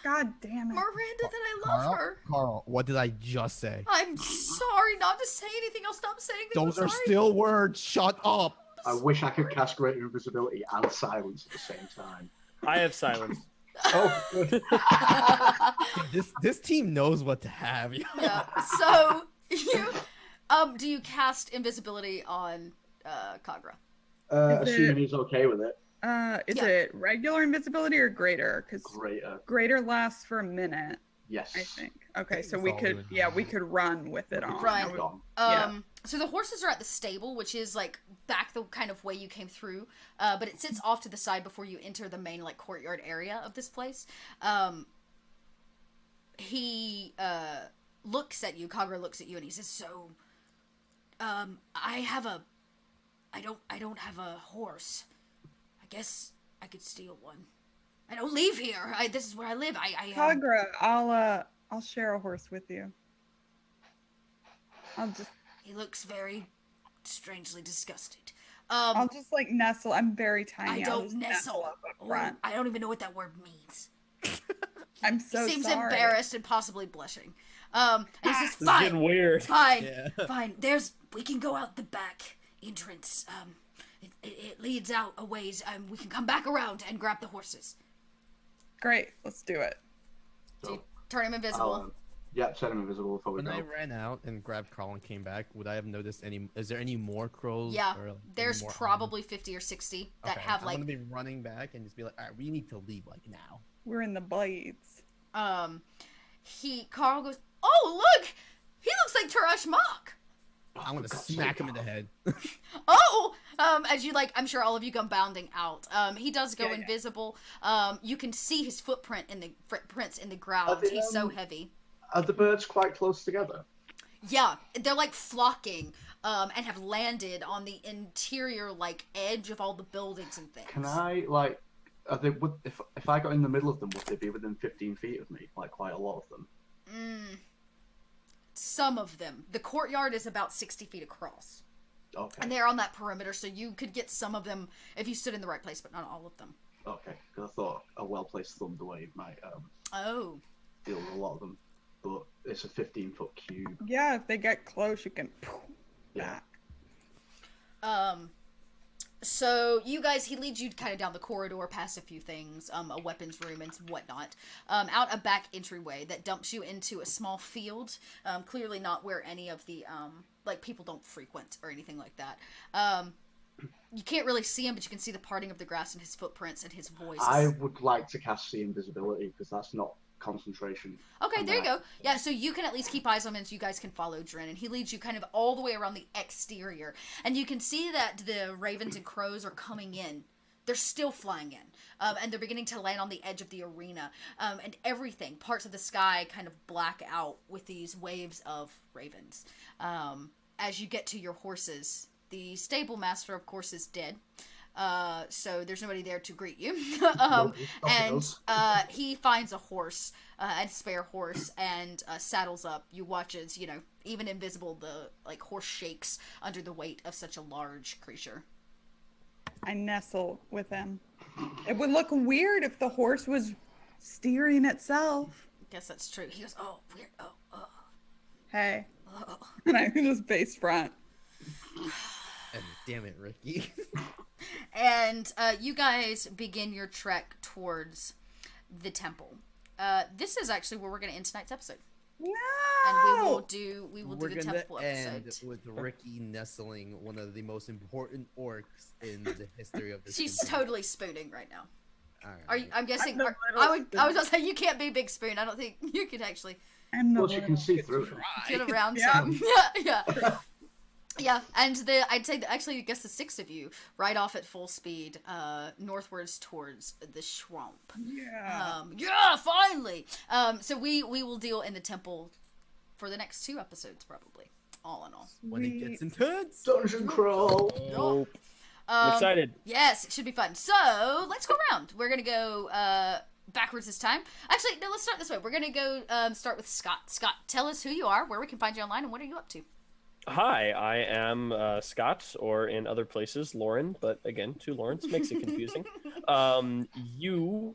God damn it. Miranda that I love Carl, her? Carl, what did I just say? I'm sorry not to say anything. I'll stop saying them. Those I'm are sorry. still words. Shut up. I wish I could cast greater invisibility and silence at the same time. I have silence. Oh, good. This team knows what to have. Yeah. So you do you cast invisibility on Kagra? Assuming he's okay with it. Is Yeah. it regular invisibility or greater? Because Greater. greater lasts for a minute, Yes. I think. Okay, think so it's we all could, good. yeah, we could run with it on. Right. I would- Gone. Yeah. So the horses are at the stable, which is like back the kind of way you came through, but it sits off to the side before you enter the main like courtyard area of this place. He looks at you. Kagra looks at you, and he says, "So, I don't have a horse. I guess I could steal one. I don't leave here. This is where I live. Kagra, I'll share a horse with you. He looks very strangely disgusted. I'll just like nestle. I'm very tiny. I I'll don't just nestle. up front. I don't even know what that word means. I'm so He seems sorry. embarrassed and possibly blushing. And he says, This is getting "Fine, weird. fine, Yeah. fine. We can go out the back entrance. It leads out a ways. We can come back around and grab the horses. Great, let's do it. So you turn him invisible. Yeah, set him invisible before we When go. I ran out and grabbed Carl and came back, would I have noticed any? Is there any more crows? Yeah, or, like, there's any more probably 50 or 60 that Okay, have I'm like gonna be running back and just be like, all right, we need to leave like now. We're in the blades. Carl goes, "Oh, look! He looks like Tarash Mach." I'm gonna for God's smack sake, him in the head. Oh! As you I'm sure all of you come bounding out. He does go Yeah, yeah. invisible. You can see his footprints in the ground. Are they, He's so heavy. Are the birds quite close together? Yeah, they're like flocking, and have landed on the interior edge of all the buildings and things. Can I Are they? If I got in the middle of them, would they be within 15 feet of me? Like quite a lot of them. Some of them. The courtyard is about 60 feet across. Okay. And they're on that perimeter, so you could get some of them if you stood in the right place, but not all of them. Okay. Because I thought a well-placed thunderwave might Oh. deal with a lot of them, but it's a 15-foot cube. Yeah, if they get close, you can Yeah. back. So you guys, he leads you kind of down the corridor past a few things, a weapons room and whatnot, out a back entryway that dumps you into a small field, clearly not where any of the, people don't frequent or anything like that. You can't really see him, but you can see the parting of the grass and his footprints and his voice. I would like to cast see invisibility because that's not concentration. Okay, on there you that. go. Yeah, so you can at least keep eyes on him and you guys can follow Dren, and he leads you kind of all the way around the exterior. And you can see that the ravens and crows are coming in. They're still flying in. And they're beginning to land on the edge of the arena. And everything, parts of the sky kind of black out with these waves of ravens. As you get to your horses, the stable master, of course, is dead. So there's nobody there to greet you. And he finds a horse, a spare horse, and saddles up. You watch as, even invisible, the horse shakes under the weight of such a large creature. I nestle with him. It would look weird if the horse was steering itself. Guess that's true. He goes, "Oh, weird. Oh. Hey. And I can just face front. And damn it, Ricky. And you guys begin your trek towards the temple. This is actually where we're going to end tonight's episode. No! And we will do We're the gonna temple end episode. with Ricky nestling one of the most important orcs in the history of this. She's campaign. totally spooning right now. All right. Are you, I'm guessing. the I little was gonna say you can't be Big Spoon. I don't think you could actually I'm the Well, you can see through it. get around Yeah. him. Yeah. Yeah, and I'd say that actually, I guess the six of you ride off at full speed, northwards towards the swamp. Yeah. Yeah, finally. So we will deal in the temple for the next 2 episodes, probably. All in all. When it gets intense. Dungeon crawl. Nope. I'm excited. Yes, it should be fun. So let's go around. We're gonna go backwards this time. Actually, no. Let's start this way. We're gonna go start with Scott. Scott, tell us who you are, where we can find you online, and what are you up to? Hi, I am Scott, or in other places, Lauren, but again, two Laurens makes it confusing. You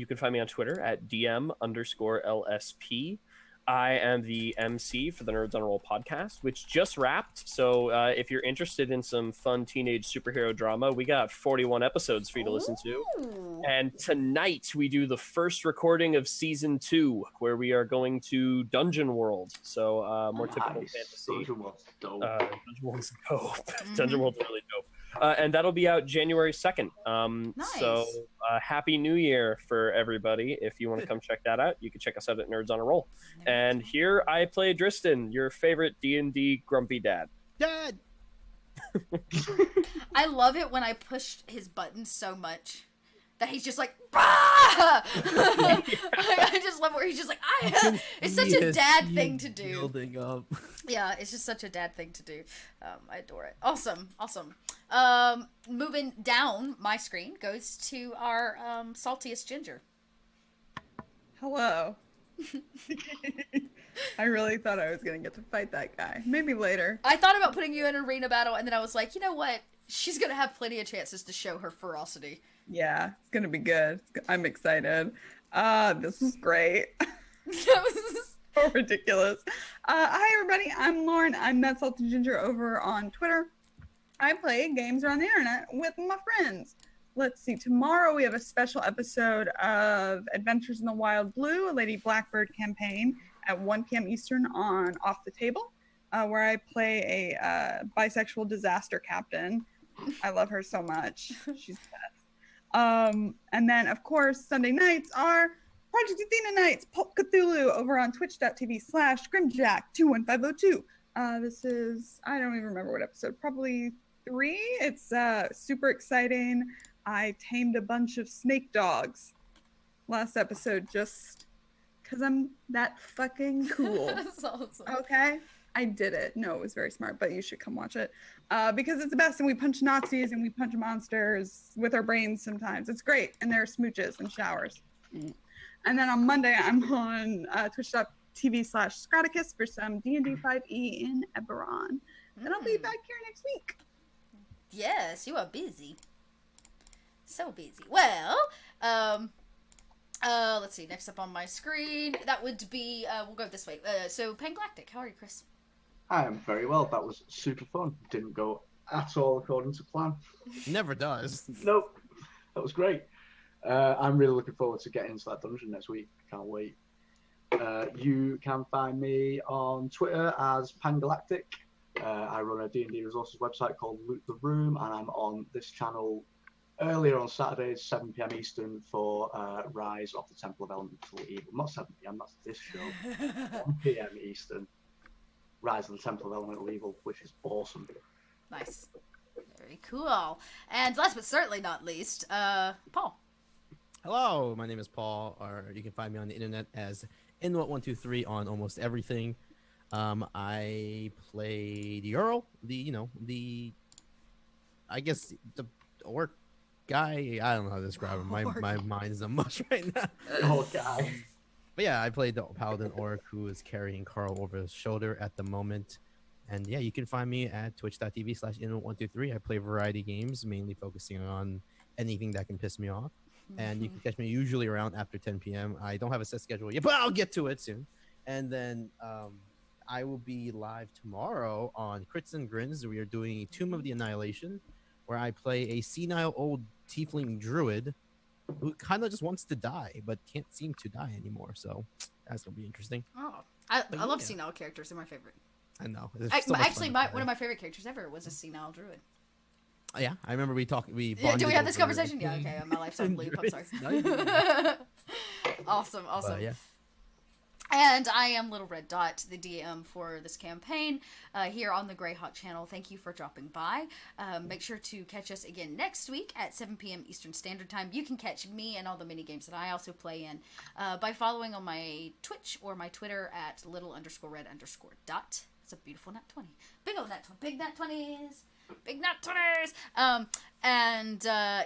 can find me on Twitter at DM_LSP. I am the MC for the Nerds on a Roll podcast, which just wrapped. So if you're interested in some fun teenage superhero drama, we got 41 episodes for you to listen to. Ooh. And tonight we do the first recording of season 2, where we are going to Dungeon World. So more typical fantasy. Dungeon World's dope. Dungeon World's dope. Dungeon World's really dope. And that'll be out January 2nd. Nice. So Happy New Year for everybody. If you want to come check that out, you can check us out at Nerds on a Roll. And here I play Dristan, your favorite D&D grumpy dad. Dad. I love it when I push his buttons so much that he's just like, bah! I just love where he's just like, it's such a dad thing to do. Building up. Yeah, it's just such a dad thing to do. I adore it. Awesome. Moving down my screen goes to our saltiest ginger. Hello. I really thought I was gonna get to fight that guy. Maybe later. I thought about putting you in an arena battle, and then I was like, you know what? She's gonna have plenty of chances to show her ferocity. Yeah, it's gonna be good. I'm excited. This is great. So ridiculous. Hi everybody, I'm Lauren. I'm That Salty Ginger over on Twitter. I play games around the internet with my friends. Let's see, tomorrow we have a special episode of Adventures in the Wild Blue, a Lady Blackbird campaign at 1 p.m. Eastern on Off the Table, where I play a bisexual disaster captain. I love her so much. She's the best. And then, of course, Sunday nights are Project Athena Nights, Pulp Cthulhu, over on twitch.tv/Grimjack21502. This is, I don't even remember what episode, probably 3. It's super exciting. I tamed a bunch of snake dogs last episode just because I'm that fucking cool. That's awesome. Okay? I did it. No, it was very smart, but you should come watch it because it's the best. And we punch Nazis and we punch monsters with our brains sometimes. It's great. And there are smooches and showers. And then on Monday, I'm on twitch.tv/Scraticus for some D&D 5e in Eberron. And I'll be back here next week. Yes, you are busy. So busy. Well, let's see. Next up on my screen, that would be, we'll go this way. So, Pangalactic, how are you, Chris? I am very well. That was super fun. Didn't go at all according to plan. Never does. Nope. That was great. I'm really looking forward to getting into that dungeon next week. Can't wait. You can find me on Twitter as Pangalactic. I run a D&D resources website called Loot the Room, and I'm on this channel earlier on Saturdays, 7 p.m. Eastern, for Rise of the Temple of Elemental Evil. Not 7 p.m., that's this show. 1 p.m. Eastern, Rise of the Temple of Elemental Evil, which is awesome. Nice. Very cool. And last but certainly not least, Paul. Hello, my name is Paul, or you can find me on the internet as Inwhat123 on almost everything. I play the Earl, I guess the orc guy. I don't know how to describe him. My mind is a mush right now. Oh, guy. But yeah, I played the paladin orc who is carrying Carl over his shoulder at the moment. And yeah, you can find me at twitch.tv/Inwhat123. I play variety games, mainly focusing on anything that can piss me off. And you can catch me usually around after 10 p.m. I don't have a set schedule yet, but I'll get to it soon. And then I will be live tomorrow on Crits and Grins. We are doing Tomb of the Annihilation, where I play a senile old tiefling druid who kind of just wants to die, but can't seem to die anymore. So that's going to be interesting. Oh, I love senile characters. They're my favorite. I know. Actually, one of my favorite characters ever was a senile druid. Yeah, I remember we talked. We do we have this conversation? Yeah, okay. My life's on loop. I'm sorry. Awesome. But, yeah. And I am Little Red Dot, the DM for this campaign here on the Greyhawk channel. Thank you for dropping by. Make sure to catch us again next week at 7 p.m. Eastern Standard Time. You can catch me and all the mini games that I also play in by following on my Twitch or my Twitter at little_red_dot. It's a beautiful nat 20. Big old nat 20. Big nat 20s. Big nat 20s.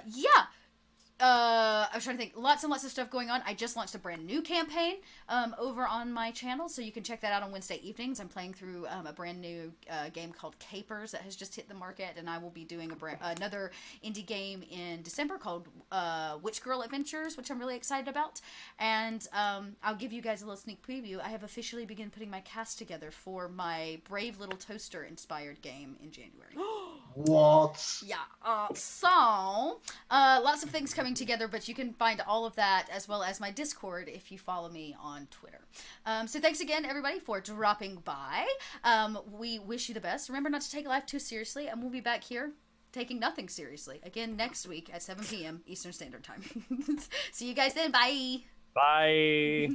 Yeah. I was trying to think. Lots and lots of stuff going on. I just launched a brand new campaign over on my channel, so you can check that out on Wednesday evenings. I'm playing through a brand new game called Capers that has just hit the market, and I will be doing another indie game in December called Witch Girl Adventures, which I'm really excited about. And I'll give you guys a little sneak preview. I have officially begun putting my cast together for my Brave Little Toaster inspired game in January. What? Yeah. So, lots of things coming together, but you can find all of that as well as my Discord if you follow me on Twitter. So thanks again, everybody, for dropping by. We wish you the best. Remember not to take life too seriously, and we'll be back here taking nothing seriously again next week at 7 p.m. Eastern Standard Time. See you guys then. Bye. Bye.